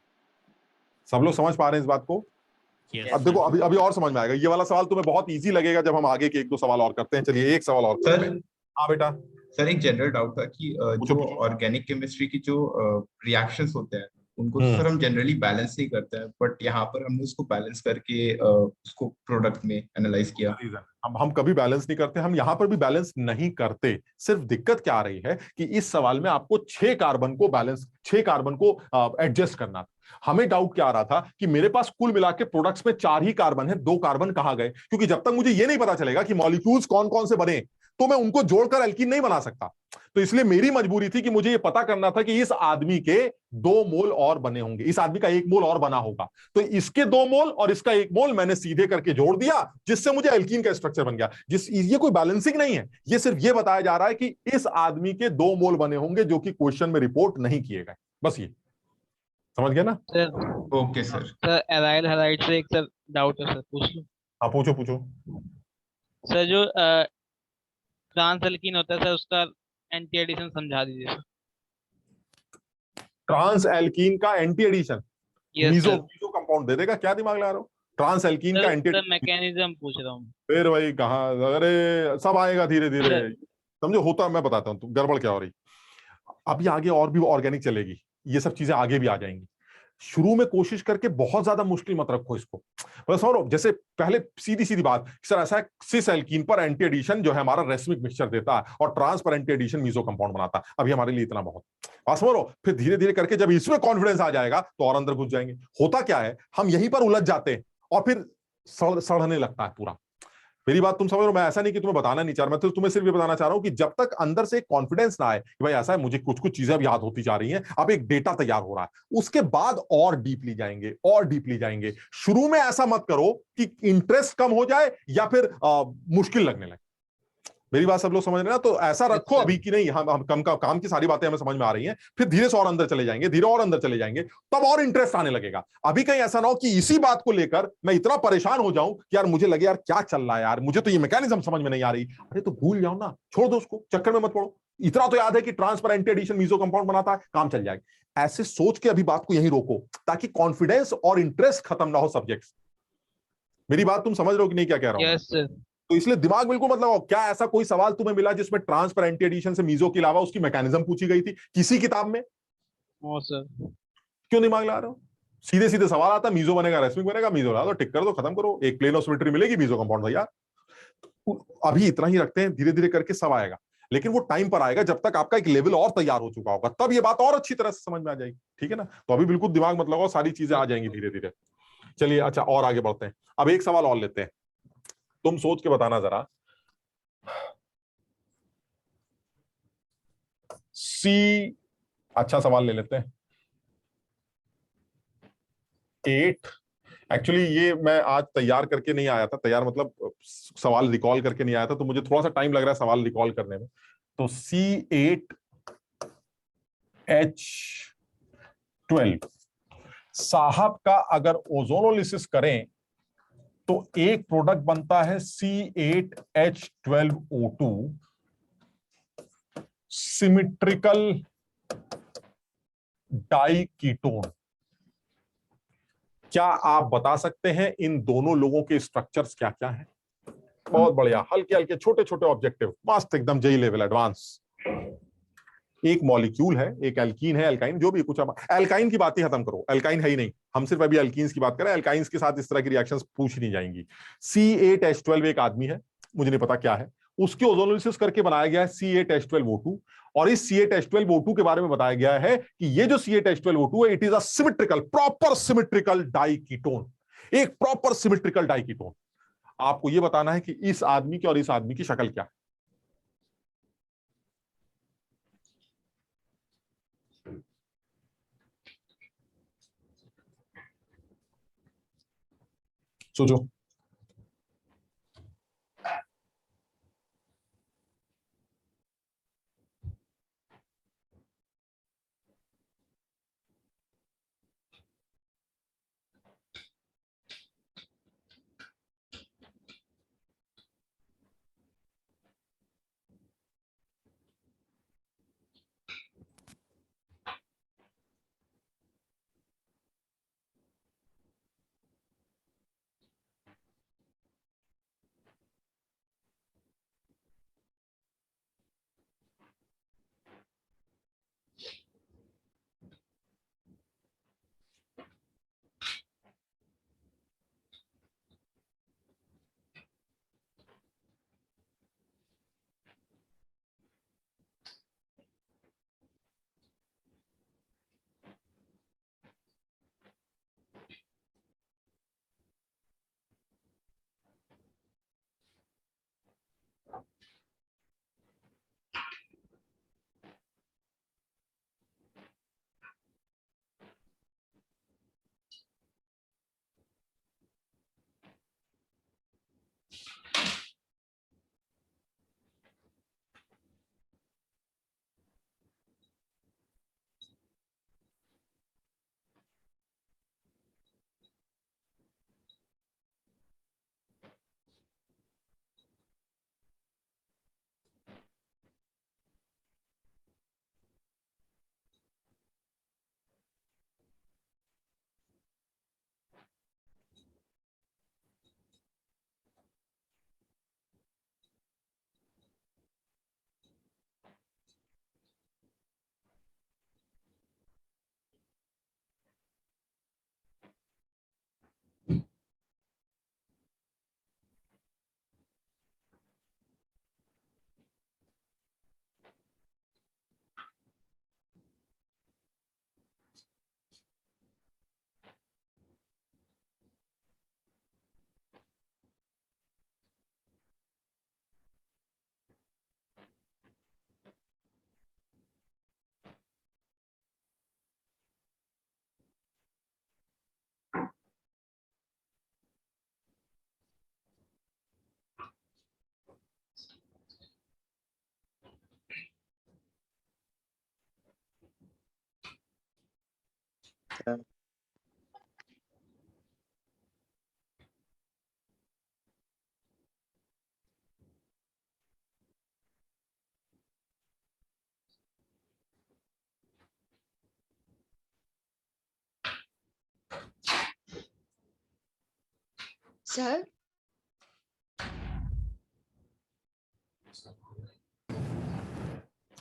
सब लोग समझ पा रहे हैं इस बात को? अब देखो, अभी और समझ में आएगा। ये वाला सवाल तुम्हें बहुत इजी लगेगा जब हम आगे के 1-2 सवाल और करते हैं। चलिए एक सवाल और करते हैं। हाँ बेटा। सर एक जनरल डाउट था कि जो ऑर्गेनिक केमिस्ट्री की जो रिएक्शंस होते हैं उनको तो सर हम जनरली बैलेंस ही करते हैं, बट यहाँ पर हमने उसको बैलेंस करके उसको प्रोडक्ट में एनालाइज किया। हम कभी बैलेंस नहीं करते, हम यहाँ पर भी बैलेंस नहीं करते। सिर्फ दिक्कत क्या आ रही है कि इस सवाल में आपको 6 कार्बन को एडजस्ट करना था। हमें डाउट क्या आ रहा था कि मेरे पास कुल मिला के प्रोडक्ट्स में 4 ही कार्बन है, 2 कार्बन कहाँ गए? क्योंकि जब तक मुझे ये नहीं पता चलेगा कि मॉलिक्यूल्स कौन कौन से बने तो मैं उनको जोड़कर एल्कीन नहीं बना सकता। तो इसलिए मेरी मजबूरी थी कि मुझे ये पता करना था कि इस आदमी के 2 मोल और बने होंगे, इस आदमी का 1 मोल और बना होगा। तो इसके 2 मोल और इसका 1 मोल मैंने सीधे करके जोड़ दिया, जिससे मुझे एल्कीन का स्ट्रक्चर बन गया। ये कोई बैलेंसिंग नहीं है, ये सिर्फ ये बताया जा रहा है कि इस आदमी के 2 मोल बने होंगे जो कि क्वेश्चन में रिपोर्ट नहीं किए गए। बस ये समझ गया ना? Sir okay sir. Sir aryl halide से एक सर डाउट है सर, पूछ लूं? हाँ पूछो। सर जो ट्रांस एल्कीन होता है सर, उसका एंटी एडिशन समझा दीजिए सर। ट्रांस एल्कीन का एंटी एडिशन? मीजो कंपाउंड दे देगा, क्या दिमाग लगा रहे हो? ट्रांस एल्कीन का एंटी, मैकेनिज्म पूछ रहा हूँ। फिर वही कहाँ, अरे सब आएगा धीरे धीरे, समझो होता, मैं बताता हूँ गड़बड़ क्या हो रही। अभी आगे और भी ऑर्गेनिक चलेगी, ये सब चीजें आगे भी आ जाएंगी। शुरू में कोशिश करके बहुत ज्यादा मुश्किल मत रखो इसको, बस। और जैसे पहले सीधी सीधी बात, सर ऐसा है सिस एल्कीन पर एंटी एडिशन जो है हमारा रेसमिक मिक्सचर देता है और ट्रांस पर एंटी एडिशन मीजो कंपाउंड बनाता है, अभी हमारे लिए इतना बहुत, बस समझो। फिर धीरे धीरे करके जब इसमें कॉन्फिडेंस आ जाएगा तो और अंदर घुस जाएंगे। होता क्या है, हम यहीं पर उलझ जाते हैं और फिर सड़ने लगता है पूरा। मेरी बात तुम समझ रहे हो, मैं ऐसा नहीं कि तुम्हें बताना नहीं चाह रहा, मैं तो तुम्हें सिर्फ ये बताना चाह रहा हूं कि जब तक अंदर से कॉन्फिडेंस ना आए कि भाई ऐसा है, मुझे कुछ कुछ चीजें अब याद होती जा रही हैं, अब एक डेटा तैयार हो रहा है, उसके बाद और डीपली जाएंगे और डीपली जाएंगे। शुरू में ऐसा मत करो कि इंटरेस्ट कम हो जाए या फिर मुश्किल लगने लगे। मेरी बात सब लोग समझ रहे हैं ना? तो ऐसा रखो अभी कि नहीं, हम कम का काम की सारी बातें हमें समझ में आ रही हैं, फिर धीरे से और अंदर चले जाएंगे, धीरे और अंदर चले जाएंगे, तब और इंटरेस्ट आने लगेगा। अभी कहीं ऐसा ना हो कि इसी बात को लेकर मैं इतना परेशान हो जाऊं कि यार मुझे लगे यार क्या चल रहा है यार, मुझे तो ये मैकेनिज्म समझ में नहीं आ रही। अरे तो भूल जाओ ना, छोड़ दो उसको, चक्कर में मत पड़ो। इतना तो याद है कि ट्रांसपेरेंट एडिशन मीजो कंपाउंड बनाता है, काम चल जाएगा। ऐसे सोच के अभी बात को यहीं रोको ताकि कॉन्फिडेंस और इंटरेस्ट खत्म ना हो सब्जेक्ट। मेरी बात तुम समझ रहे हो कि नहीं क्या कह रहा हूं? Yes sir. तो इसलिए दिमाग बिल्कुल मत लगाओ। क्या ऐसा कोई सवाल तुम्हें मिला जिसमें ट्रांसपेरेंट एडिशन से मीजो के अलावा उसकी मैकेनिज्म पूछी गई थी किसी किताब में? No sir. क्यों दिमाग ला रहे हो? सीधे सीधे सवाल आता, मीजो बनेगा रेसमिक बनेगा, मीजो ला दो, टिक कर दो, खत्म करो, एक प्लेन ऑफ सिमेट्री मिलेगी, मीजो कंपाउंड भैया। अभी इतना ही रखते हैं, धीरे धीरे करके सब आएगा, लेकिन वो टाइम पर आएगा जब तक आपका एक लेवल और तैयार हो चुका होगा, तब ये बात और अच्छी तरह से समझ में आ जाएगी। ठीक है ना? तो अभी बिल्कुल दिमाग मत लगाओ, सारी चीजें आ जाएंगी धीरे धीरे। चलिए अच्छा, और आगे बढ़ते हैं। अब एक सवाल और लेते हैं, तुम सोच के बताना जरा। सी, अच्छा सवाल ले लेते हैं। 8, एक्चुअली ये मैं आज तैयार करके नहीं आया था, तैयार मतलब सवाल रिकॉल करके नहीं आया था, तो मुझे थोड़ा सा टाइम लग रहा है सवाल रिकॉल करने में। तो C8H12 साहब का अगर ओजोनोलिसिस करें तो एक प्रोडक्ट बनता है C8H12O2 सिमिट्रिकल डाइकीटोन। क्या आप बता सकते हैं इन दोनों लोगों के स्ट्रक्चर्स क्या क्या हैं? बहुत बढ़िया, हल्के हल्के छोटे छोटे ऑब्जेक्टिव, मस्त एकदम जेई लेवल एडवांस। एक मॉलिक्यूल है, एक एल्कीन है, एल्काइन, जो भी कुछ। एल्काइन की बात ही खत्म करो, एल्काइन है ही नहीं, हम सिर्फ अभी एल्कीन्स की बात करें, एल्काइंस के साथ इस तरह की रिएक्शंस पूछ नहीं जाएंगी। C8H12 एक आदमी है, मुझे नहीं पता क्या है, उसके ओजोनोलिसिस करके बनाया गया है C8H12O2, और इस C8H12O2 के बारे में बताया गया है कि ये जो C8H12O2 है, it is a symmetrical, proper symmetrical diketone, एक प्रॉपर सिमेट्रिकल डाइकीटोन। आपको ये बताना है कि इस आदमी की और इस आदमी की शक्ल क्या है। सोचो। सर। सर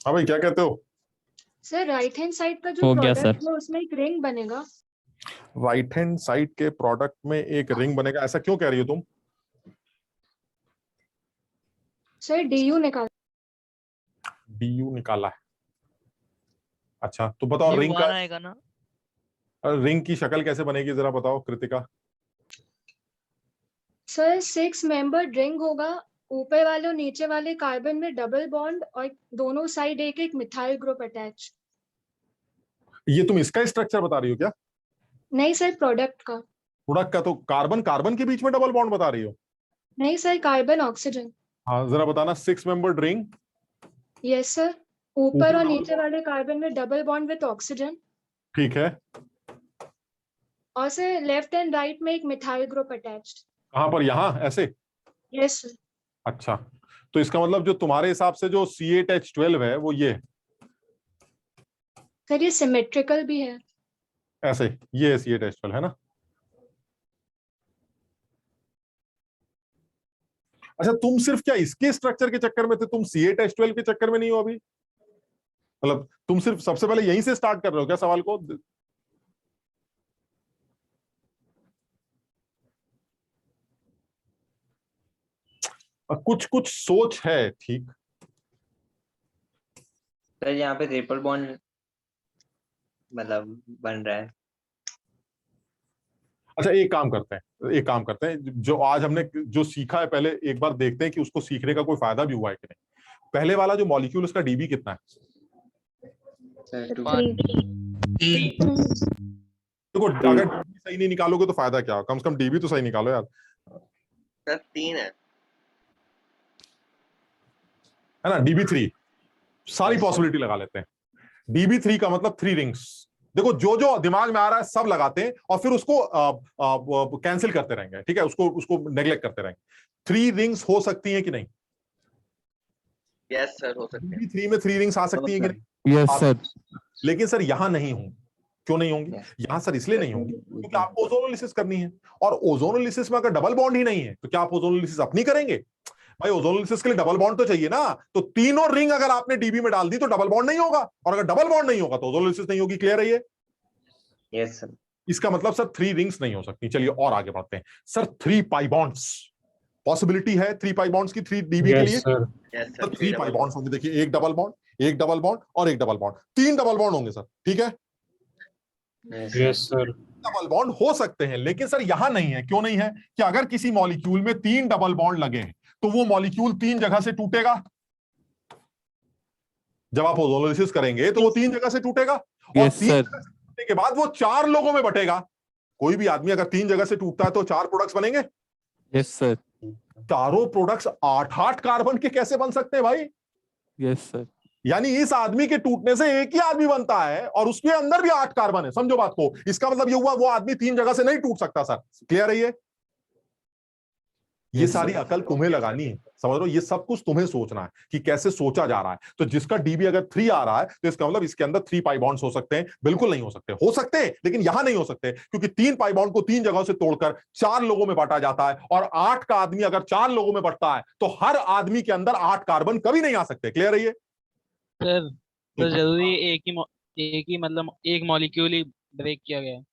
हाँ भाई क्या कहते हो? सर राइट हैंड साइड का जो हो गया प्रोडक्ट सर। है उसमें एक रिंग बनेगा। राइट हैंड साइड के प्रोडक्ट में एक रिंग बनेगा, ऐसा क्यों कह रही हो तुम? सर डीयू निकाल। डीयू निकाला है, अच्छा तो बताओ रिंग का आएगा ना? रिंग की शक्ल कैसे बनेगी जरा बताओ कृतिका। सर 6 मेंबर रिंग होगा, ऊपर वाले और नीचे वाले कार्बन में डबल बॉन्ड और दोनों साइड एक एक मिथाइल ग्रुप अटैच। ये तुम इसका स्ट्रक्चर बता रही हो क्या? नहीं सर, प्रोडक्ट का। प्रोडक्ट का तो कार्बन कार्बन के बीच में डबल बॉन्ड बता रही हो? नहीं सर, कार्बन ऑक्सीजन। हाँ जरा बताना। 6 मेंबर रिंग। यस सर, ऊपर और नीचे वाले कार्बन में डबल बॉन्ड विद ऑक्सीजन, ठीक है। और सर लेफ्ट एंड राइट में एक मिथाइल ग्रुप अटैच्ड। कहां पर? यहाँ ऐसे? Yes sir. अच्छा तो इसका मतलब जो तुम्हारे हिसाब से जो C8H12 है वो ये सर ये सिमेट्रिकल भी है। ऐसे, ये C8H12 है ना? अच्छा तुम सिर्फ क्या इसके स्ट्रक्चर के चक्कर में थे, तुम C8H12 के चक्कर में नहीं हो अभी? मतलब तुम सिर्फ सबसे पहले यहीं से स्टार्ट कर रहे हो क्या सवाल को? कुछ कुछ सोच है, ठीक। सर यहाँ पे ट्रिपल बॉन्ड मतलब बन रहा है। अच्छा एक काम करते हैं, जो आज हमने जो सीखा है पहले एक बार देखते हैं कि उसको सीखने का कोई फायदा भी हुआ है कि नहीं। पहले वाला जो मॉलिक्यूल उसका डीबी कितना है? देखो अगर डीबी सही नहीं निकालोगे तो फायदा क्या? कम से कम डीबी तो सही निकालो यार। सर 3 है ना? DB3 सारी पॉसिबिलिटी लगा लेते हैं। DB3 का मतलब 3 रिंग्स। देखो जो जो दिमाग में आ रहा है सब लगाते हैं और फिर उसको कैंसिल करते रहेंगे, ठीक है? उसको नेग्लेक्ट करते रहेंगे। 3 रिंग्स हो सकती हैं कि नहीं? यस सर, हो सकते हैं। DB3 में 3 रिंग्स आ सकती हैं कि नहीं? Yes sir. लेकिन सर यहां नहीं होंगी। क्यों नहीं होंगी? यहां सर इसलिए नहीं होंगी क्योंकि आपको ओजोनोलिसिस करनी है, और ओजोनोलिसिस में अगर डबल बॉन्ड ही नहीं है तो क्या आप ओजोनोलिसिस अपनी करेंगे? भाई ओजोनोलिसिस के लिए डबल बॉन्ड तो चाहिए ना। तो तीनों रिंग अगर आपने डीबी में डाल दी तो डबल बॉन्ड नहीं होगा, और अगर डबल बॉन्ड नहीं होगा तो ओजोनोलिसिस नहीं होगी। क्लियर है ये? Yes sir. इसका मतलब सर 3 रिंग्स नहीं हो सकती। चलिए और आगे बढ़ते हैं। सर 3 पाई बॉन्ड्स पॉसिबिलिटी है? 3 पाई बॉन्ड्स की 3 डीबी के लिए? तो 3 पाई बॉन्ड्स होंगे। देखिए एक डबल बॉन्ड, एक डबल बॉन्ड और एक डबल बॉन्ड, 3 डबल बॉन्ड होंगे सर, ठीक है? Yes sir. डबल बॉन्ड हो सकते हैं, लेकिन सर यहां नहीं है। क्यों नहीं है? कि अगर किसी मॉलिक्यूल में 3 डबल बॉन्ड लगे हैं तो वो मॉलिक्यूल 3 जगह से टूटेगा। जब आप ओजोनोलिसिस करेंगे तो वो 3 जगह से टूटेगा, और 3 जगह से टूटने के बाद वो 4 लोगों में बटेगा। कोई भी आदमी अगर 3 जगह से टूटता है तो 4 प्रोडक्ट्स बनेंगे। Yes sir. चारों प्रोडक्ट्स 8-8 कार्बन के कैसे बन सकते हैं भाई? Yes sir. यानी इस आदमी के टूटने से एक ही आदमी बनता है और उसके अंदर भी 8 कार्बन है। समझो बात को। इसका मतलब ये हुआ वो आदमी 3 जगह से नहीं टूट सकता सर। क्लियर है ये सारी अकल तुम्हें लगानी है, समझ लो। ये सब कुछ तुम्हें सोचना है कि कैसे सोचा जा रहा है। तो जिसका डीबी अगर 3 आ रहा है तो इसका मतलब इसके अंदर 3 पाई बॉन्ड्स हो सकते हैं? बिल्कुल नहीं हो सकते। हो सकते हैं लेकिन यहां नहीं हो सकते, क्योंकि 3 पाई बॉन्ड को 3 जगहों से तोड़कर 4 लोगों में बांटा जाता है, और 8 का आदमी अगर 4 लोगों में बंटता है तो हर आदमी के अंदर 8 कार्बन कभी नहीं आ सकते। क्लियर है ये? सर तो जरूरी एक ही मतलब एक मॉलिक्यूल ही ब्रेक किया गया है?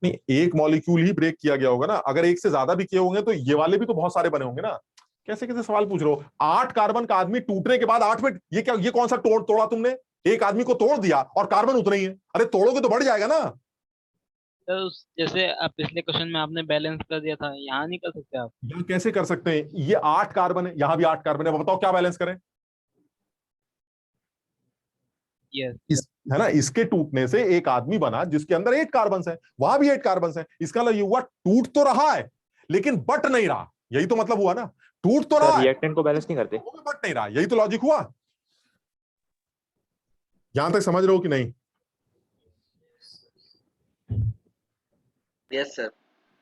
नहीं, एक मॉलिक्यूल ही ब्रेक किया गया होगा ना। अगर एक से ज्यादा भी किए होंगे तो ये वाले भी तो बहुत सारे बने होंगे ना। कैसे कैसे सवाल पूछ रहे हो? 8 कार्बन का आदमी टूटने के बाद 8 में ये क्या, ये कौन सा तोड़ा तुमने? एक आदमी को तोड़ दिया और कार्बन उतने ही है। अरे तोड़ोगे तो बढ़ जाएगा ना। तो जैसे आप पिछले क्वेश्चन में आपने बैलेंस कर दिया था, यहाँ नहीं कर सकते आप? यहाँ कैसे कर सकते हैं? ये 8 कार्बन है, यहाँ भी 8 कार्बन है। बताओ क्या बैलेंस करें? है ना? इसके टूटने से एक आदमी बना जिसके अंदर 8 कार्बन है, वहां भी 8 कार्बन है। इसका मतलब ये हुआ टूट तो रहा है लेकिन बट नहीं रहा। यही तो मतलब हुआ ना। टूट तो रहा है, रिएक्टेंट को बैलेंस नहीं करते, बट नहीं रहा। यही तो लॉजिक हुआ। यहां तक समझ रहे हो कि नहीं? Yes sir.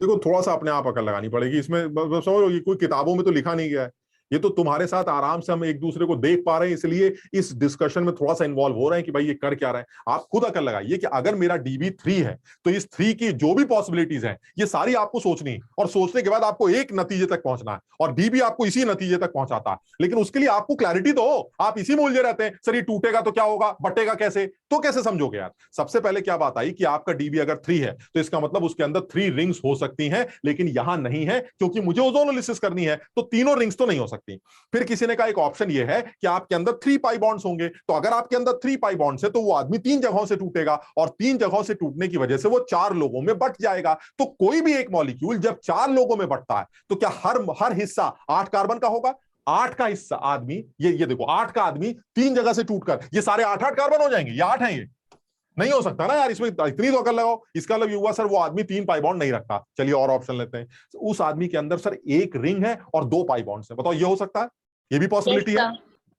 देखो थोड़ा सा अपने आप अकल लगानी पड़ेगी इसमें, समझो ये कोई किताबों में तो लिखा नहीं गया है, ये तो तुम्हारे साथ आराम से हम एक दूसरे को देख पा रहे हैं, इसलिए इस डिस्कशन में थोड़ा सा इन्वॉल्व हो रहे हैं कि भाई ये कर क्या रहे हैं। आप खुद अकल लगाइए कि अगर मेरा डीबी 3 है तो इस 3 की जो भी पॉसिबिलिटीज हैं ये सारी आपको सोचनी है, और सोचने के बाद आपको एक नतीजे तक पहुंचना है, और डीबी आपको इसी नतीजे तक पहुंचाता है। लेकिन उसके लिए आपको क्लैरिटी तो हो, आप इसी में उलझे रहते हैं, सर ये टूटेगा तो क्या होगा, बटेगा कैसे, तो कैसे समझोगे यार। सबसे पहले क्या बात आई कि आपका डीबी अगर 3 है तो इसका मतलब उसके अंदर 3 रिंग्स हो सकती हैं, लेकिन यहां नहीं है क्योंकि मुझे ओजोनोलिसिस करनी है, तो तीनों रिंग्स तो नहीं हो सकती। फिर किसी ने कहा एक ऑप्शन ये है कि आपके अंदर 3 पाई बॉन्ड्स होंगे, तो अगर आपके अंदर 3 पाई बॉन्ड्स है तो वो आदमी 3 जगहों से टूटेगा, और 3 जगहों से टूटने की वजह से वो 4 लोगों में बट जाएगा। तो कोई भी एक मॉलिक्यूल जब 4 लोगों में बटता है तो क्या हर हिस्सा 8 कार्बन का होगा? 8 का हिस्सा आदमी, ये देखो 8 का आदमी 3 जगह से टूटकर ये सारे 8 कार्बन हो जाएंगे, ये 8 है, ये नहीं हो सकता ना यार, इसमें इतनी तो अकल लगाओ। इसका मतलब ये हुआ सर वो आदमी 3 पाई बॉन्ड नहीं रखता। चलिए और ऑप्शन लेते हैं, उस आदमी के अंदर सर 1 रिंग है और 2 पाई बॉन्ड्स है, बताओ ये हो सकता है? ये भी पॉसिबिलिटी है,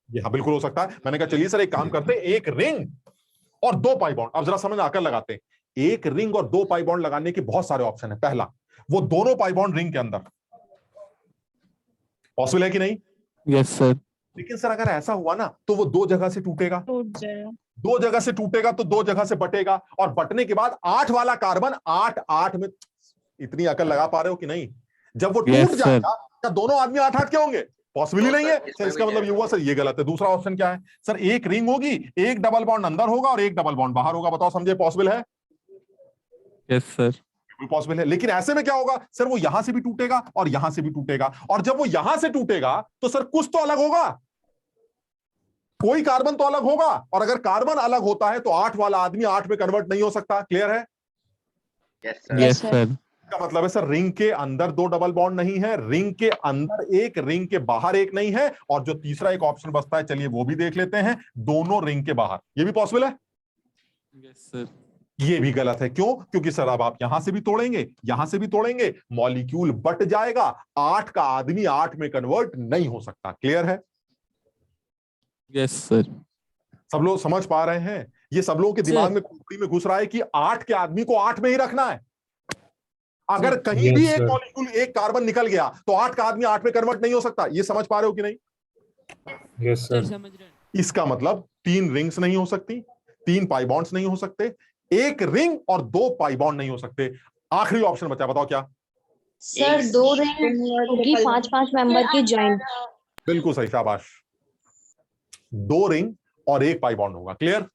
ये हाँ बिल्कुल हो सकता है। मैंने कहा चलिए सर एक काम करते हैं, 1 रिंग और 2 पाई बॉन्ड। अब जरा समझ आकर लगाते हैं, 1 रिंग और 2 पाई बॉन्ड लगाने के बहुत सारे ऑप्शन है। पहला, वो दोनों पाई बॉन्ड रिंग के अंदर पॉसिबल है कि नहीं? Yes sir. लेकिन सर अगर ऐसा हुआ ना तो वो 2 जगह से टूटेगा, टूट जाएगा। 2 जगह से टूटेगा तो 2 जगह से बटेगा, और बटने के बाद 8 वाला कार्बन 8 में, इतनी अकल लगा पा रहे हो कि नहीं? जब वो टूट जाएगा क्या दोनों आदमी 8 के होंगे? पॉसिबल नहीं है सर। इसका मतलब ये हुआ सर ये गलत है। दूसरा ऑप्शन क्या है सर? 1 रिंग होगी, 1 डबल बॉन्ड अंदर होगा और 1 डबल बॉन्ड बाहर होगा, बताओ समझे पॉसिबल है? यस सर, पॉसिबल है। लेकिन ऐसे में क्या होगा सर, वो यहां से भी टूटेगा और यहां से भी टूटेगा, और जब वो यहां से टूटेगा तो सर कुछ तो अलग होगा, कोई कार्बन तो अलग होगा, और अगर कार्बन अलग होता है तो 8 वाला आदमी 8 में कन्वर्ट नहीं हो सकता। क्लियर है? Yes sir. का मतलब है सर रिंग के अंदर 2 डबल बॉन्ड नहीं है, रिंग के अंदर 1, रिंग के बाहर 1 नहीं है, और जो तीसरा एक ऑप्शन बचता है चलिए वो भी देख लेते हैं, दोनों रिंग के बाहर, ये भी पॉसिबल है? Yes sir. ये भी गलत है। क्यों? क्योंकि सर अब आप यहां से भी तोड़ेंगे, यहां से भी तोड़ेंगे, मॉलिक्यूल बट जाएगा, 8 का आदमी 8 में कन्वर्ट नहीं हो सकता। क्लियर है? Yes sir. सब लोग समझ पा रहे हैं? ये सब लोगों के दिमाग में खोपड़ी में घुस रहा है कि 8 के आदमी को 8 में ही रखना है। अगर कहीं भी एक मॉलिक्यूल, एक कार्बन निकल गया तो 8 का आदमी 8 में कन्वर्ट नहीं हो सकता। ये समझ पा रहे हो कि नहीं? Yes sir. समझ रहे हैं। इसका मतलब 3 रिंग्स नहीं हो सकती, 3 पाई बॉन्ड्स नहीं हो सकते, 1 रिंग और 2 पाई बॉन्ड नहीं हो सकते। आखिरी ऑप्शन बचा, बताओ क्या? सर 2 रिंग होगी, 5-5 मेंबर की जॉइंट। बिल्कुल सही, शाबाश। 2 रिंग और 1 पाई बॉन्ड होगा। क्लियर?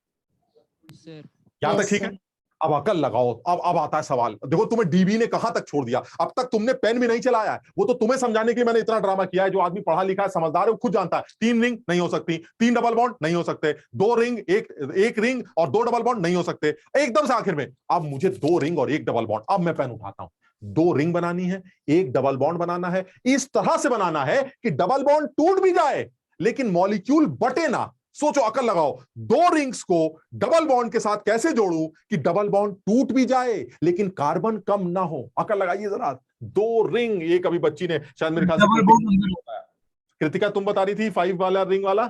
सर यहां तक ठीक है? अब अकल लगाओ। अब आता है सवाल। देखो तुम्हें डीबी ने कहां तक छोड़ दिया, अब तक तुमने पेन भी नहीं चलाया है। वो तो तुम्हें समझाने के लिए मैंने इतना ड्रामा किया है। जो आदमी पढ़ा लिखा है, समझदार है, वो खुद जानता है 3 रिंग नहीं हो सकती, 3 डबल बॉन्ड नहीं हो सकते, 2 रिंग, एक रिंग और 2 डबल बॉन्ड नहीं हो सकते। एकदम से आखिर में अब मुझे 2 रिंग और 1 डबल बॉन्ड, अब मैं पेन उठाता हूं। 2 रिंग बनानी है, 1 डबल बॉन्ड बनाना है, इस तरह से बनाना है कि डबल बॉन्ड टूट भी जाए लेकिन मॉलिक्यूल बटे ना। सोचो, अकल लगाओ, 2 रिंग्स को डबल बॉन्ड के साथ कैसे जोड़ूं कि डबल बॉन्ड टूट भी जाए लेकिन कार्बन कम ना हो। अकल लगाइए जरा। 2 रिंग, एक अभी बच्ची ने शायद मेरे ख्याल से कृतिका तुम बता रही थी 5 वाला रिंग वाला,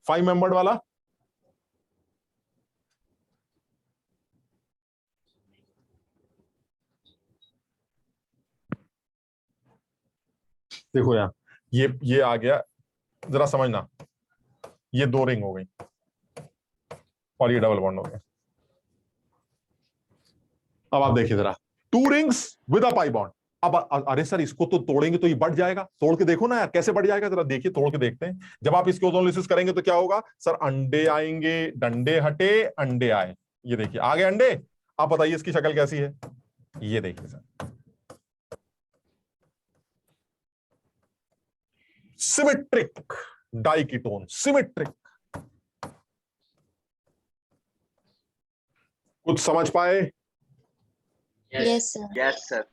5 मेंबर्ड वाला। देखो यार, ये आ गया, जरा समझना, ये 2 रिंग हो गई और ये डबल बॉन्ड हो गया। अब आप देखिए जरा, 2 rings with a pi bond. अब अरे सर इसको तो तोड़ेंगे तो ये बढ़ जाएगा, तोड़ के देखो ना यार कैसे बढ़ जाएगा, जरा देखिए, तोड़ के देखते हैं। जब आप इसकी ओजोनोलिसिस करेंगे तो क्या होगा सर? अंडे आएंगे, डंडे हटे, अंडे आए, ये देखिए आ गए अंडे। आप बताइए इसकी शक्ल कैसी है? ये देखिए सर, सिमेट्रिक डाइकीटोन, सिमेट्रिक। कुछ समझ पाए? Yes sir. Yes sir.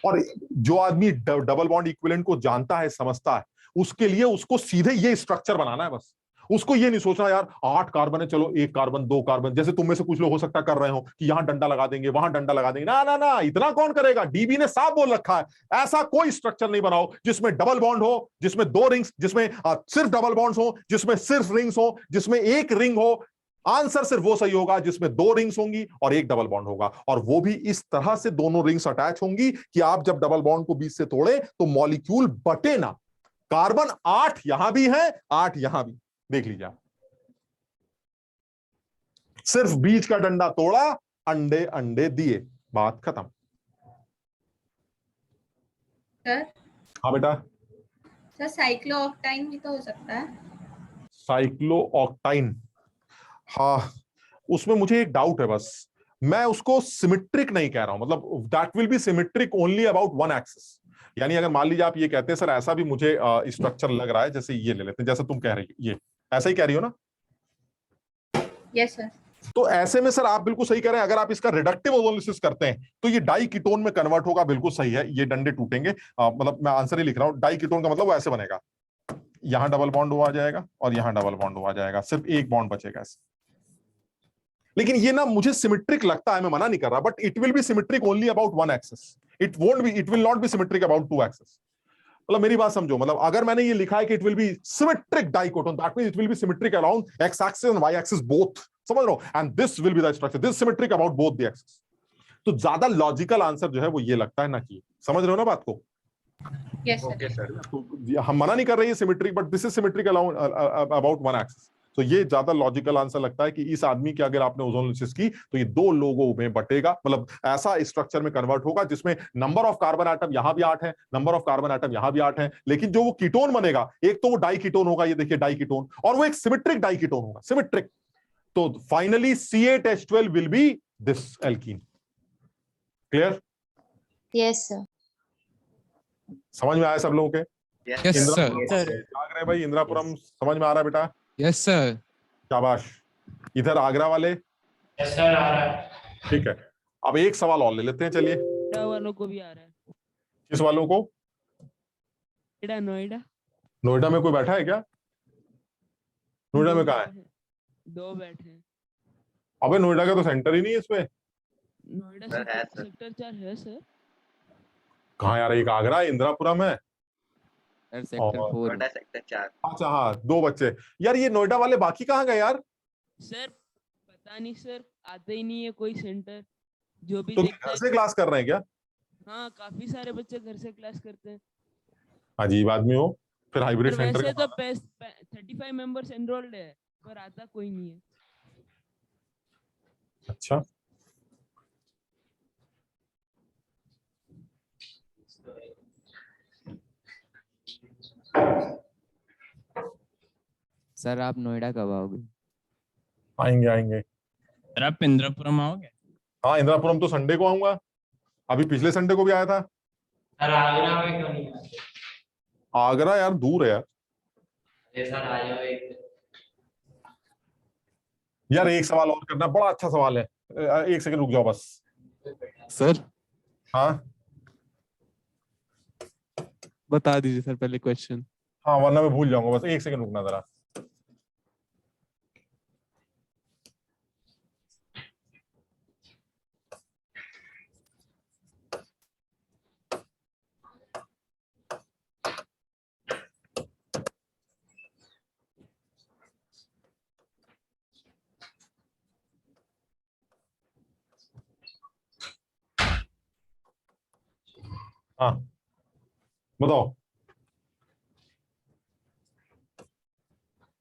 और जो आदमी डबल बॉन्ड इक्विवेलेंट को जानता है, समझता है, उसके लिए उसको सीधे ये स्ट्रक्चर बनाना है बस। उसको ये नहीं सोचना यार 8 कार्बन है, चलो 1 कार्बन 2 कार्बन, जैसे तुम में से कुछ लोग हो सकता कर रहे हो कि यहां डंडा लगा देंगे, वहां डंडा लगा देंगे। ना ना ना, इतना कौन करेगा? डीबी ने साफ बोल रखा है, ऐसा कोई स्ट्रक्चर नहीं बनाओ जिसमें डबल बॉन्ड हो, जिसमें 2 रिंग्स, जिसमें सिर्फ डबल बॉन्ड्स हो, जिसमें सिर्फ रिंग्स हो, जिसमें 1 रिंग हो। आंसर सिर्फ वो सही होगा जिसमें 2 रिंग्स होंगी और एक डबल बॉन्ड होगा, और वो भी इस तरह से दोनों रिंग्स अटैच होंगी कि आप जब डबल बॉन्ड को बीच से तोड़े तो मॉलिक्यूल बटे ना। कार्बन 8 यहां भी है, 8 यहां भी, देख लीजिए आप। सिर्फ बीच का डंडा तोड़ा, अंडे अंडे दिए, बात खत्म। सर हाँ बेटा। सर साइक्लोऑक्टाइन भी तो हो सकता है। साइक्लोऑक्टाइन, हाँ उसमें मुझे एक डाउट है बस, मैं उसको सिमेट्रिक नहीं कह रहा हूं, मतलब that will be symmetric only about one axis. यानी अगर मान लीजिए आप ये कहते हैं सर ऐसा भी मुझे स्ट्रक्चर लग रहा है, जैसे ये ले लेते हैं, जैसे तुम कह रही हो, ये ऐसा ही कह रही हो ना? Yes sir. तो ऐसे में सर आप बिल्कुल सही कह रहे हैं, अगर आप इसका रिडक्टिव ओजोलिसिस करते हैं तो ये डाई कीटोन में कन्वर्ट होगा, बिल्कुल सही है, ये डंडे टूटेंगे। मतलब मैं आंसर ही लिख रहा हूं, डाई कीटोन का मतलब वो ऐसे बनेगा, यहां डबल बॉन्ड आ जाएगा और यहां डबल बॉन्ड आ जाएगा, सिर्फ एक बॉन्ड बचेगा ऐसे। लेकिन ये ना मुझे सिमेट्रिक लगता है, मैं मना नहीं कर रहा, but it will be symmetric only about one axis, it will not be symmetric about two axis. मतलब मेरी बात समझो, मतलब अगर मैंने ये लिखा है कि it will be symmetric diketone, that means it will be symmetric around X axis and Y axis both, समझ रहे हो, and this will be the structure, this symmetric about both the axis. तो ज्यादा लॉजिकल आंसर जो है वो ये लगता है ना, कि समझ रहे हो ना बात को? यस ओके सर, तो हम मना नहीं कर रहे हैं symmetric, but this is symmetric about one axis. तो ये ज्यादा लॉजिकल आंसर लगता है कि इस आदमी की अगर आपने ओजोनोलिसिस की तो ये 2 लोगों में बटेगा, मतलब ऐसा स्ट्रक्चर में कन्वर्ट होगा जिसमें नंबर ऑफ कार्बन एटम यहां भी 8 है, नंबर ऑफ कार्बन एटम यहां भी 8 है, लेकिन जो वो कीटोन बनेगा एक तो वो डाई कीटोन होगा, ये देखिए डाई कीटोन, और वो एक सिमेट्रिक डाई कीटोन होगा, सिमेट्रिक। तो finally C8H12 will be this alkene. Clear? Yes sir. समझ में आया सब लोगों के? Yes sir. जाग रहे भाई, इंद्रापुरम समझ में आ रहा है बेटा? Yes sir. शाबाश। इधर आगरा वाले? यस सर आ रहा है। ठीक है, अब एक सवाल और ले लेते हैं, चलिए। नोएडा वालों को भी आ रहा है। किस वालों को? नोएडा। नोएडा में कोई बैठा है क्या? नोएडा में कहाँ है? 2 बैठे हैं। अबे नोएडा का तो सेंटर ही नहीं है इसमें। नोएडा सेक्टर 4 है सर। कहाँ यार? एक आगरा, इंदिरापुरम है, सेक्टर 4। नोएडा सेक्टर 4। अच्छा हाँ, 2 बच्चे यार। ये नोएडा वाले बाकी कहाँ गए यार? सर पता नहीं सर, आते ही नहीं है कोई सेंटर, जो भी तो देखता घर से क्लास कर रहे हैं क्या? हाँ काफी सारे बच्चे घर से क्लास करते हैं। अजीब आदमी हो, फिर हाइब्रिड सेंटर वैसे तो 35 मेंबर्स एनरोल्ड है, पर आता कोई नहीं है। अच्छा, सर आप नोएडा कब आओगे? आएंगे आएंगे। सर आप इंद्रापुरम आओगे? हाँ इंदिरापुरम तो संडे को आऊंगा, अभी पिछले संडे को भी आया था। सर आगरा में क्यों नहीं आते? आगरा यार दूर है यार। ये सर आ जाओ एक। यार एक सवाल और करना, बड़ा अच्छा सवाल है, एक सेकंड रुक जाओ बस। सर हाँ बता दीजिए सर पहले क्वेश्चन। हाँ वरना मैं भूल जाऊंगा, बस एक सेकंड रुकना जरा। हाँ बताओ।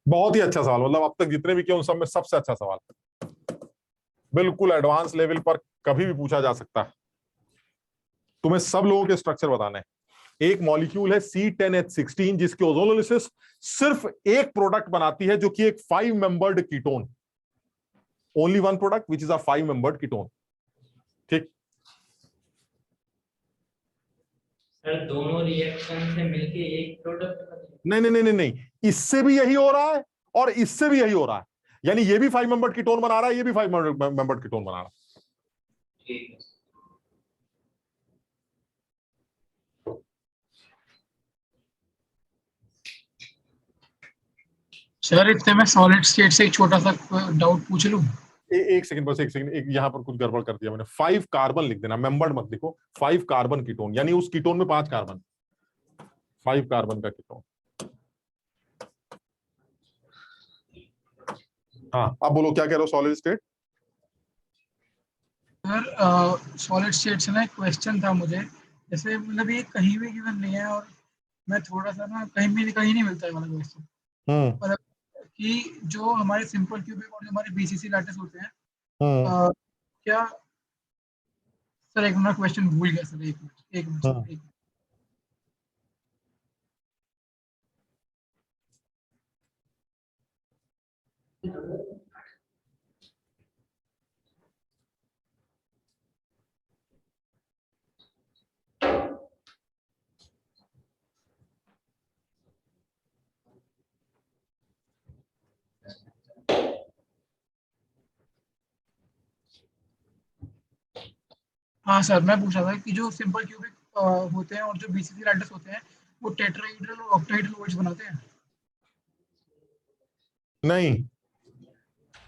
बहुत ही अच्छा सवाल, मतलब अब तक जितने भी किए उन सब में सबसे अच्छा सवाल, बिल्कुल एडवांस लेवल पर कभी भी पूछा जा सकता है। तुम्हें सब लोगों के स्ट्रक्चर बताने हैं। एक मॉलिक्यूल है C10H16 जिसकी ओजोनोलिसिस सिर्फ एक प्रोडक्ट बनाती है जो कि एक 5 membered ketone, only one product which is a 5 membered ketone. ठीक, सर दोनों रिएक्शन से मिलके एक प्रोडक्ट। नहीं नहीं नहीं नहीं नहीं, इससे भी यही हो रहा है और इससे भी यही हो रहा है, यानी ये भी 5 मेंबर्ड कीटोन बना रहा है, ये भी 5 मेंबर्ड कीटोन बना रहा है। ठीक है सर। इतने में सॉलिड स्टेट से एक छोटा सा डाउट पूछ लूं? एक सेकंड बस, एक सेकंड, एक यहाँ पर कुछ गड़बड़ कर दिया मैंने। 5 कार्बन लिख देना, मेंबर्ड मत लिखो। 5 कार्बन कीटोन, यानी उस कीटोन में 5 कार्बन, 5 कार्बन का कीटोन। हाँ, अब बोलो क्या कह रहे हो solid state? Sir solid state से ना एक क्वेश्चन था मुझे, जैसे मतलब ये कहीं भी गिवन नहीं है और मैं थोड़ा सा ना कहीं नहीं मिलता है वाला क्वेश्चन, मतलब कि जो हमारे सिंपल क्यूबिक और जो हमारे बीसीसी लैटिस होते हैं, क्या सर एक मिनट क्वेश्चन भूल गया सर, एक मिनट। हाँ सर, मैं पूछ रहा था कि जो सिंपल क्यूबिक होते हैं और जो बीसीसी लैटिस होते हैं वो टेट्राहेड्रल और ऑक्टाहेड्रल वॉइड्स बनाते हैं? नहीं,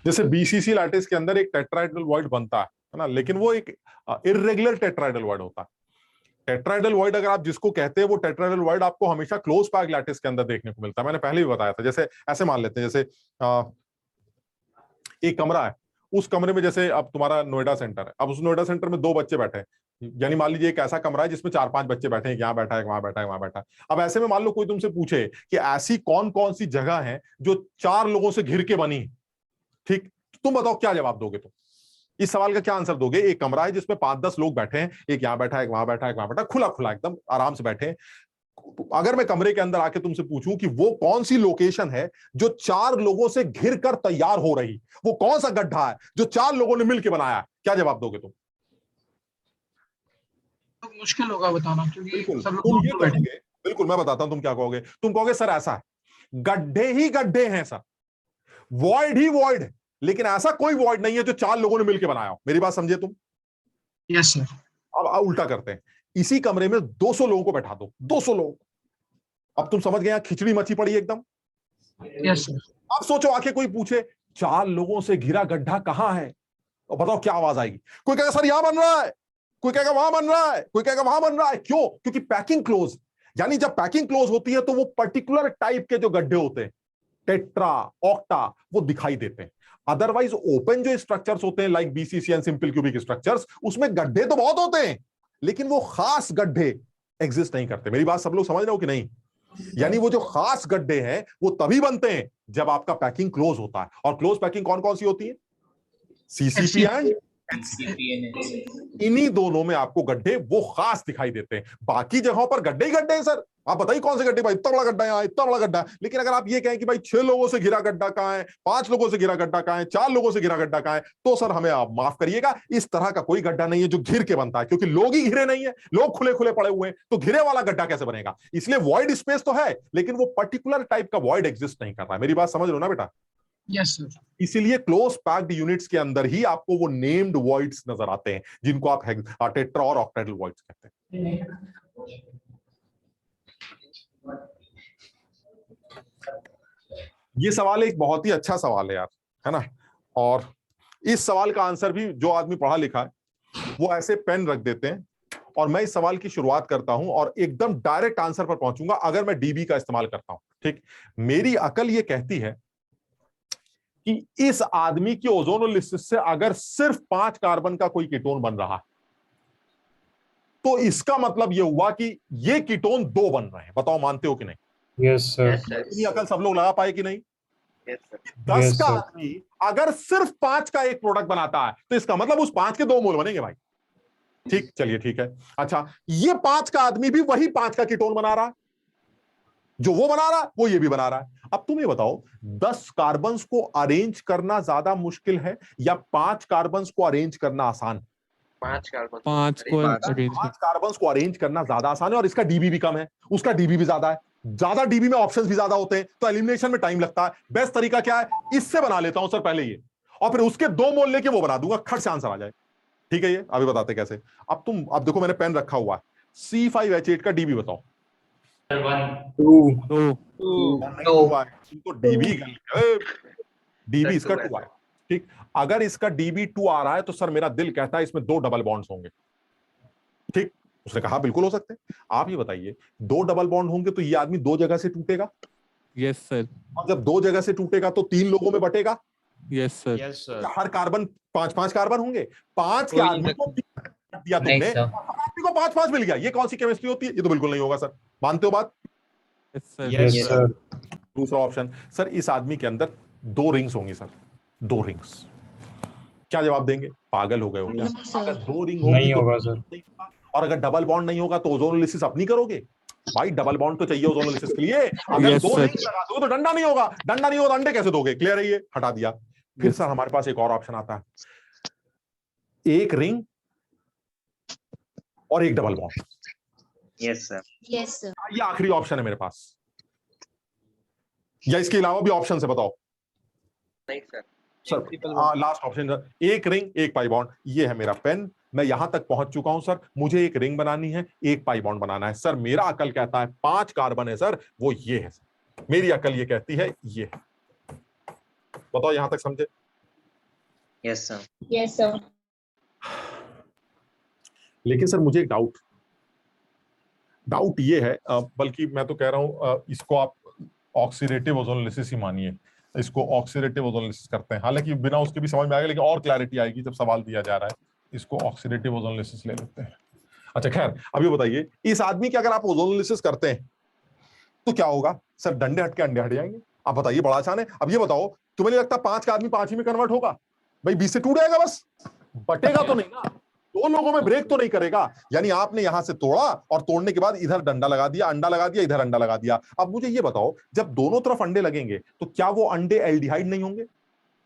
जैसे बीसीसी लैटिस के अंदर एक टेट्राहेड्रल वॉइड बनता है ना, लेकिन वो एक इर्रेगुलर टेट्राहेड्रल वॉइड होता है। टेट्राहेड्रल वॉइड अगर आप जिसको कहते हैं, वो टेट्राहेड्रल वॉइड आपको हमेशा क्लोज पैक्ड लैटिस के अंदर देखने को मिलता है। मैंने पहले भी बताया था। जैसे ऐसे मान लेते हैं, जैसे एक कमरा है, उस कमरे में जैसे अब तुम्हारा नोएडा सेंटर है, अब उस नोएडा सेंटर में 2 बच्चे बैठे हैं, यानी मान लीजिए एक ऐसा कमरा है जिसमें 4-5 बच्चे बैठे हैं, यहाँ बैठा है, वहां बैठा है, वहां बैठा है। अब ऐसे में मान लो कोई तुमसे पूछे कि ऐसी कौन कौन सी जगह है जो 4 लोगों से घिर के बनी, ठीक, तुम बताओ क्या जवाब दोगे? तुम इस सवाल का क्या आंसर दोगे? एक कमरा है जिसमें 5-10 लोग बैठे हैं, एक यहाँ बैठा है, एक वहां बैठा है, एक वहां बैठा है, खुला खुला एकदम आराम से बैठे हैं। अगर मैं कमरे के अंदर आके तुमसे पूछूं कि वो कौन सी लोकेशन है जो 4 लोगों से घिर कर तैयार हो रही, वो कौन सा गड्ढा है जो 4 लोगों ने मिलकर बनाया है, क्या जवाब दोगे तुम? तो मुश्किल होगा बताना, क्योंकि सब लोग तुम ये कहोगे, बिल्कुल मैं बताता हूं तुम क्या कहोगे। तुम कहोगे सर ऐसा है, गड्ढे ही गड्ढे हैं सर, वॉइड ही वॉइड है, लेकिन ऐसा कोई वॉइड नहीं है जो 4 लोगों ने मिलकर बनाया हो। मेरी बात समझे तुम? Yes sir. अब उल्टा करते हैं, इसी कमरे में 200 लोगों को बैठा दो, 200 लोग। अब तुम समझ गए, यहां खिचड़ी मची पड़ी एकदम। Yes sir. अब सोचो आके कोई पूछे 4 लोगों से घिरा गड्ढा कहां है, और बताओ क्या आवाज आएगी? कोई कहेगा सर यहां बन रहा है, कोई कहेगा वहां बन रहा है, कोई कहेगा वहां बन रहा है। क्यों? क्योंकि पैकिंग क्लोज, यानी जब पैकिंग क्लोज होती है तो वो पर्टिकुलर टाइप के जो गड्ढे होते हैं, टेट्रा, ऑक्टा, वो दिखाई देते हैं। अदरवाइज ओपन जो स्ट्रक्चर्स होते हैं like BCC and simple cubic structures, उसमें गड्ढे तो बहुत होते हैं, लेकिन वो खास गड्ढे एग्जिस्ट नहीं करते। मेरी बात सब लोग समझ रहे हो कि नहीं? यानी वो जो खास गड्ढे हैं वो तभी बनते हैं जब आपका पैकिंग क्लोज होता है। और क्लोज पैकिंग कौन कौन सी होती है? सीसीपी एंड इन्हीं दोनों में आपको गड्ढे वो खास दिखाई देते हैं। बाकी जगहों पर गड्ढे ही गड्ढे हैं सर। आप बताइए कौन से गड्ढे? भाई इतना बड़ा गड्ढा है, इतना बड़ा गड्ढा है। लेकिन अगर आप ये कहें कि भाई 6 लोगों से घिरा गड्ढा कहां है, 5 लोगों से घिरा गड्ढा कहां है, 4 लोगों से घिरा गड्ढा कहां है, तो सर हमें आप माफ करिएगा, इस तरह का कोई गड्ढा नहीं है जो घिर के बनता है, क्योंकि लोग ही घिरे नहीं है, लोग खुले खुले पड़े हुए हैं, तो घिरे वाला गड्ढा कैसे बनेगा? इसलिए वॉइड स्पेस तो है, लेकिन वो पर्टिकुलर टाइप का वॉइड एग्जिस्ट नहीं कर रहा है। मेरी बात समझ लो ना बेटा? Yes sir. इसीलिए क्लोज पैक्ड यूनिट्स के अंदर ही आपको वो नेम्ड वॉइड्स नजर आते हैं, जिनको आप टेट्रा और ऑक्टाहेड्रल वॉइड्स कहते हैं। ये सवाल एक बहुत ही अच्छा सवाल है यार, है ना? और इस सवाल का आंसर भी जो आदमी पढ़ा लिखा है वो ऐसे पेन रख देते हैं, और मैं इस सवाल की शुरुआत करता हूं और एकदम डायरेक्ट आंसर पर पहुंचूंगा अगर मैं डीबी का इस्तेमाल करता हूं। ठीक, मेरी अकल ये कहती है कि इस आदमी की ओजोनोलिसिस से अगर सिर्फ 5 कार्बन का कोई कीटोन बन रहा है, तो इसका मतलब यह हुआ कि ये कीटोन 2 बन रहे हैं। बताओ मानते हो कि नहीं? Yes sir. इतनी अकल सब लोग लगा पाए कि नहीं? Yes sir. 10 का आदमी अगर सिर्फ 5 का एक प्रोडक्ट बनाता है, तो इसका मतलब उस 5 के 2 मोल बनेंगे भाई। ठीक, चलिए ठीक है। अच्छा, ये 5 का आदमी भी वही 5 का कीटोन बना रहा है, जो वो बना रहा है वो ये भी बना रहा है। अब तुम ये बताओ, 10 कार्बन्स को अरेंज करना ज्यादा मुश्किल है या 5 कार्बन्स को अरेंज करना आसान? 5 कार्बन। 5 कार्बन्स को अरेंज करना ज्यादा आसान है, और इसका डीबी भी कम है, उसका डीबी भी ज्यादा है। ज्यादा डीबी में ऑप्शंस भी ज्यादा होते हैं, तो एलिमिनेशन में टाइम लगता है। बेस्ट तरीका क्या है? इससे बना लेता हूं सर पहले ये, और फिर उसके 2 मोल लेके वो बना दूंगा, खट से आंसर आ जाए। ठीक है, ये अभी बताते कैसे। अब देखो मैंने पेन रखा हुआ है, C5H8 का डीबी बताओ। 2 डीबी इसका 2 आया। ठीक, अगर इसका डीबी 2 आ रहा है तो सर मेरा दिल कहता है इसमें 2 डबल बॉन्ड्स होंगे। ठीक, उसने कहा बिल्कुल हो सकते हैं। आप ये बताइए, 2 डबल बॉन्ड होंगे तो ये आदमी 2 जगह से टूटेगा। Yes sir. और जब 2 जगह से टूटेगा तो 3 लोगों में बटेगा। Yes sir. Yes sir. क्या हर कार्बन 5-5 कार्बन होंगे? 5 के आदमी को दिया नहीं तुमने, सर। हर आदमी को 5-5 मिल गया। ये कौन सी केमिस्ट्री होती है? ये तो बिल्कुल नहीं होगा सर। मानते हो बात? Yes sir. दूसरा ऑप्शन सर, इस आदमी के अंदर 2 रिंग्स होंगी सर, 2 रिंग्स। क्या जवाब देंगे? पागल हो गए हो क्या? अगर 2 रिंग होगी तो होगा सर। नहीं होगा, और अगर डबल बॉन्ड नहीं होगा तो ओजोनोलिसिस अपनी करोगे? भाई डबल बॉन्ड तो चाहिए ओजोनोलिसिस के लिए। अगर Yes, 2 sir. रिंग लगा दोगे तो डंडा नहीं होगा, डंडा नहीं होगा तो अंडे कैसे दोगे? क्लियर है? ये हटा दिया। फिर सर हमारे पास एक और ऑप्शन आता है, एक रिंग और एक double bond. Yes sir. Yes sir. ये आखिरी ऑप्शन है मेरे पास, या इसके अलावा भी ऑप्शन है? बताओ नहीं सर। सर। लास्ट ऑप्शन, एक रिंग एक पाई बॉन्ड। ये है मेरा पेन, मैं यहां तक पहुंच चुका हूं सर। मुझे एक रिंग बनानी है, एक पाई बॉन्ड बनाना है सर। मेरा अकल कहता है 5 कार्बन है सर, वो ये है सर। मेरी अकल ये कहती है ये है। बताओ यहां तक समझे? Yes sir. Yes sir. लेकिन सर मुझे एक डाउट ये है, बल्कि मैं तो कह रहा हूं इसको आप ऑक्सीडेटिव ओजोनोलिसिस ही मानिए। इसको ऑक्सीडेटिव ओजोनोलिसिस करते हैं, हालांकि बिना उसके भी समझ में आएगा, लेकिन और क्लैरिटी आएगी जब सवाल दिया जा रहा है। इसको ऑक्सीडेटिव ओजोनोलिसिस ले लेते हैं। अच्छा खैर, अभी बताइए, इस आदमी की अगर आप ओजोनोलिसिस करते हैं तो क्या होगा? सर डंडे हट के अंडे हट जाएंगे। आप बताइए, बड़ा आसान है। अब ये बताओ, तुम्हें नहीं लगता 5 का आदमी 5 ही में कन्वर्ट होगा? भाई 20 से टूट जाएगा, बस बटेगा तो नहीं ना, 2 लोगों में ब्रेक तो नहीं करेगा। यानी आपने यहां से तोड़ा और तोड़ने के बाद इधर डंडा लगा दिया, अंडा लगा दिया, इधर अंडा लगा दिया। अब मुझे ये बताओ, जब दोनों तरफ अंडे लगेंगे तो क्या वो अंडे एल्डिहाइड नहीं होंगे?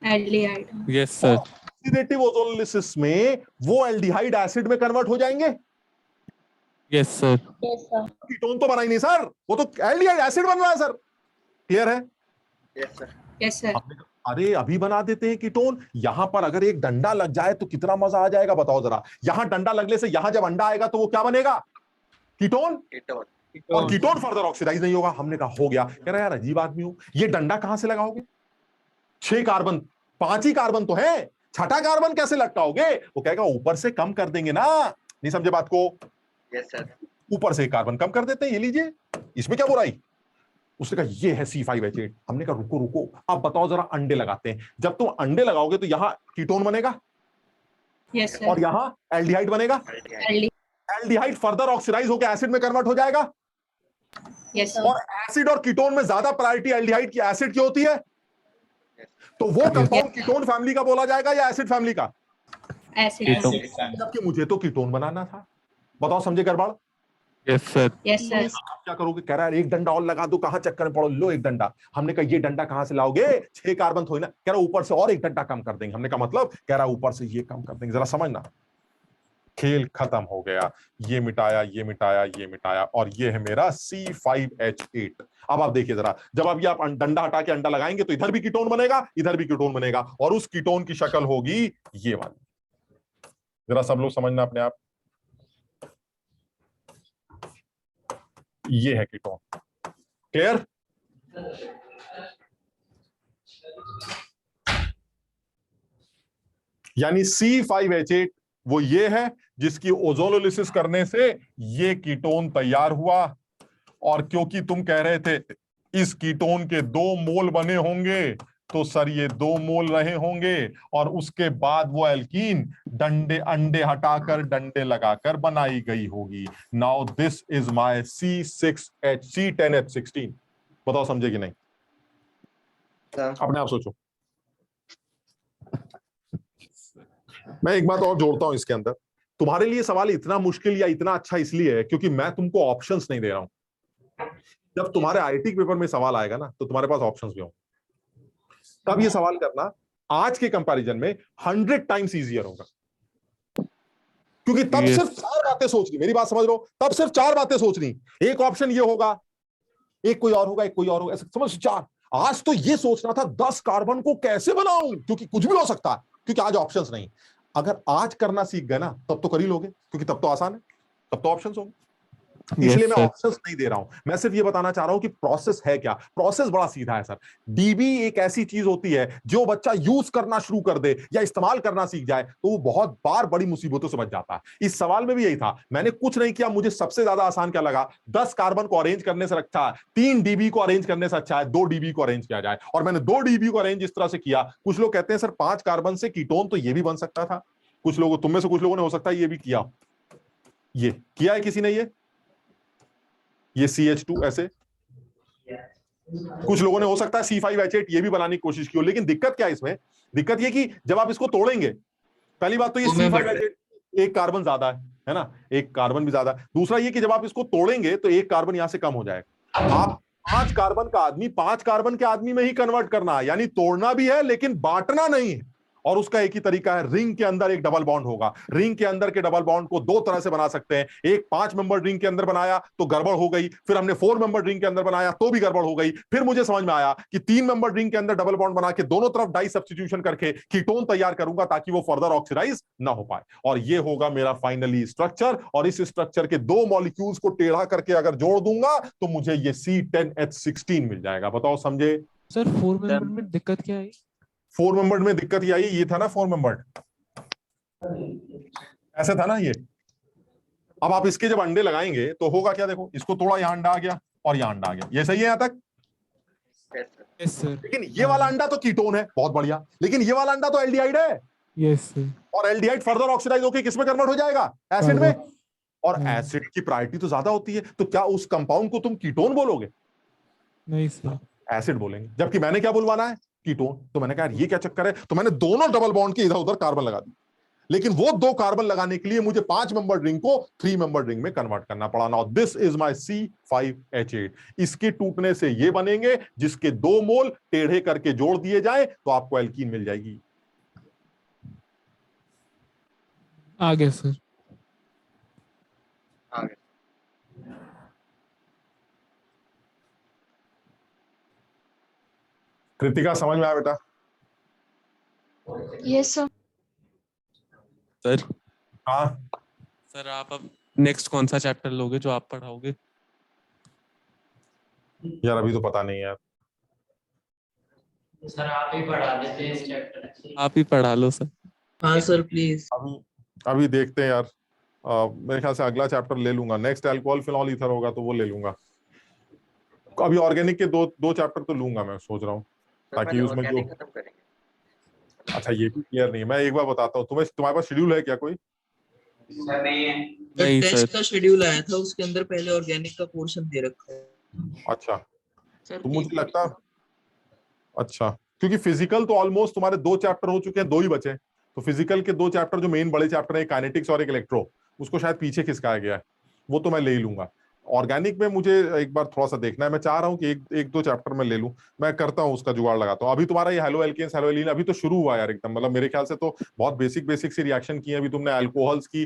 Aldehyde. Yes sir. Oxidative ozonolysis में वो एल्डिहाइड एसिड में कन्वर्ट हो जाएंगे। Yes sir. Yes sir. Ketone तो बना ही नहीं सर, वो तो एल्डिहाइड एसिड बन रहा है सर। क्लियर है? Yes sir. Yes sir. अरे अभी बना देते हैं कीटोन। यहां पर अगर एक डंडा लग जाए तो कितना मजा आ जाएगा, बताओ जरा। यहां डंडा लगने से यहां जब अंडा आएगा तो वो क्या बनेगा? कीटोन। और कीटोन फर्दर ऑक्सीडाइज नहीं होगा। हमने कहा हो गया। कह रहा यार अजीब आदमी हो, ये डंडा कहां से लगाओगे? 6 कार्बन, 5 ही कार्बन तो है, छठा कार्बन कैसे लटकाओगे? वो कहेगा ऊपर से कम कर देंगे ना। नहीं समझे बात को? Yes sir. ऊपर से 1 कार्बन कम कर देते हैं, ये लीजिए, इसमें क्या बुराई? उसने कहा ये है C5H8। हमने कहा रुको रुको, अब बताओ जरा, अंडे लगाते हैं। जब तुम अंडे लगाओगे तो यहां कीटोन बनेगा, यस सर। और यहां एल्डिहाइड बनेगा। एल्डिहाइड फर्दर ऑक्सीडाइज होकर एसिड में कन्वर्ट हो जाएगा। Yes sir. और एसिड और कीटोन में ज्यादा प्रायोरिटी एल्डिहाइड की एसिड की होती है। तो वो कंपाउंड कीटोन फैमिली का बोला जाएगा या एसिड फैमिली का? एसिड। जबकि मुझे तो कीटोन बनाना था। बताओ समझे गड़बड़? Yes sir. Yes sir. आप क्या करोगे? कह रहा है एक डंडा और लगा दो, कहां चक्कर में पड़ो, लो एक डंडा। हमने कहा ये डंडा कहां से लाओगे? 6 कार्बन थोड़ी ना। कह रहा ऊपर से और एक डंडा कम कर देंगे। हमने कहा मतलब? कह रहा ऊपर से ये कम कर देंगे। जरा समझना, खेल खत्म हो गया। ये मिटाया, ये मिटाया, ये मिटाया, और ये है मेरा C5H8। अब आप देखिए जरा, जब अब ये आप डंडा हटा के अंडा लगाएंगे तो इधर भी कीटोन बनेगा, इधर भी कीटोन बनेगा, और उस कीटोन की शक्ल होगी ये वाली। जरा सब लोग समझना अपने आप, ये है कीटोन। क्लियर? यानी C5H8 वो ये है जिसकी ओजोनोलिसिस करने से ये कीटोन तैयार हुआ। और क्योंकि तुम कह रहे थे इस कीटोन के 2 मोल बने होंगे, तो सर ये 2 मोल रहे होंगे, और उसके बाद वो एल्कीन डंडे अंडे हटाकर डंडे लगाकर बनाई गई होगी। Now this is my C10H16। बताओ समझे कि नहीं? अपने आप सोचो। मैं एक बात और जोड़ता हूं इसके अंदर। तुम्हारे लिए सवाल इतना मुश्किल या इतना अच्छा इसलिए है क्योंकि मैं तुमको ऑप्शंस नहीं दे रहा हूं। जब तुम्हारे आईटी पेपर में सवाल आएगा ना, तो तुम्हारे पास ऑप्शंस भी होंगे। तब ये सवाल करना आज के कंपैरिजन में 100 टाइम्स इजियर होगा, क्योंकि तब सिर्फ 4 बातें सोचनी। मेरी बात समझ लो, तब सिर्फ 4 बातें सोचनी। एक ऑप्शन ये होगा, एक कोई और होगा, एक कोई और होगा, समझ 4। आज तो ये सोचना था 10 कार्बन को कैसे बनाऊं, क्योंकि कुछ भी हो सकता है, क्योंकि आज ऑप्शंस नहीं। अगर आज करना सीख गए ना, तब तो कर ही लोगे, क्योंकि तब तो आसान है, तब तो ऑप्शंस होंगे। इसलिए मैं ऑप्शंस नहीं दे रहा हूं, मैं सिर्फ ये बताना चाह रहा हूं कि प्रोसेस है क्या। प्रोसेस बड़ा सीधा है सर। डीबी एक ऐसी चीज होती है जो बच्चा यूज करना शुरू कर दे या इस्तेमाल करना सीख जाए तो वो बहुत बार बड़ी मुसीबतों से बच जाता है। इस सवाल में भी यही था, मैंने कुछ नहीं किया, मुझे सबसे ज्यादा आसान क्या लगा, 10 कार्बन को अरेंज करने से अच्छा है 3 डीबी को अरेंज करने से अच्छा है 2 डीबी को अरेंज किया जाए, और मैंने 2 डीबी को अरेंज इस तरह से किया। कुछ लोग कहते हैं सर 5 कार्बन से कीटोन तो ये भी बन सकता था, कुछ लोगों, तुम में से कुछ लोगों ने हो सकता है ये भी किया, ये किया है किसी ने, ये CH2 ऐसे, कुछ लोगों ने हो सकता है C5H8 ये भी बनाने की कोशिश की हो। लेकिन दिक्कत क्या है इसमें, दिक्कत ये कि जब आप इसको तोड़ेंगे, पहली बात तो ये C5H8 एक कार्बन ज्यादा है ना, एक कार्बन भी ज्यादा। दूसरा ये कि जब आप इसको तोड़ेंगे तो एक कार्बन यहां से कम हो जाएगा। आप 5 कार्बन का आदमी 5 कार्बन के आदमी में ही कन्वर्ट करना है, यानी तोड़ना भी है लेकिन बांटना नहीं है। और उसका एक ही तरीका है, रिंग के अंदर एक डबल बॉन्ड होगा। रिंग के अंदर के डबल बॉन्ड को 2 तरह से बना सकते हैं, एक 5 मेंबर रिंग के अंदर बनाया तो गड़बड़ हो गई, फिर हमने 4 मेंबर रिंग के अंदर बनाया तो भी गड़बड़ हो गई, फिर मुझे समझ में आया कि 3 मेंबर रिंग के अंदर डबल बॉन्ड बना के दोनों तरफ डाई सब्स्टिट्यूशन करके कीटोन तैयार करूंगा ताकि वो फर्दर ऑक्सीडाइज ना हो पाए, और ये होगा मेरा फाइनली स्ट्रक्चर। और इस स्ट्रक्चर के 2 मॉलिक्यूल्स को टेढ़ा करके अगर जोड़ दूंगा तो मुझे ये C10H16 मिल जाएगा। बताओ समझे सर 4 मेंबर में दिक्कत क्या है? 4 मेंबर्ड में दिक्कत ये आई, ये था ना 4 मेंबर्ड, ऐसे था ना ये। अब आप इसके जब अंडे लगाएंगे तो होगा क्या, देखो इसको थोड़ा यहां अंडा आ गया और यहां अंडा आ गया, ये सही है यहां तक? Yes sir. लेकिन ये वाला अंडा तो कीटोन है, बहुत बढ़िया, लेकिन ये वाला अंडा तो एल्डिहाइड है। Yes sir. और एल्डिहाइड फर्दर ऑक्सीडाइज होकर किसमें कन्वर्ट हो जाएगा, एसिड में। और एसिड की प्रायोरिटी तो ज्यादा होती है, तो क्या उस कंपाउंड को तुम कीटोन बोलोगे? नहीं सर, एसिड बोलेंगे। जबकि मैंने क्या बुलवाना है, कीटोन। तो मैंने कहा ये क्या चक्कर है, तो मैंने दोनों डबल बॉन्ड के इधर उधर कार्बन लगा दी। लेकिन वो 2 कार्बन लगाने के लिए मुझे 5 मेंबर रिंग को 3 मेंबर रिंग में कन्वर्ट करना पड़ा। Now this is my C5H8। इसके टूटने से ये बनेंगे, जिसके 2 मोल टेढ़े करके जोड़ दिए जाए तो आपको एल्कीन मिल जाएगी। आगे सर। आगे कृतिका समझ में आया बेटा? Yes sir. सर हाँ सर, आप अब नेक्स्ट कौन सा चैप्टर लोगे जो आप पढ़ाओगे? यार अभी तो पता नहीं यार। सर आप ही पढ़ा देते हैं इस चैप्टर से। आप ही पढ़ा लो सर। हाँ सर प्लीज। अभी देखते हैं यार, मेरे ख्याल से अगला चैप्टर ले लूंगा, नेक्स्ट अल्कोहल फिनॉल ईथर होगा तो वो ले लूंगा। अभी ऑर्गेनिक के दो चैप्टर तो लूंगा मैं सोच रहा हूँ, ताकि उसमें जो, अच्छा ये भी क्लियर नहीं है। मैं एक बार बताता हूँ तुम्हें, तुम्हारे पास शेड्यूल है क्या कोई? सर नहीं है। नहीं टेस्ट सर। का शेड्यूल आया था, उसके अंदर पहले ऑर्गेनिक का पोर्शन दे रखा है। अच्छा तो मुझे लगता, अच्छा क्योंकि फिजिकल तो ऑलमोस्ट तुम्हारे 2 चैप्टर हो चुके हैं, 2 ही बचे। तो फिजिकल के 2 चैप्टर जो मेन बड़े चैप्टर है, काइनेटिक्स और एक इलेक्ट्रो, उसको शायद पीछे खिसकाया गया है, वो तो मैं ले ही लूंगा। ऑर्गेनिक में मुझे एक बार थोड़ा सा देखना है, मैं चाह रहा हूँ कि एक 2 चैप्टर में ले लूं, मैं करता हूँ उसका जुगाड़ लगाता हूँ। अभी तुम्हारा ये हेलो एल्केन्स हेलो एलीन अभी तो शुरू हुआ यार एकदम, मतलब मेरे ख्याल से तो बहुत बेसिक सी रिएक्शन की है अभी तुमने। अल्कोहल्स की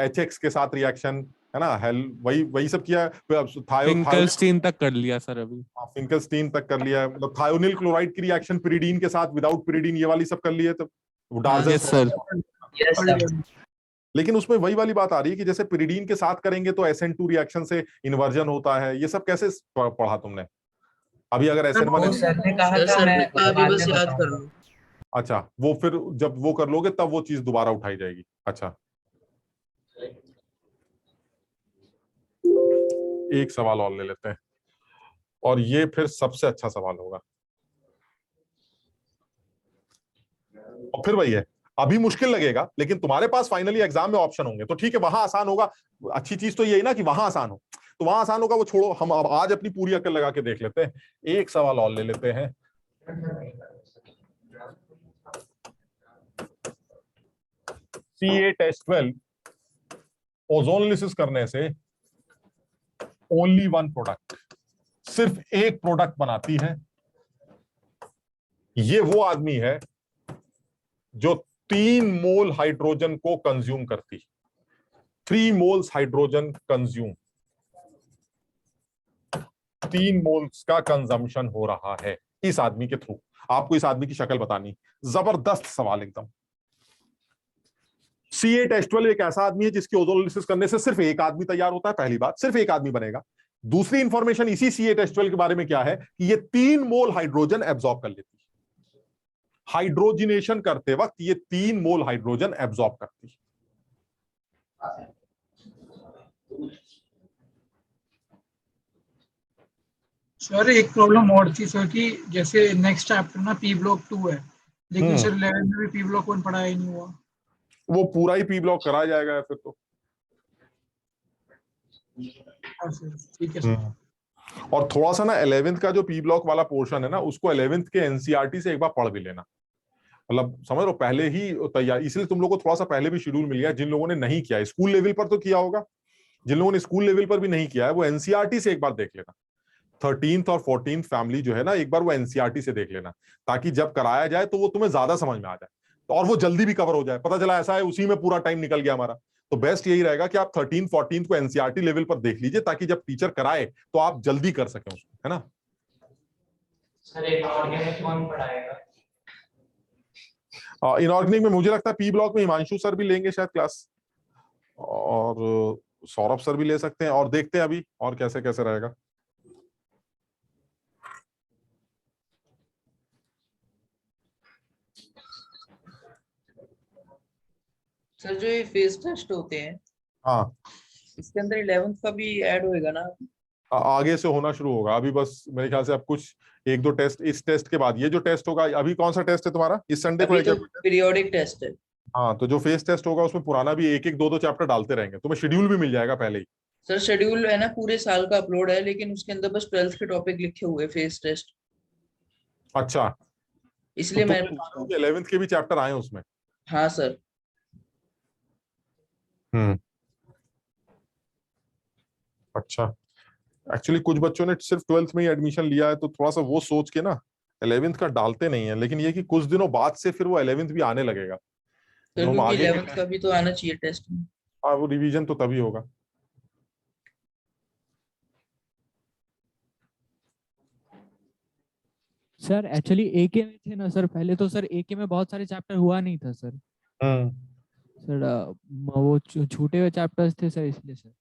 HX के साथ रिएक्शन है ना, वही सब किया। फिंकलस्टीन तक कर लिया सर अभी। फिंकलस्टीन तक कर लिया, मतलब थायोनिल क्लोराइड की रिएक्शन पिरिडीन के साथ, विदाउट पिरिडीन, ये वाली सब कर ली है। तो यस सर। लेकिन उसमें वही वाली बात आ रही है कि जैसे पिरिडीन के साथ करेंगे तो SN2 रिएक्शन से इन्वर्जन होता है, ये सब कैसे पढ़ा तुमने? अभी अगर SN1 सर ने कहा था मैं अभी बस याद कर लो। अच्छा, वो फिर जब वो कर लोगे तब वो चीज दोबारा उठाई जाएगी। अच्छा एक सवाल और ले लेते हैं, और ये फिर सबसे अच्छा सवाल होगा, और फिर वही है, अभी मुश्किल लगेगा लेकिन तुम्हारे पास फाइनली एग्जाम में ऑप्शन होंगे तो ठीक है, वहां आसान होगा। अच्छी चीज तो यही ना कि वहां आसान हो, तो वहां आसान होगा, वो छोड़ो, हम अब आज अपनी पूरी अकल लगा के देख लेते हैं। एक सवाल और ले लेते हैं। C8H12 ओजोनलिसिस करने से ओनली 1 प्रोडक्ट, सिर्फ एक प्रोडक्ट बनाती है। ये वो आदमी है जो 3 मोल हाइड्रोजन को कंज्यूम करती, 3 मोल्स हाइड्रोजन कंज्यूम, 3 मोल्स का कंजम्पशन हो रहा है इस आदमी के थ्रू। आपको इस आदमी की शक्ल बतानी, जबरदस्त सवाल एकदम। C8H12 एक ऐसा आदमी है जिसके ओजोनोलिसिस करने से सिर्फ एक आदमी तैयार होता है। पहली बात, सिर्फ एक आदमी बनेगा। दूसरी इंफॉर्मेशन इसी C8H12 के बारे में क्या है कि ये 3 मोल हाइड्रोजन एब्जॉर्ब कर लेती है। हाइड्रोजिनेशन करते वक्त ये 3 मोल हाइड्रोजन एब्जॉर्ब करती है। सर एक प्रॉब्लम और थी सर कि जैसे नेक्स्ट चैप्टर ना पी ब्लॉक 2 है, लेकिन सर 11 में भी पी ब्लॉक 1 पढ़ाया ही नहीं हुआ। वो पूरा ही पी ब्लॉक कराया जाएगा फिर तो। ठीक है सर। और थोड़ा सा ना 11th का जो पी ब्लॉक वाला पोर्शन है ना, उसको 11th के एनसीईआरटी से एक बार पढ़ भी लेना। मतलब समझ लो पहले ही तैयार, इसलिए तुम लोगों को थोड़ा सा पहले भी शेड्यूल मिल गया। जिन लोगों ने नहीं किया स्कूल लेवल पर तो किया होगा, जिन लोगों ने स्कूल लेवल पर भी नहीं किया है वो एनसीईआरटी से एक बार देख लेना। 13th और 14th फैमिली जो है ना, एक बार वो एनसीईआरटी से देख लेना, ताकि जब कराया जाए तो वो तुम्हें ज्यादा समझ में आ जाए और वो जल्दी भी कवर हो जाए। पता चला ऐसा है उसी में पूरा टाइम निकल गया हमारा। तो बेस्ट यही रहेगा कि आप 13th 14th को एनसीईआरटी लेवल पर देख लीजिए, ताकि जब टीचर कराए तो आप जल्दी कर सकें उसको, है ना। सर इनऑर्गेनिक कौन पढ़ाएगा? इनऑर्गेनिक में मुझे लगता है पी ब्लॉक में हिमांशु सर भी लेंगे शायद क्लास, और सौरभ सर भी ले सकते हैं, और देखते हैं अभी और कैसे कैसे रहेगा। सर जो ये फेस टेस्ट होते हैं, हाँ, इसके अंदर 11th का भी ऐड होएगा ना? आगे से होना शुरू होगा। अभी बस मेरे ख्याल से अब कुछ 1-2 टेस्ट, इस टेस्ट के बाद ये जो टेस्ट होगा। अभी कौन सा टेस्ट है तुम्हारा इस संडे को? तो पीरियोडिक टेस्ट है। हाँ, तो जो फेस टेस्ट होगा उसमें पुराना भी 1-1 2-2 चैप्टर डालते रहेंगे। तुम्हें शेड्यूल भी मिल जाएगा पहले ही। सर शेड्यूल है ना पूरे साल का अपलोड है, लेकिन उसके अंदर बस 12th के टॉपिक लिखे हुए फेस टेस्ट। अच्छा, इसलिए तो मैं पूछ रहा हूँ 11th के भी चैप्टर आए उसमें। हाँ सर। अच्छा, एक्चुअली कुछ बच्चों ने सिर्फ 12th में ही एडमिशन लिया है, तो थोड़ा सा वो सोच के ना 11th का डालते नहीं है। लेकिन ये कि कुछ दिनों बाद से फिर वो 11th भी आने लगेगा, तो हम आगे 11th का भी तो आना चाहिए टेस्ट में। हाँ, वो रिवीजन तो तभी होगा। सर एक्चुअली एके में थे ना सर पहले, तो सर एके में बहुत सारे चैप्टर हुआ नहीं था सर। सर वो छूटे हुए चैप्टर्स थे सर, इसलिए सर।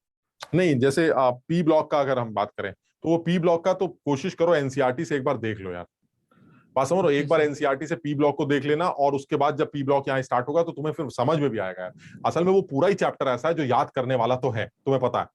नहीं, जैसे पी ब्लॉक का अगर हम बात करें तो वो पी ब्लॉक का तो कोशिश करो एनसीईआरटी से एक बार देख लो यार। बात समझ लो, एक बार एनसीईआरटी से पी ब्लॉक को देख लेना, और उसके बाद जब पी ब्लॉक यहाँ स्टार्ट होगा तो तुम्हें फिर समझ में भी आएगा यार। असल में वो पूरा ही चैप्टर ऐसा है जो याद करने वाला तो है, तुम्हें पता है।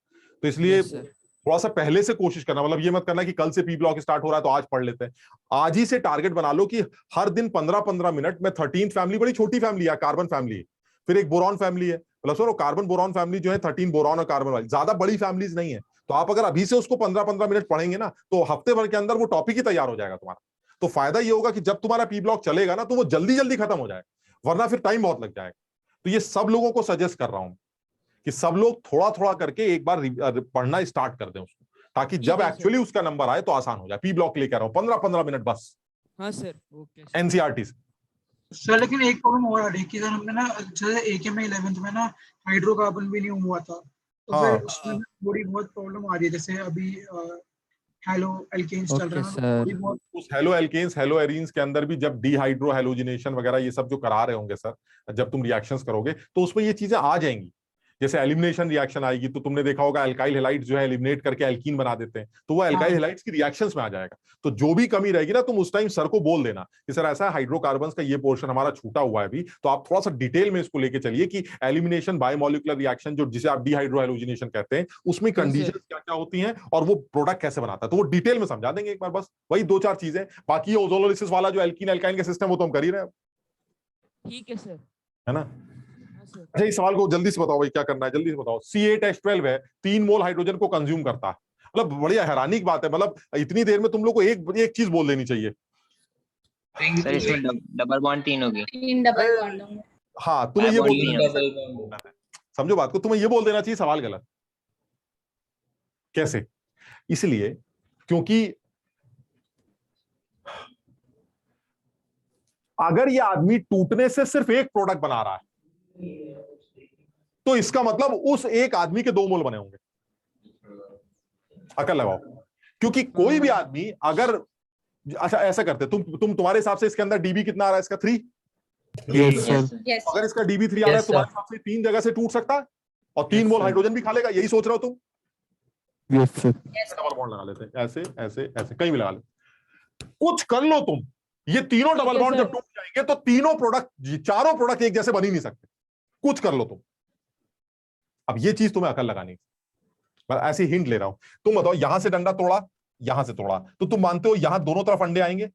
तो इसलिए थोड़ा सा पहले से कोशिश करना। मतलब ये मत करना कि कल से पी ब्लॉक स्टार्ट हो रहा है तो आज पढ़ लेते हैं। आज ही से टारगेट बना लो कि हर दिन 15-15 मिनट में 13th फैमिली बड़ी छोटी फैमिली है, कार्बन फैमिली, फिर एक बोरॉन फैमिली है। मतलब सर कार्बन बोरॉन फैमिली जो है 13 बोरॉन और कार्बन वाली, ज्यादा बड़ी फैमिलीज नहीं है। तो आप अगर अभी से उसको 15-15 मिनट पढ़ेंगे ना, तो हफ्ते भर के अंदर वो टॉपिक ही तैयार हो जाएगा तुम्हारा। तो फायदा ये होगा कि जब तुम्हारा पी ब्लॉक चलेगा ना, तो वो जल्दी जल्दी खत्म हो जाएगा, वरना फिर टाइम बहुत लग जाएगा। तो ये सब लोगों को सजेस्ट कर रहा हूं कि सब लोग थोड़ा थोड़ा करके एक बार पढ़ना स्टार्ट कर दें उसको, ताकि जब एक्चुअली उसका नंबर आए तो आसान हो जाए। पी ब्लॉक लेकर रहा हूं 15-15 मिनट बस। हाँ सर, ओके एनसीईआरटी से सर। लेकिन एक प्रॉब्लम और आ रही है कि सर हमने ना जैसे एके में 11th में ना हाइड्रोकार्बन भी नहीं हुआ था, तो फिर उसमें थोड़ी बहुत प्रॉब्लम आ रही है। जैसे अभी हेलो एल्केन्स चल रहा है, थोड़ी बहुत उस हेलो एल्केन्स हेलो एरीन्स के अंदर भी जब डीहाइड्रो हैलोजिनेशन वगैरह ये सब जो करा रहे होंगे सर, जब तुम रिएक्शंस करोगे तो उसमें ये चीजें आ जाएंगी। जैसे एलिमिनेशन रिएक्शन आएगी तो तुमने देखा होगा अल्काइल हैलाइड्स जो है एलिमिनेट करके एल्कीन बना देते हैं, तो वो अल्काइल हैलाइड्स की रिएक्शंस में आ जाएगा। तो जो भी कमी रहेगी ना, तुम उस टाइम सर को बोल देना कि सर ऐसा हाइड्रोकार्बन्स का ये पोर्शन हमारा छूटा हुआ है अभी, तो आप थोड़ा सा डिटेल में इसको लेके चलिए कि एलिमिनेशन बायोमोलिकुलर रिएक्शन जो जिसे आप डीहाइड्रो हैलोजिनेशन कहते हैं, उसमें कंडीशंस क्या क्या होती हैं और वो प्रोडक्ट कैसे बनाता है, तो वो डिटेल में समझा देंगे एक बार। बस वही 2-4 चीजें, बाकी ओजोनोलिसिस वाला जो एल्कीन एल्काइन का सिस्टम वो तो हम कर ही रहे हैं। ठीक है सर, है ना। अच्छा, इस सवाल को जल्दी से बताओ भाई, क्या करना है जल्दी से बताओ। C8H12 है, 3 मोल हाइड्रोजन को कंज्यूम करता है। मतलब बढ़िया हैरानी की बात है, मतलब इतनी देर में तुम लोग को एक चीज बोल देनी चाहिए सर। इसमें डबल बॉन्ड 3 होगी। 3 डबल बॉन्ड होंगे। हाँ, तुम्हें ये बोल समझो बात को, तुम्हें ये बोल देना चाहिए सवाल गलत। कैसे? इसलिए क्योंकि अगर ये आदमी टूटने से सिर्फ एक प्रोडक्ट बना रहा है, तो इसका मतलब उस एक आदमी के 2 मोल बने होंगे। अकल लगाओ, क्योंकि कोई भी आदमी अगर, अच्छा ऐसा करते तुम्हारे हिसाब से इसके अंदर डीबी कितना आ रहा है इसका? 3। Yes. अगर इसका DB3 आ रहा है Yes, तुम्हारे sir. हिसाब से 3 जगह से टूट सकता है और 3 मोल हाइड्रोजन भी खा लेगा, यही सोच रहे हो तुम? Yes sir. डबल बॉन्ड लगा लेते हैं, ऐसे ऐसे ऐसे कहीं भी लगा लेते। कुछ कर लो तुम, ये तीनों डबल बॉन्ड जब टूट जाएंगे तो तीनों प्रोडक्ट, चारों प्रोडक्ट एक जैसे बन ही नहीं सकते। कुछ कर लो तुम। अब ये चीज तुम्हें अकल लगानी, मैं ऐसी हिंट ले रहा हूं। तुम बताओ, यहां से डंडा तोड़ा, यहां से तोड़ा, तो तुम मानते हो यहां दोनों तरफ अंडे आएंगे?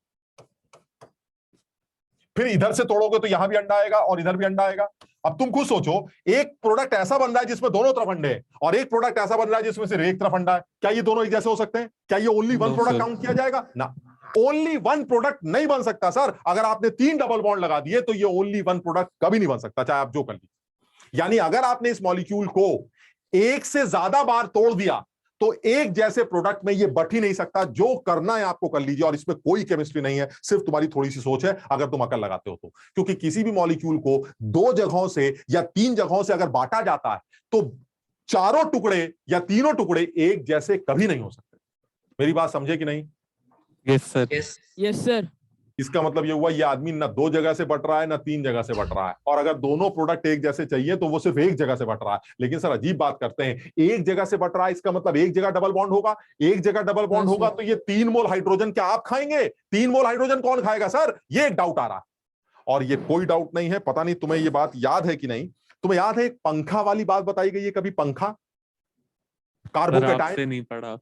फिर इधर से तोड़ोगे तो यहां भी अंडा आएगा और इधर भी अंडा आएगा। अब तुम खुद सोचो, एक प्रोडक्ट ऐसा बन रहा है जिसमें दोनों तरफ अंडे हैं और एक प्रोडक्ट ऐसा बन रहा है जिसमें सिर्फ एक तरफ अंडा है। क्या ये दोनों एक जैसे हो सकते हैं? क्या ये ओनली वन प्रोडक्ट काउंट किया जाएगा? ना, ओनली वन प्रोडक्ट नहीं बन सकता सर। अगर आपने 3 डबल बॉन्ड लगा दिए तो ये ओनली वन प्रोडक्ट कभी नहीं बन सकता, चाहे आप जो कर लीजिए। यानी अगर आपने इस मॉलिक्यूल को एक से ज्यादा बार तोड़ दिया तो एक जैसे प्रोडक्ट में ये बट ही नहीं सकता। जो करना है आपको कर लीजिए, और इसमें कोई केमिस्ट्री नहीं है, सिर्फ तुम्हारी थोड़ी सी सोच है, अगर तुम अकल लगाते हो तो। क्योंकि किसी भी मॉलिक्यूल को 2 जगहों से या 3 जगहों से अगर बांटा जाता है तो चारों टुकड़े या तीनों टुकड़े एक जैसे कभी नहीं हो सकते। मेरी बात समझे कि नहीं? Yes sir. Yes sir. इसका मतलब ये हुआ, ये आदमी ना 2 जगह से बट रहा है ना 3 जगह से बट रहा है। और अगर दोनों प्रोडक्ट एक जैसे चाहिए तो वो सिर्फ एक जगह से बट रहा है। लेकिन सर अजीब बात करते हैं, एक जगह से बट रहा है, इसका मतलब एक जगह डबल बॉन्ड होगा। एक जगह डबल बॉन्ड होगा तो ये 3 मोल हाइड्रोजन क्या आप खाएंगे? 3 मोल हाइड्रोजन कौन खाएगा सर? ये एक डाउट आ रहा है। और ये कोई डाउट नहीं है, पता नहीं तुम्हें ये बात याद है कि नहीं। तुम्हें याद है एक पंखा वाली बात बताई गई है कभी? पंखा, कार्बोकैटायन नहीं पढ़ा।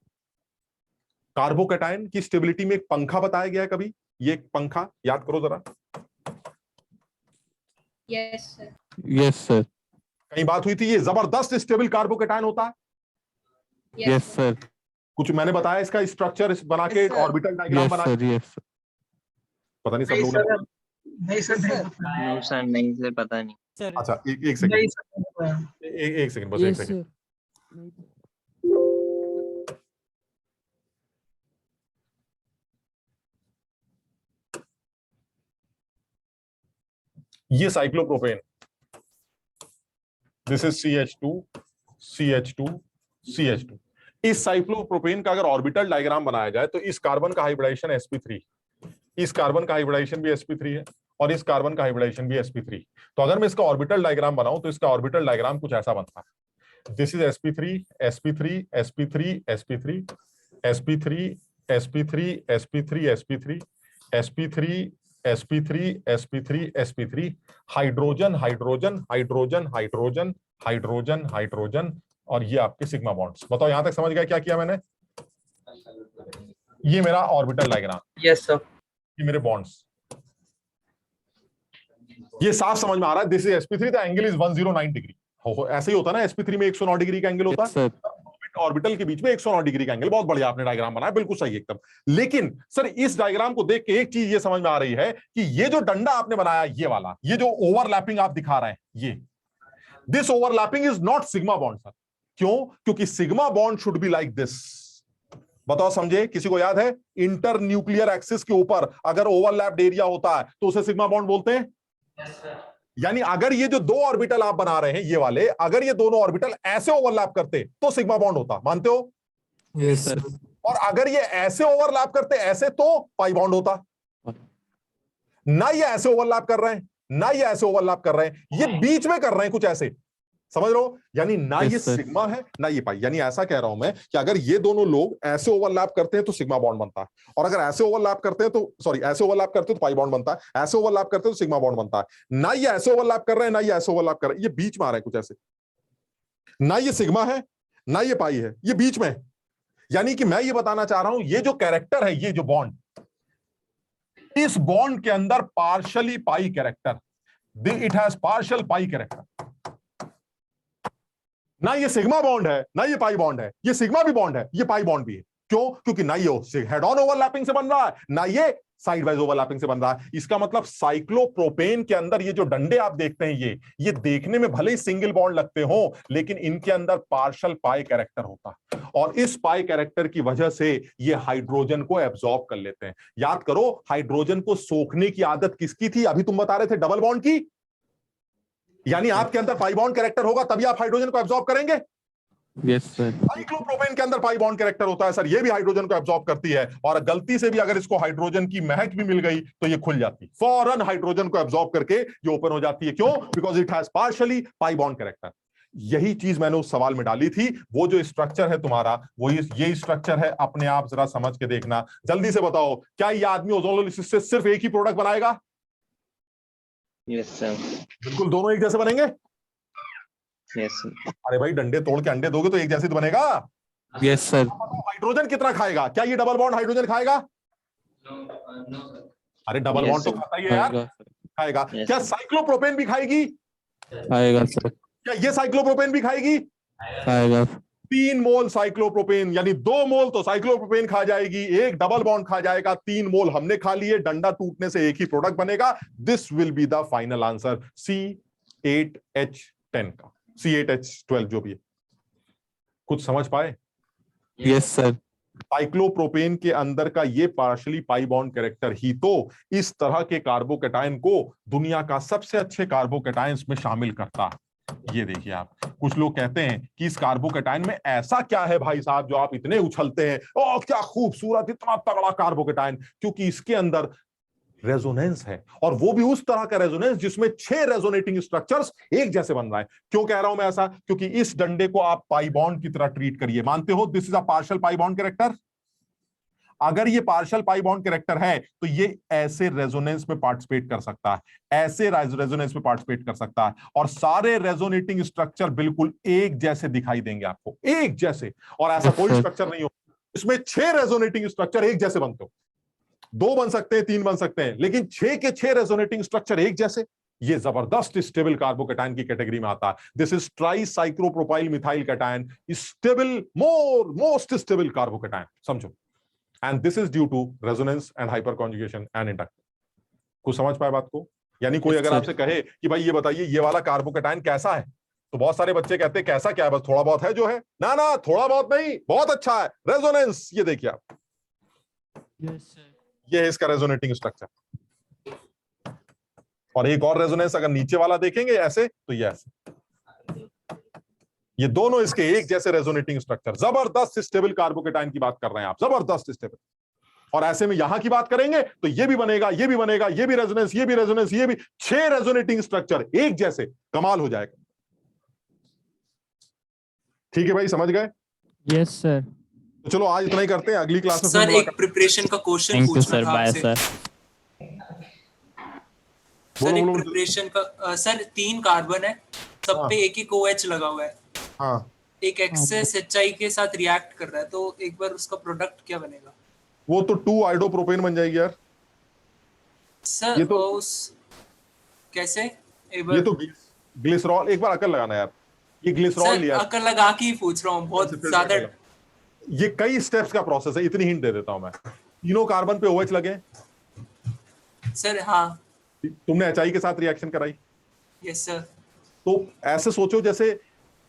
कार्बोकैटायन की स्टेबिलिटी में एक पंखा बताया गया है कभी? ये एक पंखा याद करो जरा। Yes sir. Yes sir. कहीं बात हुई थी, ये जबरदस्त स्टेबल कार्बोकैटायन होता है। Yes sir. कुछ मैंने बताया इसका स्ट्रक्चर बना के, ऑर्बिटल डायग्राम बना के? Yes sir. पता नहीं सब लोगों ने नहीं सर, नो सर, नहीं से पता नहीं। अच्छा एक सेकंड, एक सेकंड, बस एक सेकंड। ये cyclopropane, this is CH2 CH2 CH2। इस साइक्लोप्रोपेन का अगर ऑर्बिटल डायग्राम बनाया जाए तो इस कार्बन का हाइब्रिडाइजेशन sp3, इस कार्बन का हाइब्रिडाइजेशन भी sp3 है और इस कार्बन का हाइब्रिडाइजेशन भी sp3। तो अगर मैं इसका ऑर्बिटल डायग्राम बनाऊं तो इसका ऑर्बिटल डायग्राम कुछ ऐसा बनता है। This is sp3 sp3 sp3 sp3 sp3 sp3 sp3 sp3 sp3 sp3 sp3 sp3, hydrogen hydrogen hydrogen hydrogen hydrogen hydrogen, और ये आपके सिग्मा बॉन्ड्स। बताओ यहां तक समझ गया क्या किया मैंने? ये मेरा ऑर्बिटल डायग्राम। Yes sir. ये मेरे बॉन्ड्स, ये साफ समझ में आ रहा है। This is sp3, the angle is 109 degree. ऐसे ही होता है ना, sp3 में 109 डिग्री का एंगल होता है, ऑर्बिटल के बीच में 109 डिग्री का एंगल। बहुत बढ़िया आपने डायग्राम बनाया, बिल्कुल सही एकदम। लेकिन सर इस डायग्राम को देख के एक चीज ये समझ में आ रही है कि ये जो डंडा आपने बनाया, ये वाला, ये जो ओवरलैपिंग आप दिखा रहे हैं, ये this overlapping is not sigma bond sir. क्यों? क्योंकि sigma bond should be like this. बताओ समझे? किसी को याद है? इंटर न्यूक्लियर एक्सिस के ऊपर अगर ओवरलैप्ड एरिया होता है तो उसे सिग्मा बॉन्ड बोलते हैं। यानी अगर ये जो 2 ऑर्बिटल आप बना रहे हैं, ये वाले, अगर ये दोनों ऑर्बिटल ऐसे ओवरलैप करते तो सिग्मा बॉन्ड होता। मानते हो? Yes sir. और अगर ये ऐसे ओवरलैप करते ऐसे तो पाई बॉन्ड होता। ना ये ऐसे ओवरलैप कर रहे हैं, ना ये ऐसे ओवरलैप कर रहे हैं, ये बीच में कर रहे हैं कुछ ऐसे। समझ रहे हो? यानी ना ये सिग्मा है ना ये पाई। यानी ऐसा कह रहा हूं मैं कि अगर ये दोनों लोग ऐसे ओवरलैप करते हैं तो सिग्मा बॉन्ड बनता है, और अगर ऐसे ओवरलैप करते हैं तो ऐसे ओवरलैप करते हैं तो पाई बॉन्ड बनता है, ऐसे ओवरलैप करते हैं तो सिग्मा बॉन्ड बनता है। ना ये ऐसे ओवरलैप कर रहे हैं ना ये ऐसे ओवरलैप कर रहे हैं, ये बीच में आ रहे हैं कुछ ऐसे। ना ये सिग्मा है ना ये पाई है, ये बीच में। यानी कि मैं ये बताना चाह रहा हूं, ये जो कैरेक्टर है, ये जो बॉन्ड, इस बॉन्ड के अंदर partially pi character, it has partial pi character. ना ये सिग्मा बॉन्ड है ना ये पाई बॉन्ड है, ये सिग्मा भी बॉन्ड है, ये पाई बॉन्ड भी है। क्यों? क्योंकि ना ये हेड ऑन ओवरलैपिंग से बन रहा है ना ये साइड वाइज ओवरलैपिंग से बन रहा है। इसका मतलब साइक्लोप्रोपेन के अंदर ये जो डंडे आप देखते हैं, ये देखने में भले ही सिंगल बॉन्ड लगते हो, लेकिन इनके अंदर पार्शियल पाई कैरेक्टर होता है, और इस पाई कैरेक्टर की वजह से ये हाइड्रोजन को एब्जॉर्ब कर लेते हैं। याद करो, हाइड्रोजन को सोखने की आदत किसकी थी? अभी तुम बता रहे थे डबल बॉन्ड की। यानी आपके अंदर पाई बॉन्ड कैरेक्टर होगा तभी आप हाइड्रोजन को एब्जॉर्ब करेंगे। Yes sir. साइक्लोप्रोपेन के अंदर पाई बॉन्ड कैरेक्टर होता है सर, ये भी हाइड्रोजन को एब्जॉर्ब करती है, और गलती से भी अगर इसको हाइड्रोजन की महक भी मिल गई तो ये खुल जाती है, फौरन हाइड्रोजन को एब्जॉर्ब करके ये ओपन हो जाती है। क्यों? Because it has partially pi bond character. यही चीज मैंने उस सवाल में डाली थी। वो जो स्ट्रक्चर है तुम्हारा, वो ये स्ट्रक्चर है, अपने आप जरा समझ के देखना। जल्दी से बताओ, क्या ये आदमी ओजोनोलिसिस से सिर्फ एक ही प्रोडक्ट बनाएगा? Yes sir. बिल्कुल दोनों एक जैसे बनेंगे? यस। अरे भाई डंडे तोड़ के अंडे दोगे तो एक जैसे तो बनेगा। Yes sir. हाइड्रोजन कितना खाएगा? क्या ये डबल बॉन्ड हाइड्रोजन खाएगा? अरे डबल बॉन्ड तो खाता ही है यार, खाएगा। क्या साइक्लोप्रोपेन भी खाएगी? खाएगा सर। क्या ये साइक्लोप्रोपेन भी खाएगी? खाएगा। 3 मोल साइक्लोप्रोपेन, यानी 2 मोल तो साइक्लोप्रोपेन खा जाएगी, एक डबल बॉन्ड खा जाएगा, 3 मोल हमने खा लिए। डंडा टूटने से एक ही प्रोडक्ट बनेगा। This will be the final answer, C8H10 का, C8H12 जो भी है। कुछ समझ पाए? Yes sir. साइक्लोप्रोपेन के अंदर का ये पार्शियली पाई बॉन्ड कैरेक्टर ही तो इस तरह के कार्बोकैटायन को दुनिया का सबसे अच्छे कार्बोकैटायंस में शामिल करता है। ये देखिए आप, कुछ लोग कहते हैं कि इस कार्बोकैटायन में ऐसा क्या है भाई साहब जो आप इतने उछलते हैं, ओ क्या खूबसूरत इतना तगड़ा कार्बोकैटायन। क्योंकि इसके अंदर रेजोनेंस है, और वो भी उस तरह का रेजोनेंस जिसमें 6 रेजोनेटिंग स्ट्रक्चर्स एक जैसे बन रहा है। क्यों कह रहा हूं मैं ऐसा? क्योंकि इस डंडे को आप पाई बॉन्ड की तरह ट्रीट करिए। मानते हो this is a partial pi bond character? अगर ये पार्शियल पाई बॉन्ड कैरेक्टर है तो ये ऐसे रेजोनेंस में पार्टिसिपेट कर सकता है, ऐसे रेजोनेंस में पार्टिसिपेट कर सकता है, और सारे रेजोनेटिंग स्ट्रक्चर बिल्कुल एक जैसे दिखाई देंगे आपको, एक जैसे। और ऐसा कोई स्ट्रक्चर नहीं हो इसमें 6 रेजोनेटिंग स्ट्रक्चर एक जैसे बनते हो। 2 बन सकते हैं, 3 बन सकते हैं, लेकिन 6 के 6 रेजोनेटिंग स्ट्रक्चर एक जैसे। ये जबरदस्त स्टेबल कार्बोकैटायन की कैटेगरी में आता है। This is tricyclopropyl methyl cation, stable, most stable carbocation, समझो। And this is due to resonance and hyperconjugation and inductance. कुछ समझ पाए बात को? यानी कोई अगर आपसे कहे कि भाई ये बताइए ये वाला कार्बोकैटायन कैसा है, तो बहुत सारे बच्चे कहते हैं कैसा क्या है, बस थोड़ा बहुत है जो है। ना ना, थोड़ा बहुत नहीं, बहुत अच्छा है। रेजोनेंस, ये देखिए आप, ये है इसका रेजोनेटिंग स्ट्रक्चर। और एक और रेजोनेंस अगर नीचे वाला देखेंगे ऐसे, तो ये ऐसे, ये दोनों इसके एक जैसे रेजोनेटिंग स्ट्रक्चर। जबरदस्त स्टेबल कार्बोकैटायन की बात कर रहे हैं आप, जबरदस्त स्टेबल। और ऐसे में यहां की बात करेंगे तो ये भी बनेगा, ये भी बनेगा, ये भी रेजोनेंस, ये भी रेजोनेंस, ये भी 6 रेजोनेटिंग स्ट्रक्चर एक जैसे, कमाल हो जाएगा। ठीक है भाई, समझ गए? Yes sir. तो चलो आज इतना ही करते हैं, अगली क्लास में सर एक प्रिपरेशन का क्वेश्चन पूछना था आपसे। सर एक प्रिपरेशन का, सर 3 कार्बन है, सब पे एक ही OH लगा हुआ है। हाँ। एक एक्सेस HI के साथ रिएक्ट कर रहा है, तो एक बार उसका प्रोडक्ट क्या बनेगा? वो तो 2 आइडोप्रोपेन बन जाएगी यार। सर ये तो उस कैसे? ये तो ग्लिसरॉल, एक बार अकल लगाना यार, ये ग्लिसरॉल लिया। अकल लगा के ही पूछ रहा हूँ, बहुत ज्यादा। ये कई स्टेप्स का प्रोसेस है, इतनी हिंट दे देता हूं मैं। तीनों कार्बन पे OH लगे सर। हाँ। तुमने HI के साथ रिएक्शन कराई? Yes sir. तो ऐसे सोचो जैसे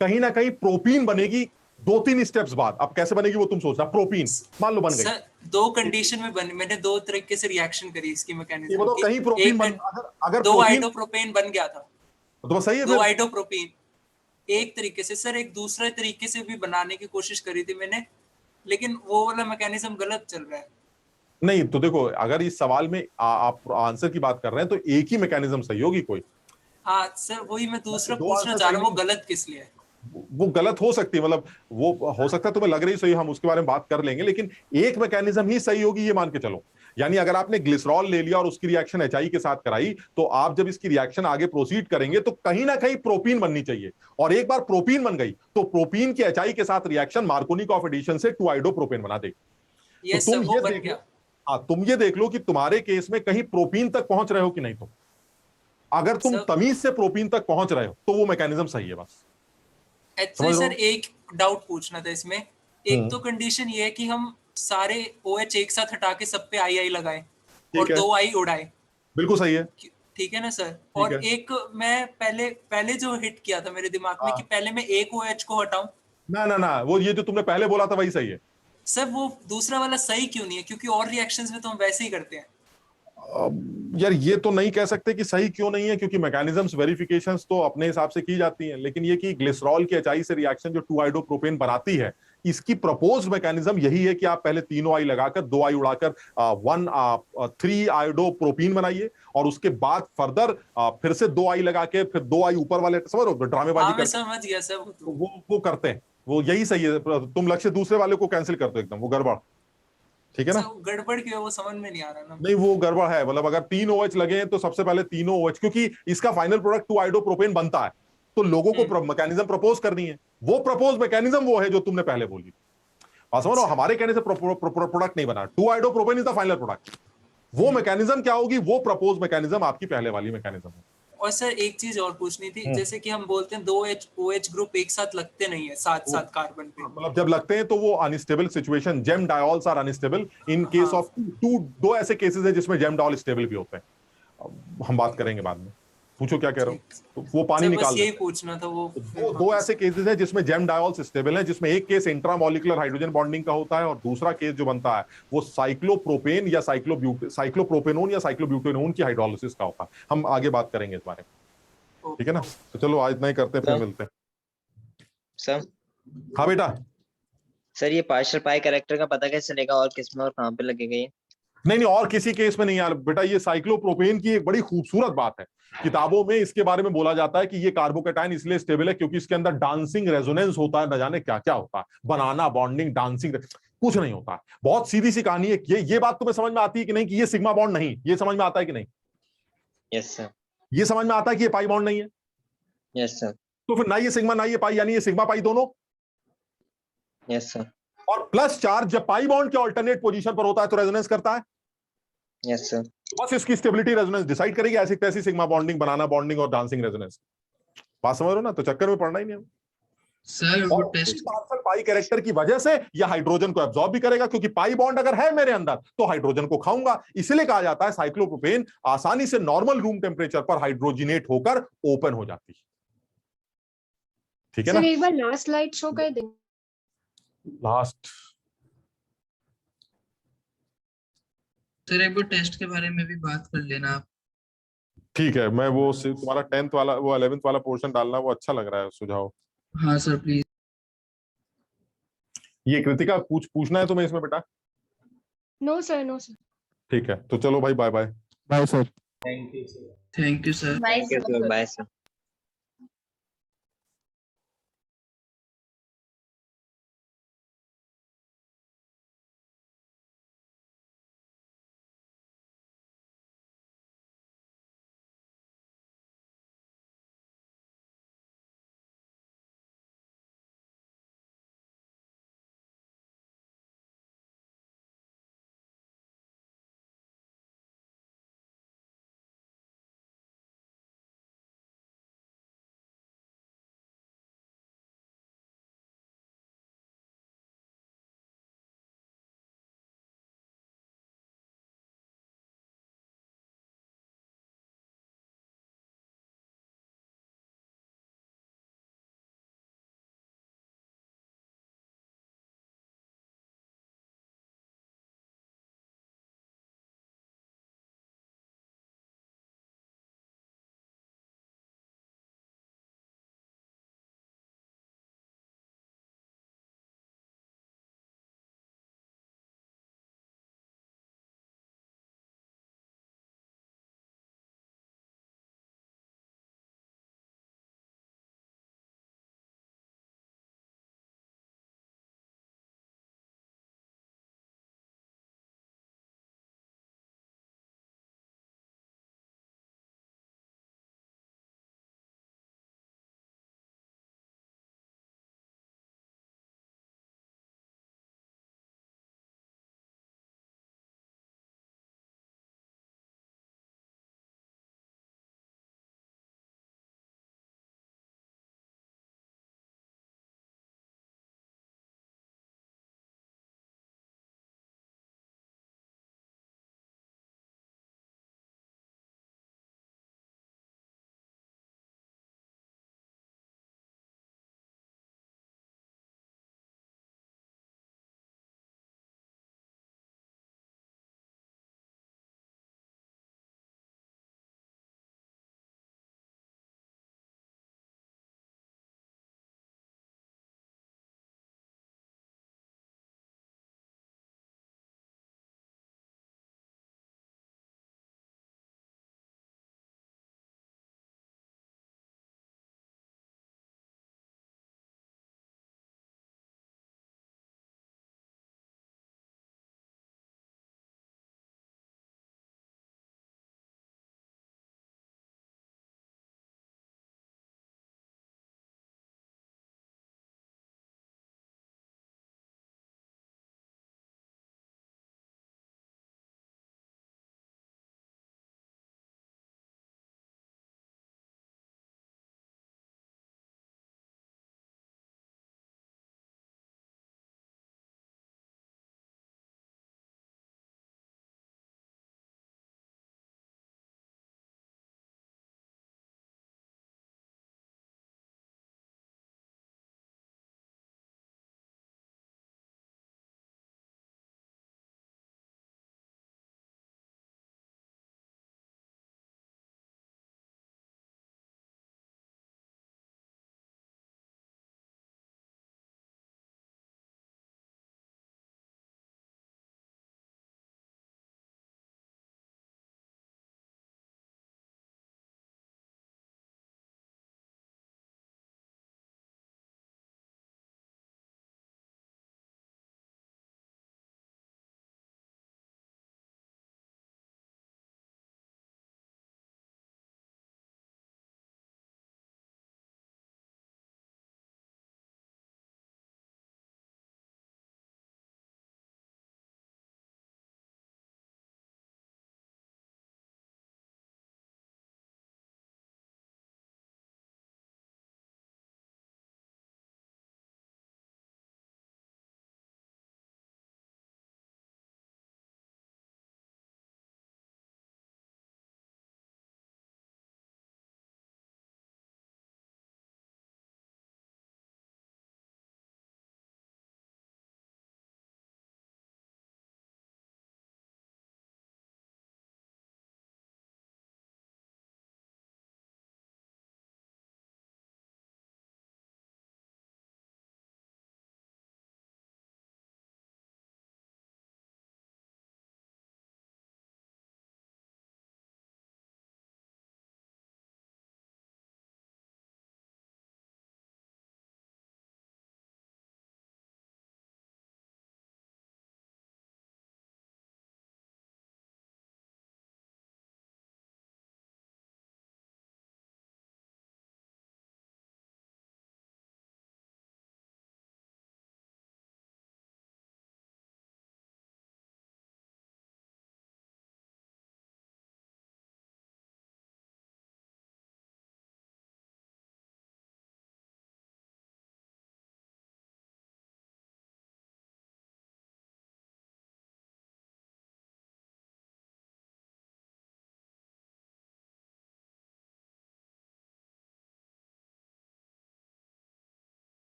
कहीं ना कहीं प्रोपीन बनेगी 2-3 स्टेप्स बाद। अब कैसे बनेगी वो तुम सोचना। प्रोपीन मान लो बन गई। सर 2 कंडीशन में बनी, मैंने 2 तरीके से रिएक्शन करी इसकी मैकेनिज्म। ये कहीं प्रोपीन बन, अगर 2 आइडोप्रोपेन बन गया था तो सही है। 2 आइडोप्रोपेन एक तरीके से, सर एक दूसरे तरीके से भी बनाने की कोशिश करी थी मैंने, लेकिन वो वाला मैकेनिज्म गलत चल रहा है। नहीं तो देखो, अगर इस सवाल में आप आंसर की बात कर रहे हैं तो एक ही मैकेनिज्म सही होगी कोई। हाँ सर, वही मैं दूसरा पूछना चाह रहा हूँ, वो गलत किस लिए है? वो गलत हो सकती है, मतलब वो हो सकता है तुम्हें लग रही सही, हम उसके बारे में बात कर लेंगे, लेकिन एक मैकेनिज्म ही सही होगी ये मान के चलो। यानी अगर आपने ग्लिसरॉल ले लिया और उसकी रिएक्शन HI के साथ कराई, तो आप जब इसकी रिएक्शन आगे प्रोसीड करेंगे तो कहीं ना कहीं प्रोपीन बननी चाहिए, और एक बार प्रोपीन बन गई तो प्रोपीन की HI के साथ रिएक्शन मार्कोनिकॉफ एडिशन से 2 आइडोप्रोपेन बना देगी। तो तुम ये देख लो, तुम ये देख लो कि तुम्हारे केस में कहीं प्रोपीन तक पहुंच रहे हो कि नहीं। तो अगर तुम तमीज से प्रोपीन तक पहुंच रहे हो तो वो मैकेनिज्म सही है बस। एक्चुअली सर एक डाउट पूछना था इसमें। एक तो कंडीशन ये है कि हम सारे OH एक साथ हटा के सब पे II लगाएं और 2 I उड़ाएं। बिल्कुल सही है, ठीक है ना सर? और एक मैं पहले जो हिट किया था मेरे दिमाग में कि पहले मैं एक OH को हटाऊं। ना, वो ये जो तुमने पहले बोला था वही सही है सर। वो दूसरा वाला सही क्यों नहीं है? क्योंकि और रिएक्शंस में तो हम वैसे ही करते हैं। यार ये तो नहीं कह सकते कि सही क्यों नहीं है, क्योंकि मैकेनिज्म्स वेरिफिकेशंस तो अपने हिसाब से की जाती हैं, लेकिन ये कि ग्लिसरॉल की HI से रिएक्शन जो 2-आइडोप्रोपेन बनाती है, इसकी प्रपोज्ड मैकेनिज्म यही है कि आप पहले तीनों आई लगाकर 2 आई उड़ाकर 3-आइडोप्रोपीन बनाइए और उसके बाद फर्दर फिर से 2 आई लगा के फिर 2 आई ऊपर वाले, समझ रहे हो, ड्रामेबाजी करके समझ गया सर, वो करते हैं, वो यही सही है। तुम लक्ष्य दूसरे वाले को कैंसिल कर दो एकदम, वो गड़बड़, ठीक है ना। गड़बड़ क्यों है वो समझ में नहीं आ रहा ना। नहीं वो गड़बड़ है, मतलब अगर 3 OH लगे हैं तो सबसे पहले तीनों OH, क्योंकि इसका फाइनल प्रोडक्ट 2-आइडोप्रोपेन बनता है, तो लोगों को मैकेनिज्म प्रपोज करनी है, वो प्रपोज मैकेनिज्म वो है जो तुमने पहले बोली। समझ लो, हमारे कहने से प्रोडक्ट नहीं बना, 2-आइडोप्रोपेन इज द फाइनल प्रोडक्ट, वो मैकेनिज्म क्या होगी, वो प्रपोज मैकेनिज्म आपकी पहले वाली मैकेनिज्म है। और सर एक चीज और पूछनी थी, जैसे कि हम बोलते हैं 2 OH ग्रुप एक साथ लगते नहीं है साथ कार्बन पे, मतलब जब लगते हैं तो वो unstable situation, gem diols are unstable in case of 2 ऐसे केसेस है जिसमें जेम डायोल स्टेबल भी होते हैं, हम बात करेंगे बाद में। पूछो क्या कह रहे हो, तो वो पानी निकाल, यही पूछना था। वो 2 ऐसे केसेस हैं जिसमें जेम डायोल्स स्टेबल है, जिसमें एक केस इंट्रामोलिकुलर हाइड्रोजन बॉन्डिंग का होता है और दूसरा केस जो बनता है वो साइक्लोप्रोपेन या साइक्लोप्रोपेनोन या साइक्लोब्यूटेनोन की हाइड्रोलिसिस का होता है। हम आगे बात करेंगे इस बारे में, ठीक है ना। तो चलो आज इतना ही करते हैं, फिर मिलते हैं सर। हाँ बेटा। सर ये पार्शियल पाई कैरेक्टर का पता कैसे चलेगा और किस में और कहाँ पे लगेगा ये? नहीं और किसी केस में नहीं यार बेटा, ये साइक्लोप्रोपेन की एक बड़ी खूबसूरत बात है, किताबों में इसके बारे में बोला जाता है कि ये कार्बोकैटायन इसलिए स्टेबल है क्योंकि इसके अंदर डांसिंग रेजोनेंस होता है, न जाने क्या क्या होता है, बनाना बॉन्डिंग डांसिंग, कुछ नहीं होता है, बहुत सीधी सी कहानी है। ये बात तुम्हें समझ में आती है कि नहीं कि ये सिग्मा बॉन्ड नहीं, ये समझ में आता है कि नहीं? Yes sir. ये समझ में आता है कि ये पाई बॉन्ड नहीं है? Yes sir. तो फिर ना ये सिग्मा ना ये पाई, यानी ये सिग्मा पाई दोनों? Yes sir. और प्लस चार्ज जब पाई बॉन्ड के अल्टरनेट पोजीशन पर होता है तो रेजोनेंस करता है। Yes sir. बस इसकी स्टेबिलिटी रेजोनेंस डिसाइड करेगी, ऐसी तैसी सिग्मा बॉन्डिंग, बनाना बॉन्डिंग और डांसिंग रेजोनेंस। बात समझ रहे हो ना, तो चक्कर में पड़ना ही नहीं है सर। वो टेस्ट पाई कैरेक्टर की वजह से यह हाइड्रोजन को एब्जॉर्ब भी करेगा, क्योंकि पाई बॉन्ड अगर है मेरे अंदर तो हाइड्रोजन को खाऊंगा, इसलिए कहा जाता है साइक्लोप्रोपेन आसानी से नॉर्मल रूम टेम्परेचर पर हाइड्रोजिनेट होकर ओपन हो जाती है, ठीक है ना। सर एक बार लास्ट स्लाइड शो कर दें। लास्ट सर एक बार टेस्ट के बारे में भी बात कर लेना आप। ठीक है, मैं वो तुम्हारा 10th वाला वो 11th वाला पोर्शन डालना, वो अच्छा लग रहा है सुझाव। हाँ सर प्लीज। ये कृतिका पूछना है तुम्हें इसमें बेटा? No sir, no sir. ठीक है, तो चलो भाई, bye bye. Bye sir. Thank you sir. Thank you sir. Bye sir.